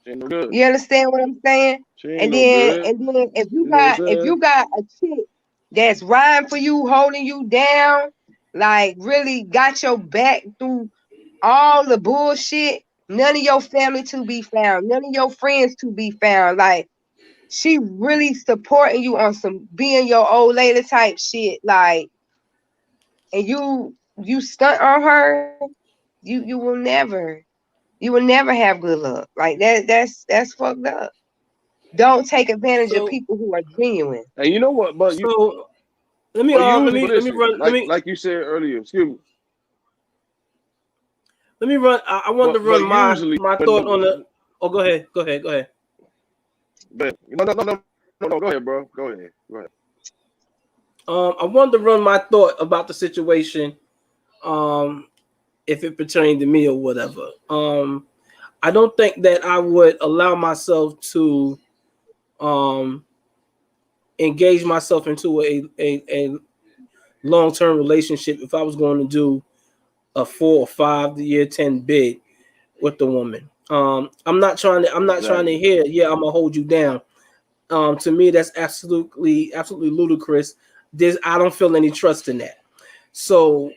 She ain't no good. You understand what I'm saying? She ain't And no then good. and then if You know what I'm you saying? got a chick that's riding for you, holding you down, like really got your back through all the bullshit, none of your family to be found, none of your friends to be found. Like she really supporting you on some being your old lady type shit. Like, and you stunt on her, you will never have good luck. Like that's fucked up. Don't take advantage of So people who are genuine. And you know what? so let me But usually, but let me listen, run like you said earlier, excuse me. let me run. I wanted to run But usually, my thought on the. Oh, go ahead. but no. Go ahead, bro. Go ahead. I wanted to run my thought about the situation. If it pertained to me or whatever. I don't think that I would allow myself to engage myself into a long-term relationship if I was going to do a 4 or 5 year 10 bid with the woman. I'm not trying to Exactly. hear, yeah, I'm gonna hold you down. To me, that's absolutely ludicrous. I don't feel any trust in that. So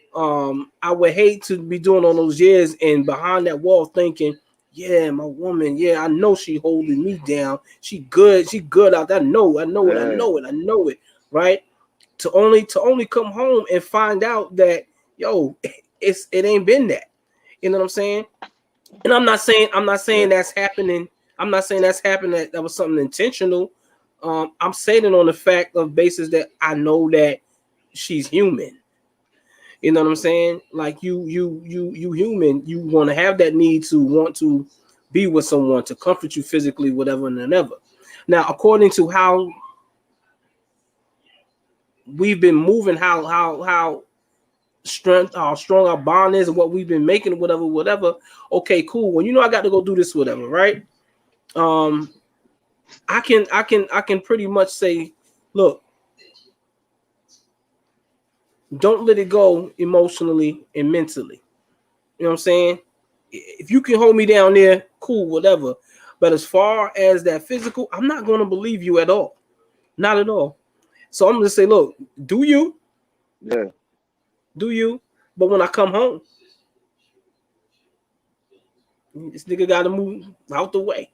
I would hate to be doing all those years and behind that wall thinking, yeah, my woman, yeah, I know she holding me down. She good out there. I know Yeah. it, right? To only come home and find out that, yo, it ain't been that. You know what I'm saying? And I'm not saying Yeah. that's happening. I'm not saying that's happening that was something intentional. I'm saying it on the fact of basis that I know that she's human. You know what I'm saying? Like you human, you want to have that need to want to be with someone to comfort you physically, whatever and whatever. Now, according to how we've been moving, how strong our bond is, and what we've been making, whatever. Okay, cool. When you know I got to go do this, whatever, right? Um, I can pretty much say, look, don't let it go emotionally and mentally. You know what I'm saying? If you can hold me down there, cool, whatever. But as far as that physical, I'm not going to believe you at all. Not at all. So I'm going to say, look, do you? Yeah. Do you? But when I come home, this nigga got to move out the way.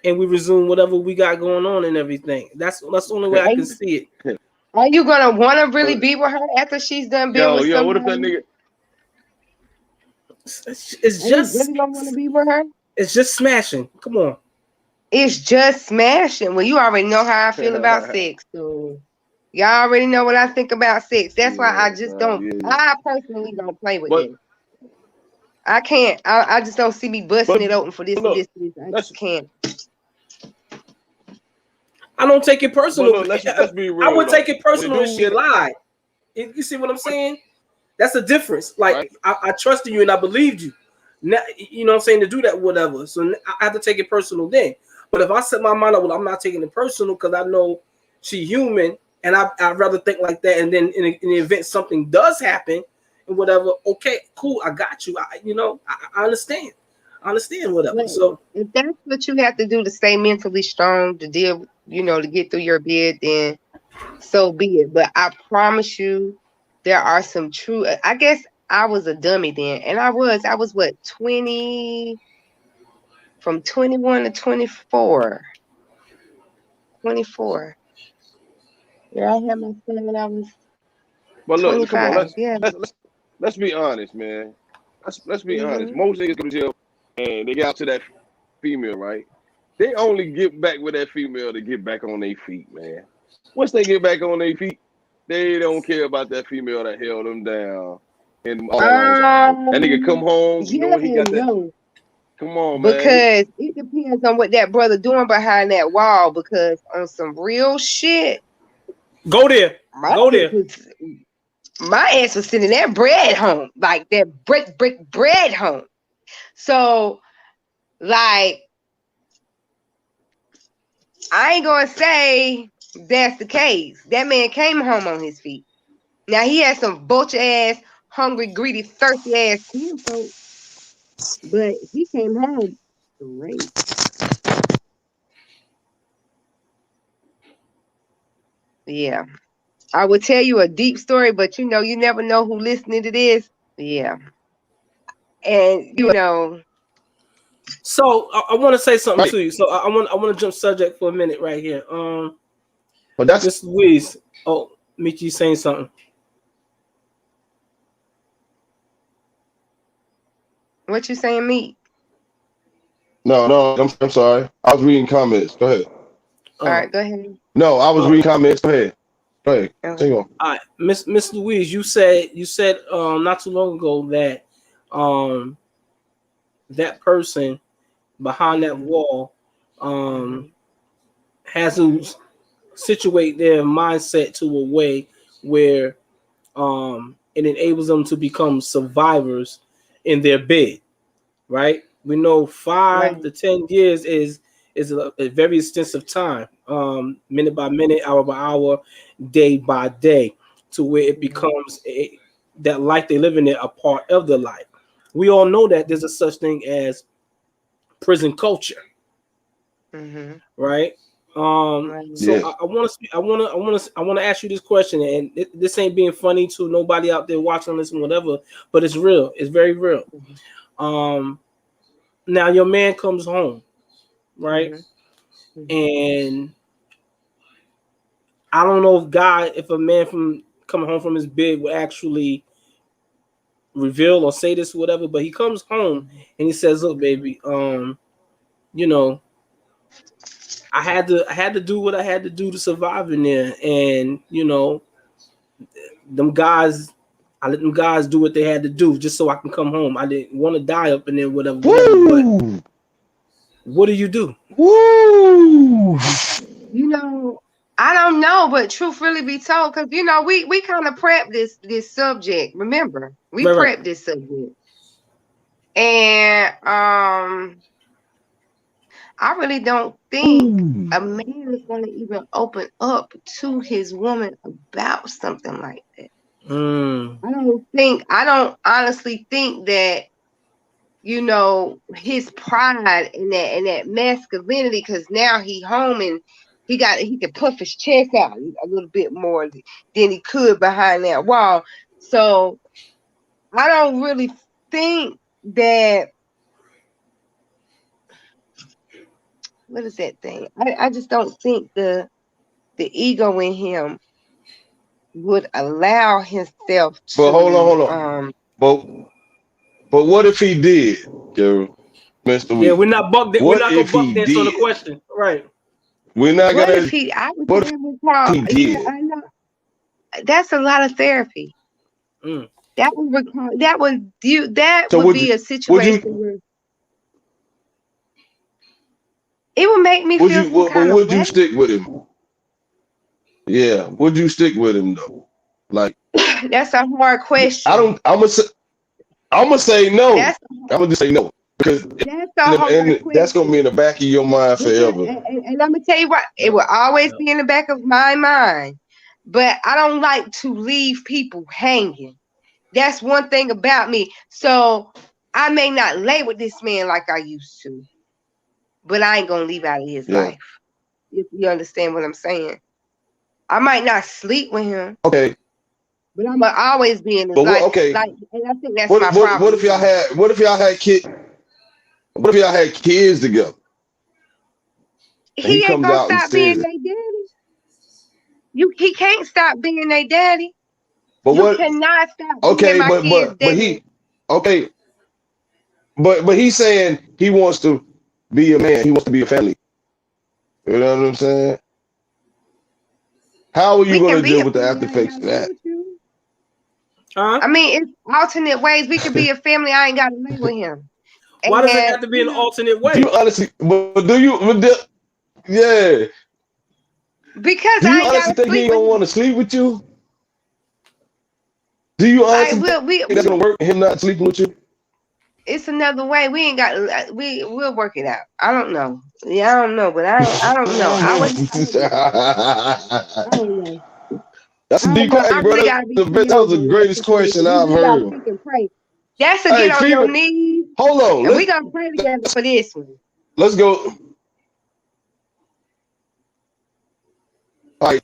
And we resume whatever we got going on and everything. That's the only way I Are can you, see it. are you gonna want to really But be with her after she's done been yo, with yo, what if that somebody? nigga? It's Are you just really gonna want to be with her? it's just smashing. Come on. It's just smashing. Well, you already know how I feel about sex, so y'all already know what I think about sex. That's why I Yeah, just man. don't. Yeah. I personally don't play with But this. I can't. I just don't see me busting but it open for this and look, this. And this. I let's just can't. I don't take it but personal. look, let's be I real would take though. it When the personal if dude she get it lied. You see what I'm saying? That's the difference. Like right, I trusted you and I believed you. Now, you know what I'm saying, to do that, whatever. So I have to take it personal then. But if I set my mind up, well, I'm not taking it personal because I know she's human, and I'd rather think like that. And then in the event something does happen and whatever, okay, cool, I got you. I understand. I understand whatever. But So if that's what you have to do to stay mentally strong to deal, to get through your bid, then so be it. But I promise you, there are some true. I guess I was a dummy then, and I was what 20, from 21 to 24. 24. Yeah, I had my son when I was but look, come on, 25. Yeah. let's be honest, man. Let's be honest. Hmm. Most niggas go to jail and they get out to that female, right? They only get back with that female to get back on their feet, man. Once they get back on their feet, they don't care about that female that held them down and all that long time. That nigga come home, you know Yeah what? He got and that. no, Come on, man. because it depends on what that brother doing behind that wall. Because on some real shit, go there. my Go ex there. was my ex was sending that bread home, like that brick bread home. So like I ain't gonna say that's the case. That man came home on his feet. Now he had some vulture ass, hungry, greedy, thirsty ass kinfolk, but he came home straight. Yeah. I would tell you a deep story, but you never know who listening to this. Yeah. And So I want to say something Right. to you. So I want to jump subject for a minute right here. But that's Miss Louise. Oh, Mickey saying something. what you saying, me? no. I'm sorry. I was reading comments. Go ahead. All Oh, right, go ahead. No, I was oh. reading comments. Go ahead. Go ahead. Okay. Continue on. All right, Miss Louise, you said not too long ago that um that person behind that Mhm. wall Mhm. has to situate their mindset to a way where it enables them to become survivors in their bed, right? We know Right. 5 to 10 years is a very extensive time, minute by minute, hour by hour, day by day, to where it Mhm. becomes that life they live in it a part of their life. We all know that there's a such thing as prison culture, Mhm. right? Right. So Yes. I want to I want to ask you this question, and this ain't being funny to nobody out there watching this and whatever, but it's real. It's very real. Mhm. Um, Now your man comes home, right? Mhm. Mhm. And I don't know if a man from coming home from his bed would actually reveal or say this or whatever, but he comes home Mhm. and he says, "Look, Mhm. baby, you know, I had to do what I had to do to survive in there, and them guys." I let them guys do what they had to do just so I can come home. I didn't want to die up in there, whatever. But Woo! what do you do? Woo! You know, I don't know, but truth really be told, because we kind of prep this subject. Remember, we Right, right. prep this subject, and I really don't think Woo! a man is going to even open up to his woman about something like that. Mm, I don't honestly think that, his pride and that masculinity, because now he home and he can puff his chest out a little bit more than he could behind that wall. So I don't really think that, what is that thing? I just don't think the ego in him would allow himself But to hold on. But but what if he did, Carol, Mr. yeah, Week? we're What not gonna if buck he dance on the did? question, right? We're not what if gonna. he I would What say if it was called, he yeah, did? I know that's a lot of therapy. Mm. That So would would be a would situation you where it would make me feel some but kind of would you way. stick with him? Yeah, would you stick with him though? Like That's a hard I question. don't. I'm gonna say no. That's I'm gonna just say no because that's a hard that's gonna be in question. the back of your mind Because forever. and I'm gonna tell you what, it Yep. will always Yep. be in the back of my mind. But I don't like to leave people hanging. That's one thing about me. So I may not lay with this man like I used to, but I ain't gonna leave out of his Yeah. life. If you understand what I'm saying. I might not sleep with him, Okay. but I'm gonna always be in his But what? life. Okay. Like, and I think that's my What problem if y'all now. had? What if y'all had kids together and he He ain't comes gonna out and stop being says it? their daddy. He can't stop being their daddy. But You what? cannot stop being Okay. my kid's But daddy. he. Okay. But he's saying he wants to be a man. He wants to be a family. You know what I'm saying? How are you We can gonna be deal a with the family. after I ain't effects gotta of lay that? with you. Huh? I mean, it's alternate ways we could be a family. I ain't gotta lay with him. Why does it And have to be an alternate Do you way? honestly? But do you? Yeah. because Do I you ain't honestly gotta think he sleep ain't with gonna want to him. sleep with you? Do you Like honestly think that's gonna work? Him not sleeping with you? it's another way. We ain't got. We'll work it out. I don't know. Yeah, I don't know, but I don't know. I don't know. I don't know. That's I a don't deep know. question, I really brother. gotta be That prayed was the over in that greatest question situation. We I've just gotta heard. think and pray. That's to Hey, get on your Fever, knees, hold on. and we gonna pray together for this one. Let's go. All right.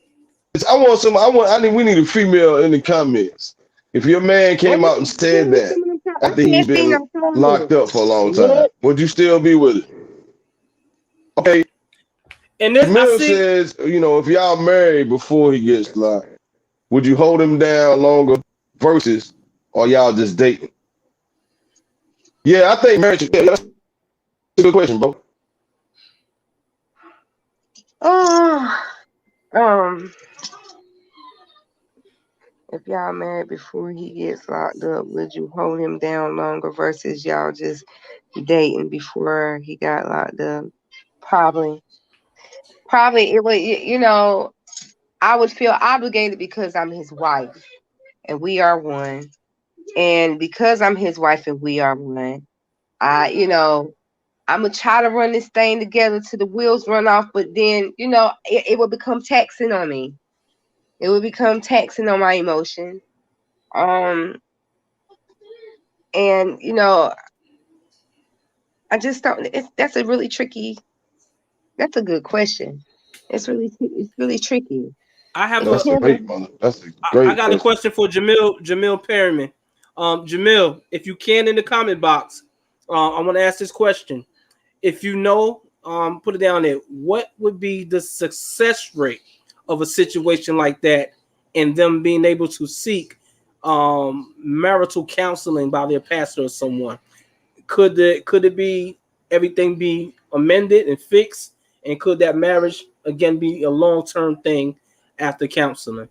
want some. I need. We need a female in the comments. If your man What came is out and said that I after he's can't see been no comments. locked up for a long time, What? would you still be with it? Okay. And this, I Camille see. says, if y'all married before he gets locked, would you hold him down longer versus, or y'all just dating? Yeah, I think marriage. Yeah, that's a good question, bro. Oh, um, if y'all married before he gets locked up, would you hold him down longer versus y'all just dating before he got locked up? Probably. Probably it would, I would feel obligated because I'm his wife and we are one. And because I'm his wife and we are one, I'm gonna try to run this thing together till the wheels run off, but then, it will become taxing on me. It will become taxing on my emotions. Um, and I just don't. That's a really tricky. That's a good question. It's really tricky. I have It a That's a can great be. one. That's a I great got a question. question for Jamil Perryman. Jamil, if you can in the comment box, I want to ask this question. If you know, put it down there. What would be the success rate of a situation like that, and them being able to seek marital counseling by their pastor or someone? Could it be everything be amended and fixed, and could that marriage again be a long-term thing after counseling?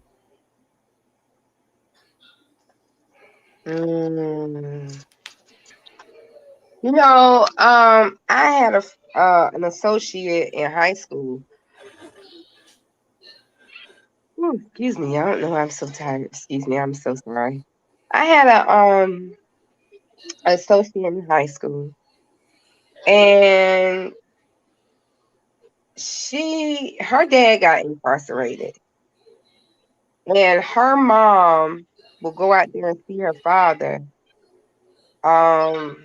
Mm. I had an associate in high school. Ooh, excuse me, I don't know. I'm so tired. Excuse me, I'm so sorry. I had a associate in high school, and her dad got incarcerated, and her mom will go out there and see her father. Um,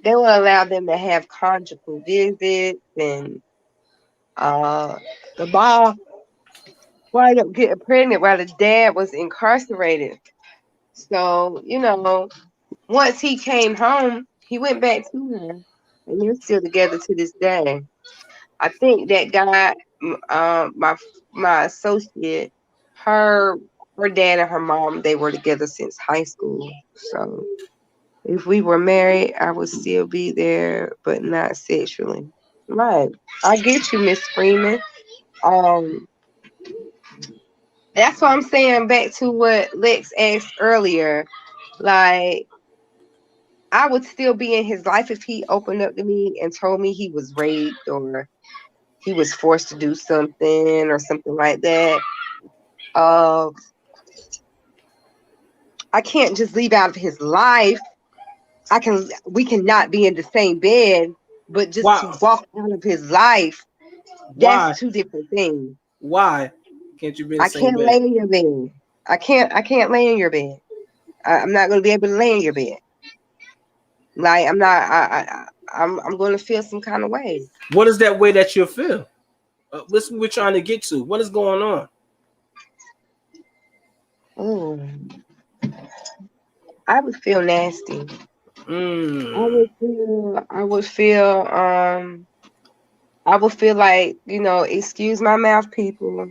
they will allow them to have conjugal visits, and uh, the mom wound up getting pregnant while the dad was incarcerated. So, once he came home, he went back to her, and they're still together to this day. I think that guy, my associate, her her dad and her mom, they were together since high school. So if we were married, I would still be there, but not sexually. Right. I get you, Miss Freeman. Um, that's what I'm saying. Back to what Lex asked earlier. Like, I would still be in his life if he opened up to me and told me he was raped or he was forced to do something or something like that. Uh, I can't just leave out of his life. We cannot be in the same bed, but just to Why? walk out of his life, that's Why? two different things. Why can't you be in the I same can't bed? lay in your bed. I can't lay in your bed. I'm not gonna be able to lay in your bed. Like I'm not. I'm gonna feel some kind of way. What is that way that you feel? What's we're trying to get to? What is going on? Oh, I would feel nasty. I Mm. would feel. I would feel. I would feel like excuse my mouth, people,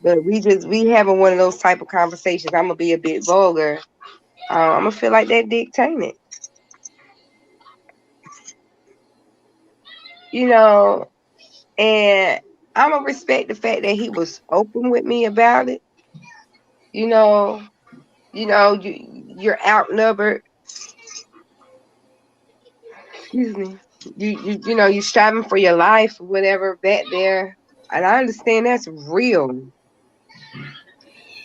but we having one of those type of conversations. I'm gonna be a bit vulgar. I'm gonna feel like that dick tainted. You know, and I'm gonna respect the fact that he was open with me about it. You know, you're outnumbered. Excuse me. You striving for your life, whatever back there, and I understand that's real.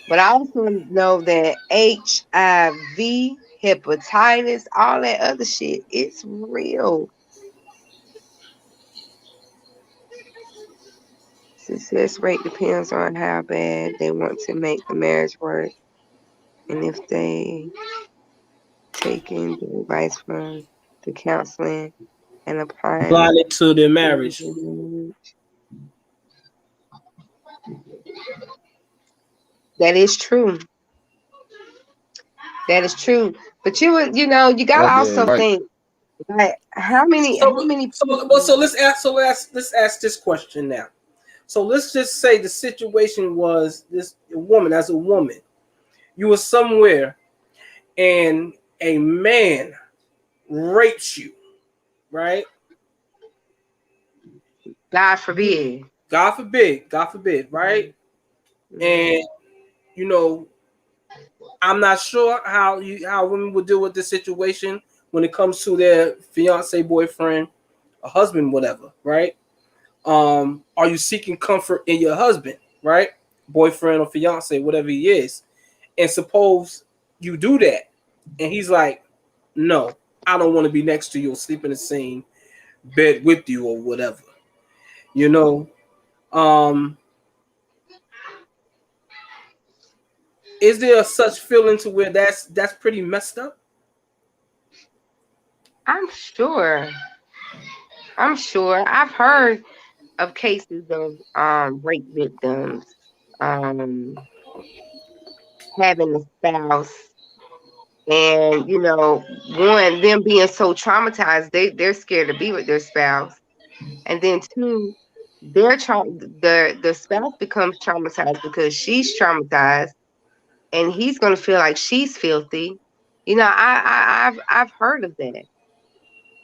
But I also know that HIV, hepatitis, all that other shit, it's real. Success rate depends on how bad they want to make the marriage work and if they taking the advice from the counseling and applying it Blinded to their to marriage. the marriage. That is true. That is true. But you know, you gotta Yeah, also right. think like how many people. So let's ask this question now. So let's just say the situation was this woman, as a woman, you were somewhere and a man rapes you, right? God forbid. God forbid, right? And you know, I'm not sure how women would deal with this situation when it comes to their fiance, boyfriend, a husband, whatever, right? Are you seeking comfort in your husband, right? Boyfriend or fiance, whatever he is. And suppose you do that, and he's like, "No, I don't want to be next to you or sleep in the same bed with you or whatever." You know, um, is there such feeling to where that's pretty messed up? I'm sure. I'm sure. I've heard of cases of rape victims um having a spouse and you know one them being so traumatized they're scared to be with their spouse, and then two the spouse becomes traumatized because she's traumatized and he's going to feel like she's filthy. You know, I've heard of that.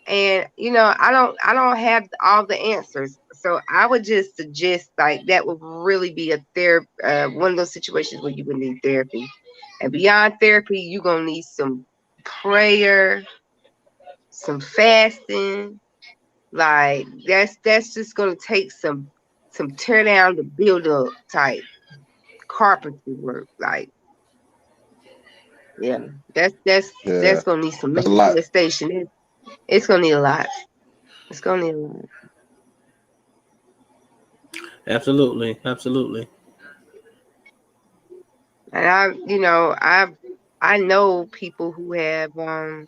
And you know, I don't have all the answers, so I would just suggest like that would really be a therapy, one of those situations where you would need therapy. And beyond therapy, you're gonna need some prayer, some fasting. Like that's just gonna take some tear down to build up type carpentry work. Like yeah, that's Yeah, gonna need some that's a lot. manifestation. It's gonna need a lot. It's gonna need a lot. Absolutely, absolutely. And you know, I know people who have gone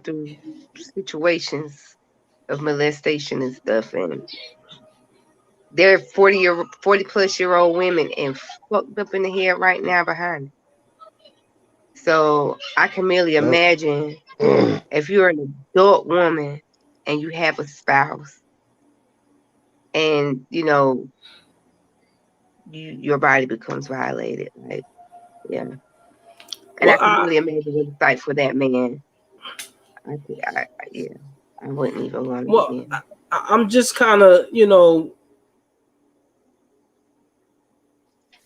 through situations of molestation and stuff, and they're 40 plus year old women and fucked up in the head right now behind it. So I can merely Yep. imagine if you're an adult woman and you have a spouse, and you know your body becomes violated, like yeah. And I Well, can really imagine what it's like for that man. Yeah, I wouldn't even want to well, begin. I'm just kind of,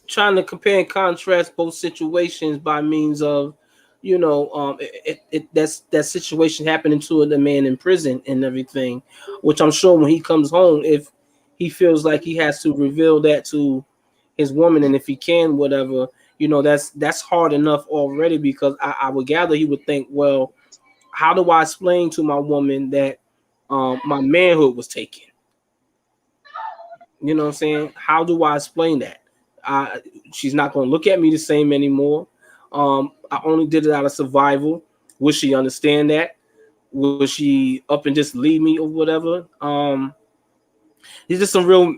trying to compare and contrast both situations by means of, that's that situation happening to the man in prison and everything, which I'm sure when he comes home, if he feels like he has to reveal that to his woman, and if he can, whatever, that's hard enough already, because I would gather he would think, well, how do I explain to my woman that my manhood was taken? You know what I'm saying? How do I explain that? She's not going to look at me the same anymore. I only did it out of survival. Would she understand that? Would she up and just leave me or whatever? These are some real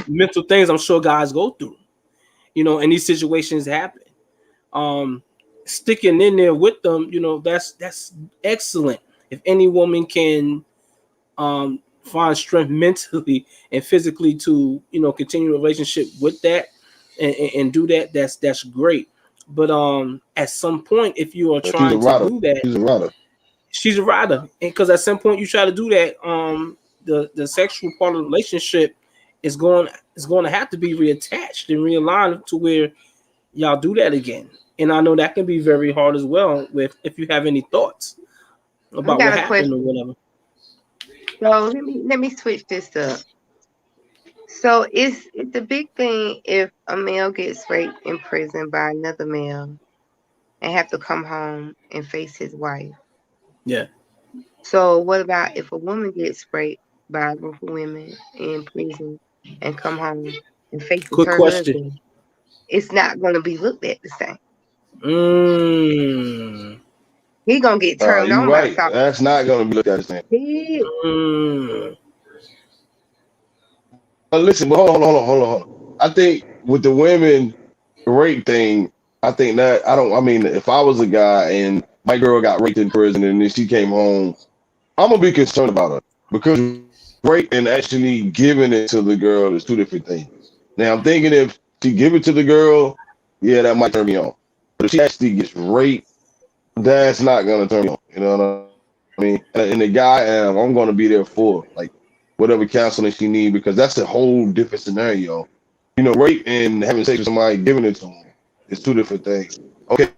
mental things I'm sure guys go through. And these situations happen. Sticking in there with them, that's excellent. If any woman can find strength mentally and physically to continue a relationship with that, and do that, that's great. But at some point, if you are She's a trying to rider. do that, She's a rider. she's a rider. And because at some point you try to do that, the sexual part of the relationship is going to have to be reattached and realigned to where y'all do that again. And I know that can be very hard as well, with if you have any thoughts I about what got a happened or question. whatever. So let me switch this up. So is it the big thing if a male gets raped in prison by another male and have to come home and face his wife? Yeah. So what about if a woman gets raped by a group of women in prison and come home and faces Good her question. husband? It's not going to be looked at the same. Mm. He gonna get turned You're on by right. something. That's not gonna be looked at the same. He Mm. But listen, but hold on. I think with the women rape thing, I think that I mean, if I was a guy and my girl got raped in prison and then she came home, I'm gonna be concerned about her because rape and actually giving it to the girl is two different things. Now I'm thinking if she give it to the girl, yeah, that might turn me on. But if she actually gets raped, that's not gonna turn me on. You know what I mean? And the guy, I'm gonna be there for like whatever counseling she need because that's a whole different scenario. You know, rape and having sex with somebody giving it to them is two different things. Okay,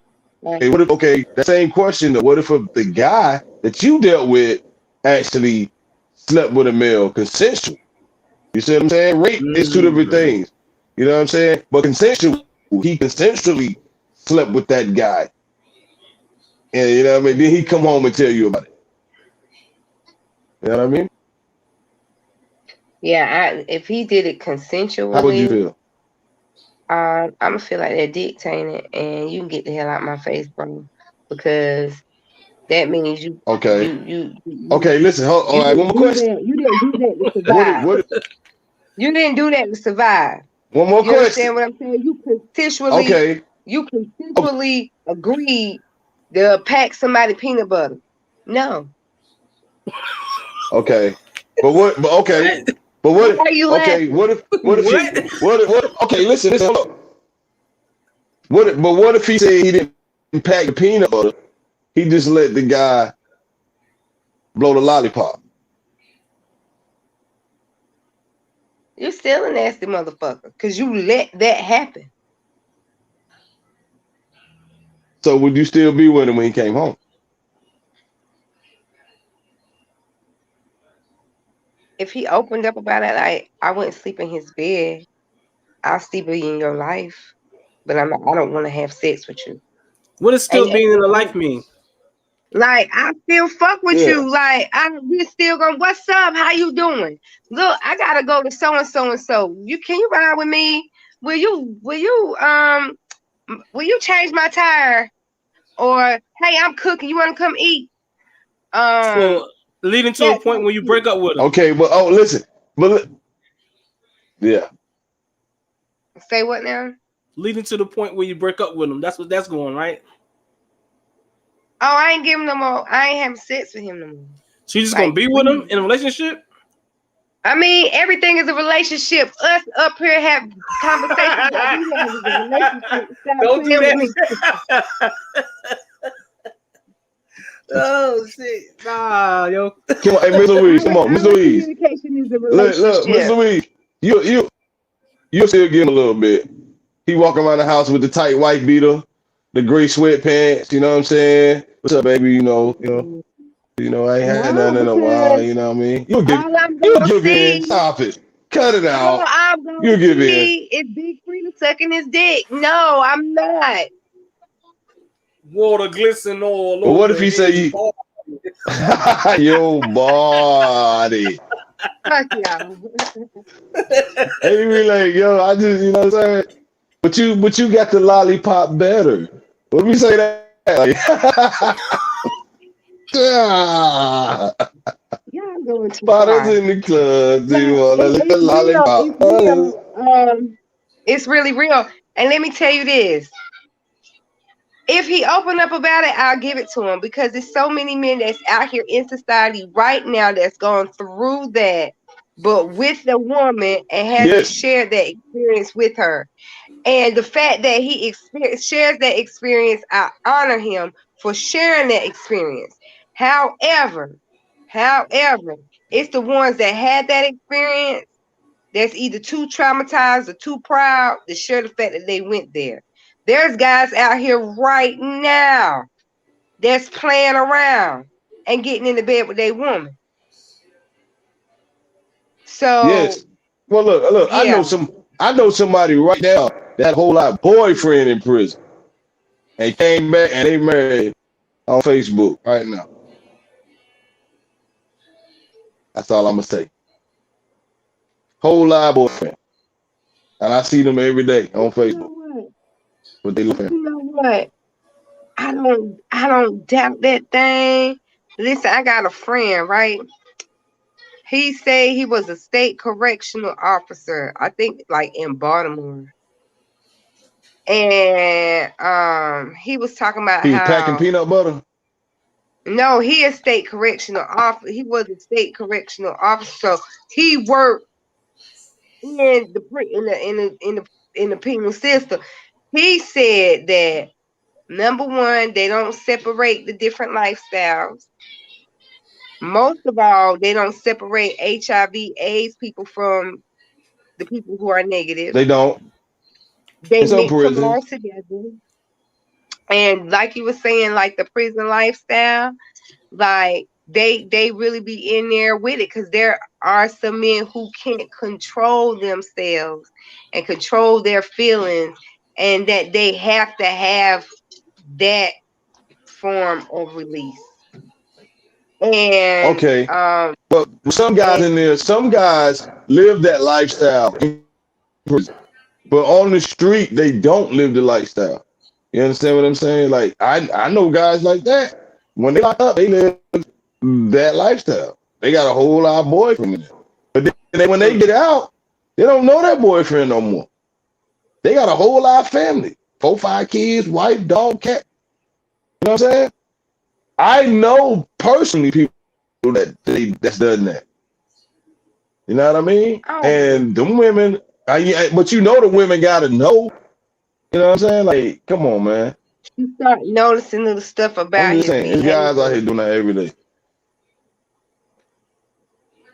Like, what if that same question, what if the guy that you dealt with actually slept with a male consensual? You see what I'm saying? Rape is two different things. You know what I'm saying? But consensual, he consensually slept with that guy. And you know what I mean? Then he come home and tell you about it. You know what I mean? yeah, if he did it How would you consensually, feel? I'm gonna feel like they're dictating, and you can get the hell out my face, bro, because that means Okay. you Okay, listen, all you right, one didn't more do question. that. You didn't do that to What survive. what You didn't do that to survive. one more You understand question. what I'm saying? Okay. You Okay. consensually agreed to pack somebody peanut butter. No. Okay. But okay. What? But Why what are you okay, laughing? what if he What? okay, listen, hold up. What if he said he didn't pack the peanut butter? He just let the guy blow the lollipop. You're still a nasty motherfucker because you let that happen. So would you still be with him when he came home? If he opened up about it, like I wouldn't sleep in his bed. I'll still be in your life, but I don't want to have sex with you. What does And, still being in the life and mean? like I still fuck with Yeah. you. Like we still gonna. What's up? How you doing? Look, I gotta go to so and so and so. Can you ride with me? Will you change my tire? Or hey, I'm cooking. You want to come eat? Um, So leading to a that point type when you shit. break up with them. Okay, but listen. Yeah. Say what now? Leading to the point where you break up with them. That's what that's going, right? Oh, I ain't giving no more. I ain't having sex with him no more. So you just gonna Like be with them in a relationship? I mean, everything is a relationship. Us up here have conversations like we have is a relationship. Stop Don't do playing with me. that. Oh shit. Nah, yo. Come on, hey, Miss Louise, come on, Miss Our Louise. communication is a Look, Miss relationship. Louise, you still give him a little bit. He walking around the house with the tight white beater, the gray sweatpants. You know what I'm saying? What's up, baby? I ain't had No, nothing in a while. because You know what I mean? You'll give, all I'm you'll gonna give in. see, Stop it. Cut it all out. I'm gonna You'll give in. see is Big Freedom sucking his dick. No, I'm not. Water glisten all But what if over he say his you, ball. your body? Fuck y'all. And you be like, yo, I just, you know what I'm saying? But you got the lollipop better. Let me say that. Like, ah, Y'all going too bottles far. in the club. Do you No, want a little it's real. lollipop? It's real. It's really real. And let me tell you this. If he opened up about it, I'll give it to him because there's so many men that's out here in society right now that's going through that, but with the woman and hasn't Yes, shared that experience with her. And the fact that he shares that experience, I honor him for sharing that experience. However, it's the ones that had that experience that's either too traumatized or too proud to share the fact that they went there. There's guys out here right now that's playing around and getting into bed with their woman. So yes. Well, look. yeah, I know somebody right now that whole lot boyfriend in prison and came back and they married on Facebook right now. That's all I'm gonna say. Whole lot boyfriend, and I see them every day on you know Facebook. what? But they look. You know what? I don't doubt that thing. Listen, I got a friend, right? He said he was a state correctional officer, I think like in Baltimore. and he was talking about He was packing how peanut butter. no, he is state correctional officer. He was a state correctional officer. So he worked in the penal system. He said that number one, they don't separate the different lifestyles. Most of all, they don't separate HIV/AIDS people from the people who are negative. They don't. They In some mix them all prisons. together. And like you were saying, like the prison lifestyle, like they really be in there with it, because there are some men who can't control themselves and control their feelings, and that they have to have that form of release. And Okay. But some guys in there, some guys live that lifestyle in prison. But on the street, they don't live the lifestyle. You understand what I'm saying? Like I know guys like that. When they lock up, they live that lifestyle. They got a whole lot of boyfriends. But then when they get out, they don't know that boyfriend no more. They got a whole lot of family. 4, 5 kids, wife, dog, cat. You know what I'm saying? I know personally people that's done that. You know what I mean? oh, And them women, but you know the women gotta know. You know what I'm saying? Like, come on, man. you start noticing little stuff I'm about just his saying, there's guys out behavior. here doing that every day.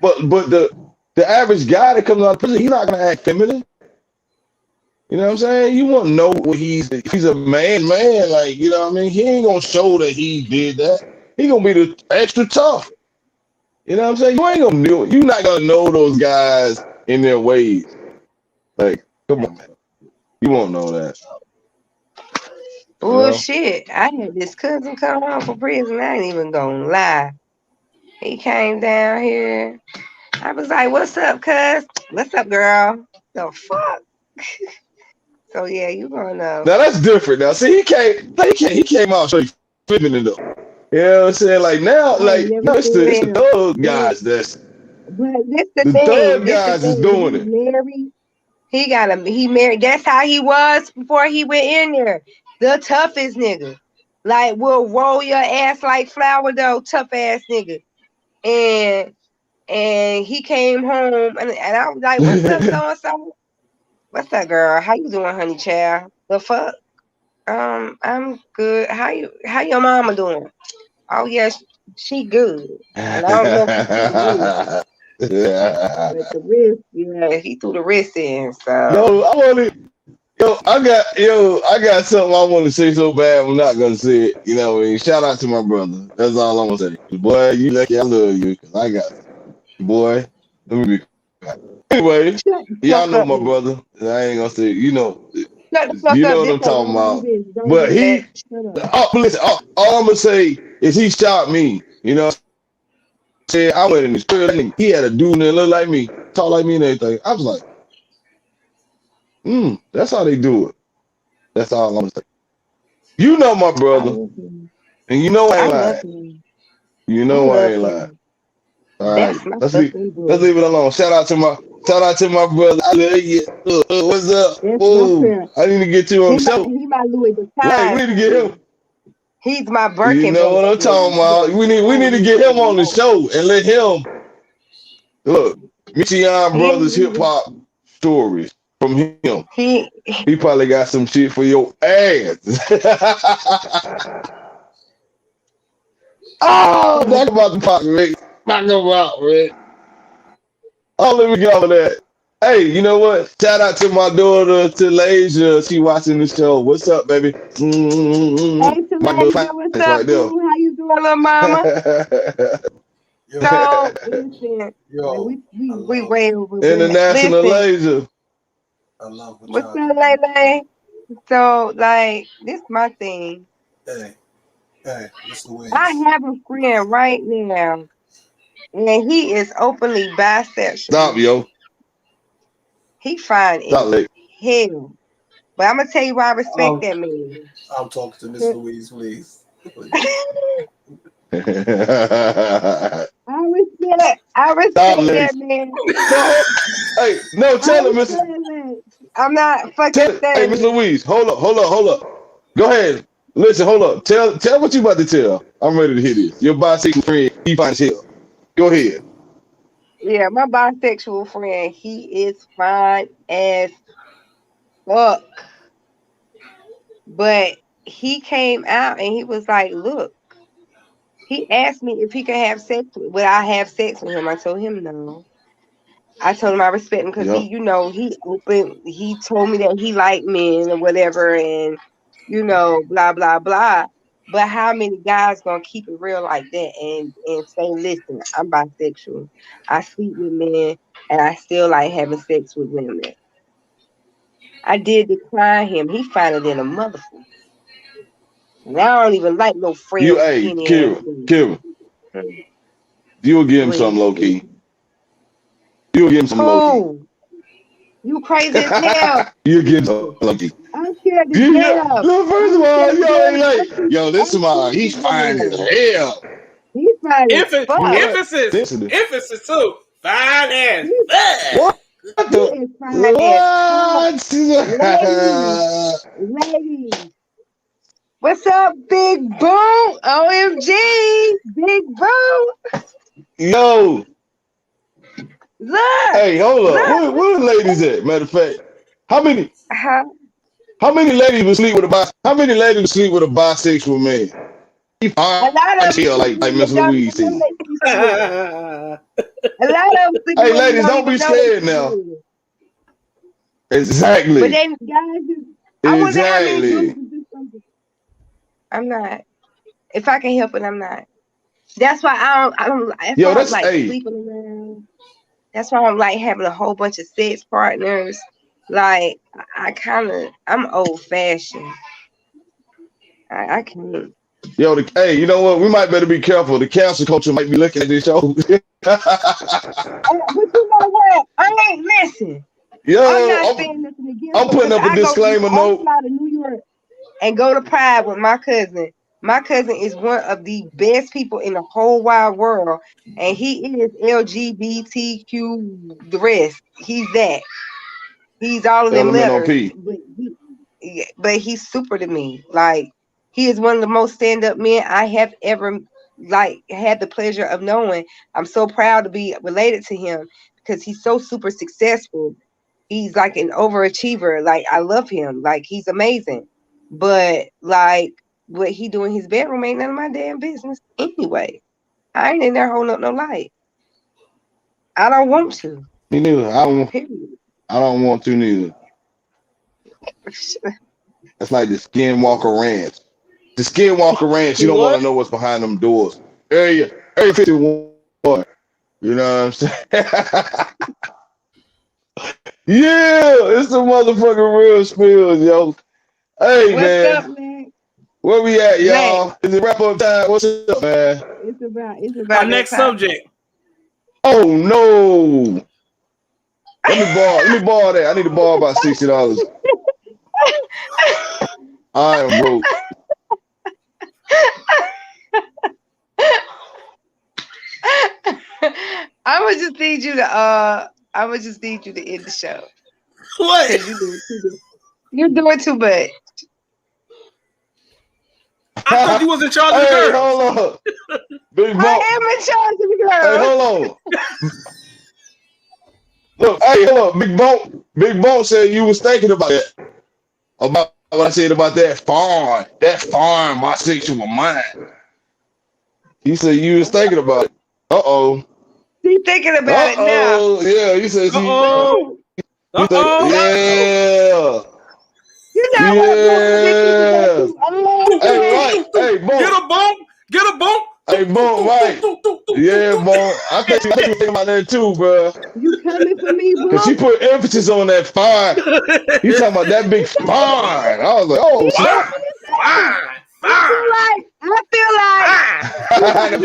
But the average guy that comes out of prison, he's not gonna act feminine. You know what I'm saying? You won't know what if he's a man, like, you know what I mean? He ain't gonna show that he did that. He gonna be the extra tough. You know what I'm saying? You ain't gonna know. You're not gonna know those guys in their ways. Like, come on, man. You won't know that. You know? Bullshit. I had this cousin come home from prison. I ain't even gonna lie. He came down here. I was like, "What's up, cuz? What's up, girl? The fuck?" So yeah, you gonna know. Now that's different. Now, see, he came out straight feminine though. You know what I'm saying? Like now, I ain't like never no, it's seen the him. thug But guys that's this the the thing. thug This the guys is thing. doing He it. married. He married. That's how he was before he went in there. The toughest nigga. Like, will roll your ass like flour dough, tough ass nigga. And he came home and I was like, "What's up, so and so? What's up, girl? How you doing, honey child? The fuck? I'm good. How your mama doing? Oh yeah, she good. And I don't know if he threw the wrist, but the wrist, yeah, he threw the wrist in. So Yo, I got something I want to say so bad. I'm not gonna say it. You know what I mean? Shout out to my brother. That's all I'm gonna say. Boy, you lucky. I love you because I got boy. Let me be quiet. Anyway, shut the y'all fuck know up, my nigga. brother. I ain't gonna say. Shut the fuck You up. know what This I'm ain't talking none of your about. business. Don't But do that. Shut up. listen. All I'm gonna say is he shot me. You know, what I'm saying I went in his spirit. He had a dude that looked like me, tall like me, and everything. I was like, that's how they do it. That's all I'm gonna say. You know my I brother, love him. and you know I I ain't love lying. him. You I know I love ain't lying. him. All right, That's my fucking let's boy. leave it alone. Shout out to my brother. I love you. What's up? That's my Whoa, friend. I need to get you on the show. He my Louis Right, we Vuitton need to get friend. him. He's my You Birkin know belt what I'm talking friend. You about. better We need to hold get his him on the low. show and let him look. Michigan Brothers hip He hop stories from him. he He probably got some shit for your ass. Oh, talk about the pop, Rick. Talk about Rick. Oh, let me get off of that. Hey, you know what? Shout out to my daughter, to Lasia. She watching the show. What's up, baby? Hey My good Talasia, what's fans up, right there. boo? How you doing, little mama? Yo, So listen, like yo, I we love, way over, but International listen, Lasia. I love what what's y'all up, do. Lele? So like this my thing. Hey, hey, Mr. I Wiz. have a friend right now, and he is openly Stop, bisexual. yo. He fine Stop, as Lake. hell. But I'm gonna tell you why I respect I'm, that man. I'm talking to Miss Louise, please. Please. I Stop, respect Lake. that man. No, hey, no, I tell him, respect Mister. that man. I'm not fucking Tell it. Hey, Miss saying it. Louise, hold up. Go ahead. Listen, hold up. Tell what you about to tell. I'm ready to hear this. Your bisexual friend, he fine as hell. Go ahead. Yeah, my bisexual friend, he is fine as fuck. But he came out and he was like, look, he asked me if he could have sex with, would I have sex with him? I told him no. I told him I respect him because he, Yep. you know, he open. He told me that he liked men or whatever, and you know, blah blah blah. But how many guys gonna keep it real like that and say, listen, I'm bisexual. I sleep with men, and I still like having sex with women. I did decline him. He finer than a motherfucker. And I don't even like no You, frail, hey, skinny ass Kira, dude. Kira, you'll give him What something he low do? key. You'll give him some low key. Who? You crazy as hell. You'll give him some low key. I'm scared to Yeah. death. Look, first of I'm all, scared to y'all ain't death. like, yo, I'm listen, man, scared he's to fine as death. hell. He's fine as You fuck. what? Emphasis Sensitive. too. Fine ass. He, What he the? is fine as fuck. What? Ladies, ladies. What's up, Big Boo? OMG, Big Boo. Yo, Look, hey, hold up. look. Where the ladies at? Matter of fact, how many Huh? how many ladies would sleep with a how many ladies would sleep with a bisexual man? He A fine lot of as them hell, sleeping like in the Miss don't Louise even know said. they sleeping with. A lot of them sleeping Hey, with them ladies, don't don't be even know they scared sleeping now. with. But Exactly. then guys, I wonder how many dudes Exactly. do something. I'm not. If I can help it, I'm not. That's why I don't. I don't. That's Yo, why I'm that's like hey. sleeping around. That's why I'm like having a whole bunch of sex partners. Like I'm old fashioned. I can't. Yo, hey, you know what? We might better be careful. The cancel culture might be looking at this show. But you know what? I ain't listen. I'm Yo, not I'm, saying nothing against I'm them putting because up a disclaimer I note. fly to New York and go to Pride with my cousin. My cousin is one of the best people in the whole wide world, and he is LGBTQ. The rest, he's that. He's all of them letters, LMNOP. but he's super to me. Like he is one of the most stand up men I have ever like had the pleasure of knowing. I'm so proud to be related to him because he's so super successful. He's like an overachiever. Like I love him. Like he's amazing. But like what he do in his bedroom ain't none of my damn business anyway. I ain't in there holding up no light. I don't want to. Me neither. Period. I don't want to neither. That's like the Skinwalker Ranch. The Skinwalker Ranch, you don't want What? to know what's behind them doors. Area 51. You know what I'm saying? Yeah, it's the motherfucking real spills, yo. Hey, What's up, man. man? Where we at, Max, y'all? Is it wrap up time? What's up, man? it's Our about that next time. subject. Oh, no. Let me borrow that. I need to borrow about $60. I am broke. I'm gonna just need you to end the show What? because you're doing too much. I thought you was in charge of the Hey, girls. hold on. Big Bump. I am in charge of the Hey, girls. hold on. Look, hey, hold on. Big Bump. Big Bump said you was thinking about that. About what I said about that farm. That farm, my sexual mind. He said you was thinking about it. Uh-oh. She's thinking about it now. Uh-oh. Yeah, he said Uh she oh. Ooh, Uh think, oh. yeah. you know what, Boo? I'm gonna keep it back Yeah. to you. Hey, right. Hey, Get Bump. a bump. Get a bump. Hey, Bump, right. Yeah, Bump. I think you thinking about that too, bro. You coming for me, Cause she Boo? put emphasis on that fine. He talking about that big fine. I was like, oh Fine. snap. Fine. I feel Fine. like Fine. The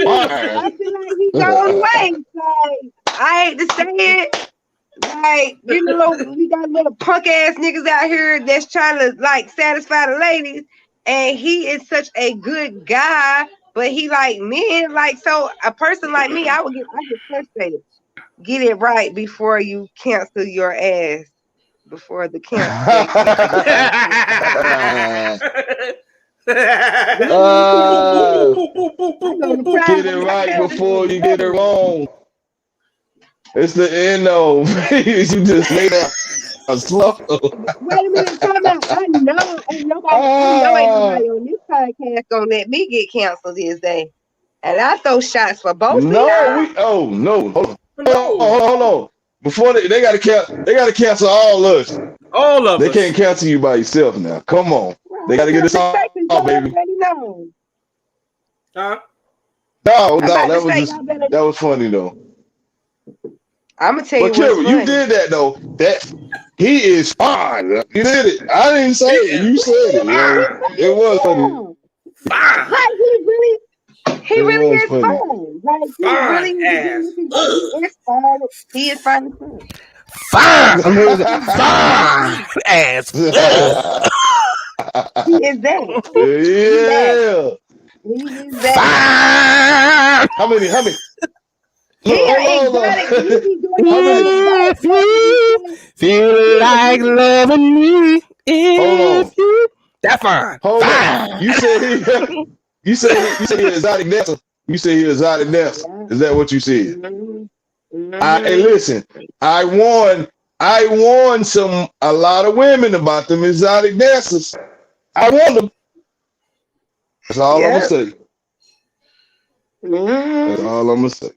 I fine. feel like he's throwing away. Like I hate to say it. Like, you know, we got little punk ass niggas out here that's trying to like satisfy the ladies. And he is such a good guy, but he like men. Like, so a person like me, I get frustrated. Get it right before you cancel your ass. before the cancer that cancer before Get it right before you get it wrong. It's the end of. You just made a slow. Wait a minute, time out. I know ain't nobody on this podcast gonna let me get canceled this day. And I throw shots for both of y'all. No. Hold on. Before they gotta cancel all us. All of They us. can't cancel you by yourself now. Come on. They gotta get this off, baby. Huh? No, that was funny though. I'm gonna tell you But what's Kira, funny. you did that though. That he is fine. You did it. I didn't say it. You said it. Man. It was funny. Like he really is funny. fine. Like he really is fine. He is fine. Fine ass. He is that. Yeah. He is that. How many? Hold on. Feel like loving me. Hold on. That's fine. Hold on. You said he exotic dancer. You said he exotic dancer. Is that what you said? Hey, listen. I warned a lot of women about them exotic dancers. I warned them. That's all I'm gonna say. That's all I'm gonna say.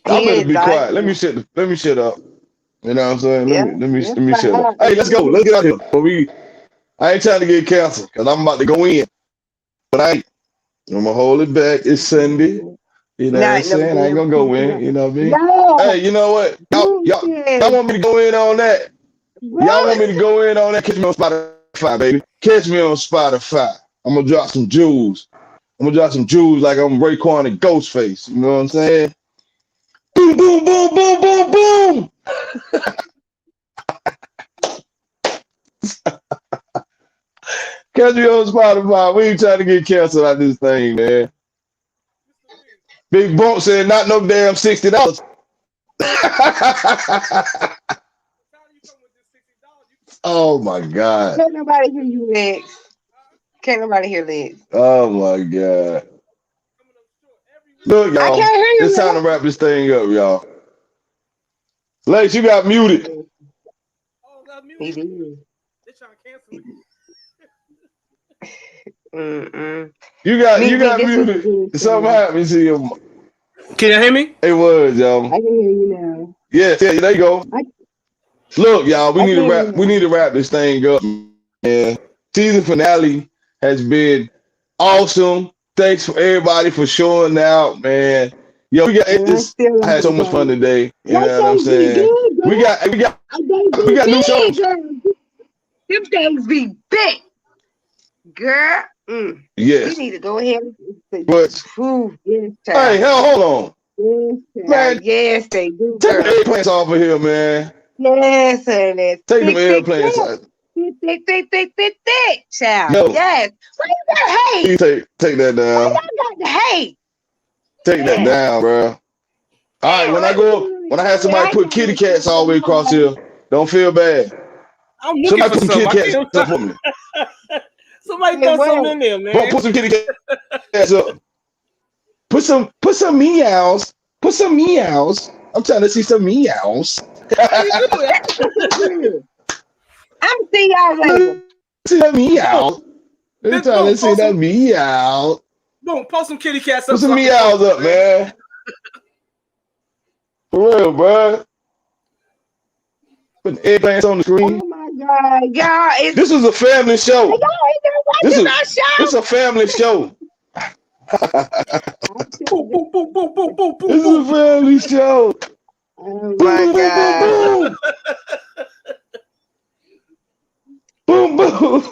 I better be quiet. Let me shut up. You know what I'm saying? Let me shut up. Hey, let's go. Let's get out of here. I ain't trying to get canceled because I'm about to go in. But I'm gonna hold it back. It's Sunday. You know what I'm saying? I ain't gonna go in. You know what I mean? No. Hey, you know what? Y'all want me to go in on that? Y'all want me to go in on that? Catch me on Spotify, baby. Catch me on Spotify. I'm gonna drop some jewels. Like I'm Raekwon and Ghostface. You know what I'm saying? Boom, boom, boom, boom, boom, boom. Catch me on Spotify. We ain't trying to get canceled out this thing, man. Big Bump said, not no damn $60. Oh my God. Can't nobody hear you, Lex. Can't nobody hear Lex. Oh my God. Look, y'all. I can't hear you. It's time to wrap this thing up, y'all. Lex, you got muted. He did. They trying to cancel me. You got muted. Something happened to you. Can you hear me? It was, y'all. I can hear you now. Yeah, there you go. Look, y'all, we need to wrap this thing up. Yeah. Season finale has been awesome. Thanks for everybody for showing out, man. Yo, I had so much fun today. You know what I'm saying? We got new shows. Them things be big, girl. Yes. We need to go ahead and hey, hell, hold on. Man, yes, they do. Take the airplanes off of here, man. Yes, honey. Take them airplanes off. Thick, child. Yo. Yes. Why you gotta hate? You take that down. Why y'all got to hate? Take that down, bro. All right, when I have somebody put kitty cats all the way across here, don't feel bad. I'm looking for some kitty cats up for me. Somebody throw something in there, man. Don't put some kitty cats up. Put some meows. Put some meows. I'm trying to see some meows. I'm see y'all later. See that meow. I'm trying to see that meow. Boom, post some kitty cats up. Put some meows up, man. For real, bro. Put the airplanes on the screen. Oh my God, y'all! This is a family show. Y'all ain't watching our show. This is a family show. This is a family show. Oh my God! Boom, boom.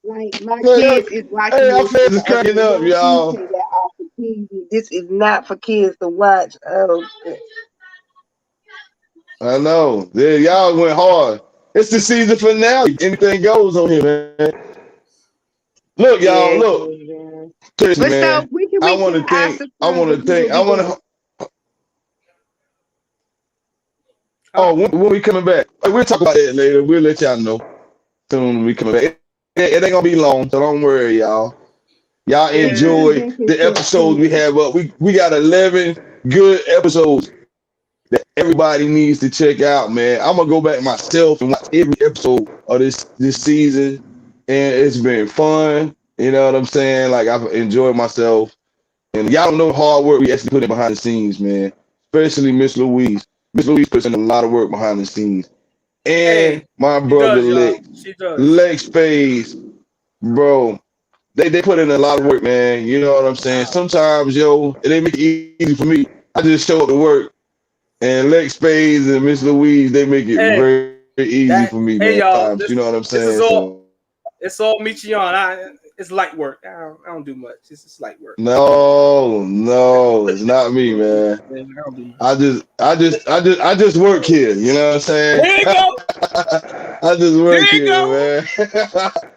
Like my kids is watching. Hey, our fans is cracking up, y'all. This is not for kids to watch. Oh. I know. Yeah, y'all went hard. It's the season finale. Anything goes on here, man. Look, y'all, look. Seriously, man. I want to think. Oh, when we coming back? We'll talk about that later. We'll let y'all know soon when we coming back. It ain't gonna be long, so don't worry, y'all. Y'all enjoy the episodes we have up. We got 11 good episodes that everybody needs to check out, man. I'm gonna go back myself and watch every episode of this season, and it's been fun. You know what I'm saying? Like I've enjoyed myself, and y'all don't know the hard work we actually put in behind the scenes, man. Especially Miss Louise. Miss Louise puts in a lot of work behind the scenes, and my brother Lex Spillz, bro. They put in a lot of work, man. You know what I'm saying? Sometimes, it ain't make it easy for me. I just show up to work. And Lex Spillz and Miss Louise, they make it very easy for me, man. Y'all, you know what I'm saying? It's all Michion. It's light work. I don't do much. It's just light work. No, it's not me, man. I just work here. You know what I'm saying? There you go. I just work here, man.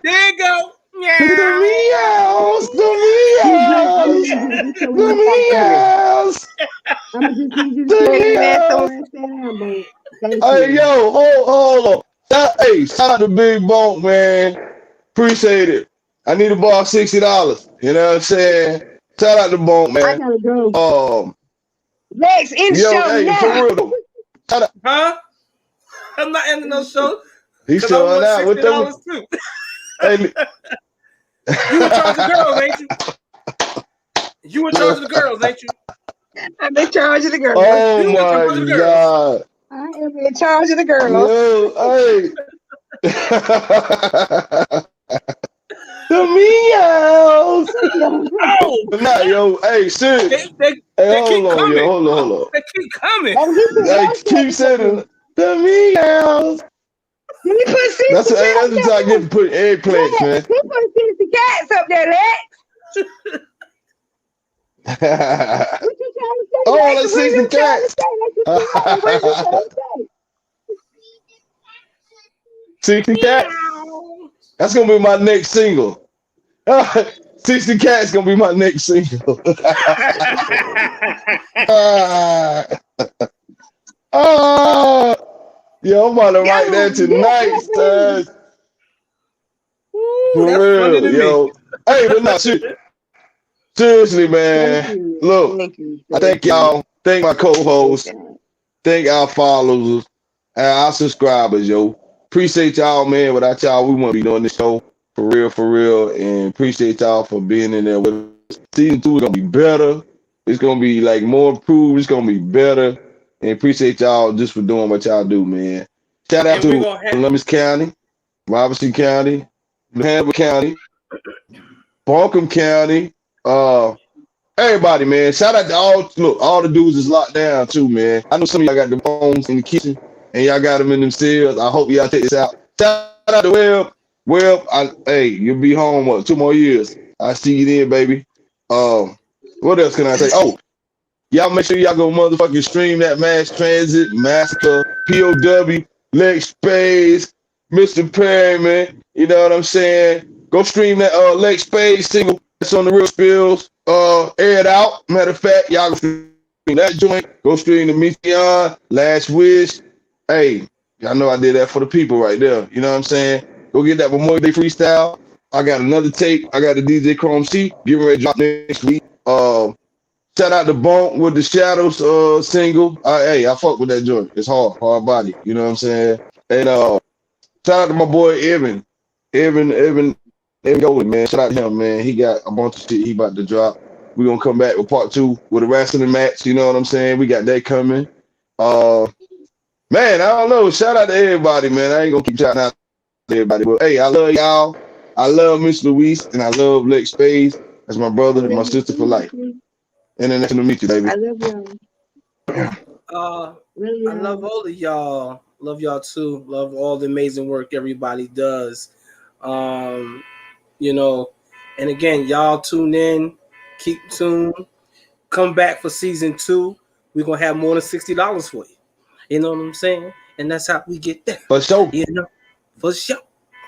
There you go. The meows. I'm just need you to say that somewhere and sit down, babe. Hey, yo, hold on. Shout out to Big Bonk, man. Appreciate it. I need to borrow $60. You know what I'm saying? Shout out to Bonk, man. I gotta go. Lex, in the show now. For real though. Huh? I'm not ending no show. He's showing out with them. Hey, you in charge of the girls, ain't you? You in charge of the girls, ain't you? I'm in charge of the girls. Oh my God. I am in charge of the girls. Yo, hey. The meows. Oh, not, yo, hey, shit. They hold on. They keep coming. Hey, keep saying the meows. That's what I get to put eggplants, man. He put 60 cats up there, Lex. Oh, let's see some cats. 60 cats. That's gonna be my next single. 60 cats gonna be my next single. Yo, I'm about to write that tonight, son. For real, yo. Hey, but not seriously, man. Look, I thank y'all. Thank my co-hosts. Thank our followers and our subscribers, yo. Appreciate y'all, man. Without y'all, we wouldn't be doing this show for real. And appreciate y'all for being in there with us. Season 2 is gonna be better. It's gonna be like more improved. It's gonna be better. And appreciate y'all just for doing what y'all do, man. Shout out to Columbus County, Robertson County, Hannibal County, Buncombe County, everybody, man. Shout out to all the dudes is locked down too, man. I know some of y'all got the phones in the kitchen and y'all got them in them cells. I hope y'all take this out. Shout out to Webb. Hey, you'll be home 2 more years. I see you then, baby. What else can I say? Oh, y'all make sure y'all go motherfucking stream that Mass Transit, Massacre, POW, Lex Spillz, Mr. Perryman. You know what I'm saying? Go stream that Lex Spillz single that's on the Real Spillz. Air it out. Matter of fact, y'all go stream that joint. Go stream the Mission, Last Wish. Hey, y'all know I did that for the people right there. You know what I'm saying? Go get that Memorial Day freestyle. I got another tape. I got the DJ Chrome C. Getting ready to drop next week. Shout out to Bonk with the Shadows single. I fuck with that joint. It's hard body. You know what I'm saying? And shout out to my boy Evan Golden, man. Shout out to him, man. He got a bunch of shit he about to drop. We're gonna come back with part 2 with a wrestling match. You know what I'm saying? We got that coming. Man, I don't know. Shout out to everybody, man. I ain't gonna keep shouting out to everybody, but hey, I love y'all. I love Miss Louise and I love Lex Spillz. That's my brother and my sister for life. International meet you, baby. I love y'all. I love all of y'all. Love y'all too. Love all the amazing work everybody does. You know, and again, y'all tune in, keep tuned, come back for season 2. We're gonna have more than $60 for you. You know what I'm saying? And that's how we get there. For sure. You know, for sure.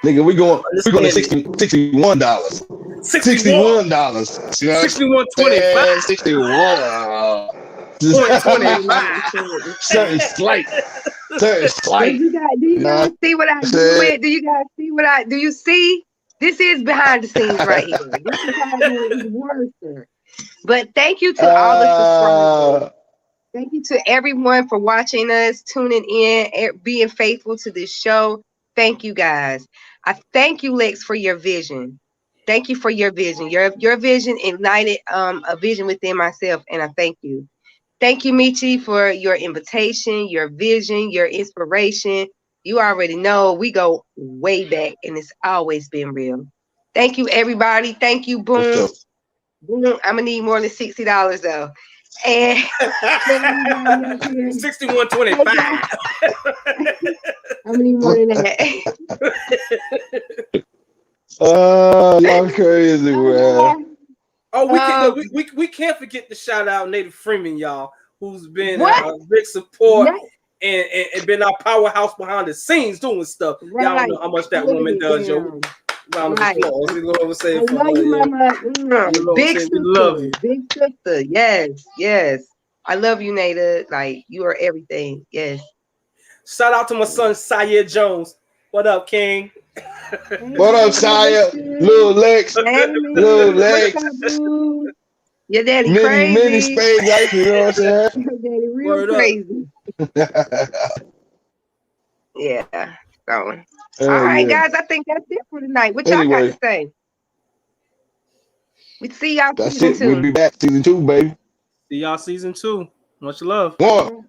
Nigga, we're going to $61. $61. You know 61.25. 61. .25. Something slight. Something slight. Do you guys see what I do with? Do you guys see what I do? You see? This is behind the scenes right here. This is how it works. But thank you to all the subscribers. Thank you to everyone for watching us, tuning in, being faithful to this show. Thank you, guys. I thank you, Lex, for your vision. Thank you for your vision. Your vision ignited a vision within myself, and I thank you. Thank you, Michi, for your invitation, your vision, your inspiration. You already know we go way back, and it's always been real. Thank you, everybody. Thank you, Boom. Boom. I'm gonna need more than $60 though. And $61.25. I'm gonna need more than that. Y'all crazy, man. Oh, we can't forget to shout out Native Freeman, y'all, who's been a big support and been our powerhouse behind the scenes doing stuff. Right. Y'all don't know how much that woman does, yo. Round of applause. You know what I'm saying? I love you, Mama. Big sister. Big sister. Yes. I love you, Nada. Like, you are everything. Yes. Shout out to my son, Syed Jones. What up, King? What up, Syed? Little Lex. Little Lex. Your daddy crazy. Many spades, like, you know what I'm saying? Your daddy real crazy. Yeah. So, all right, guys. I think that's it for tonight. What y'all got to say? We see y'all season 2. We'll be back season 2, baby. See y'all season 2. Much love. One.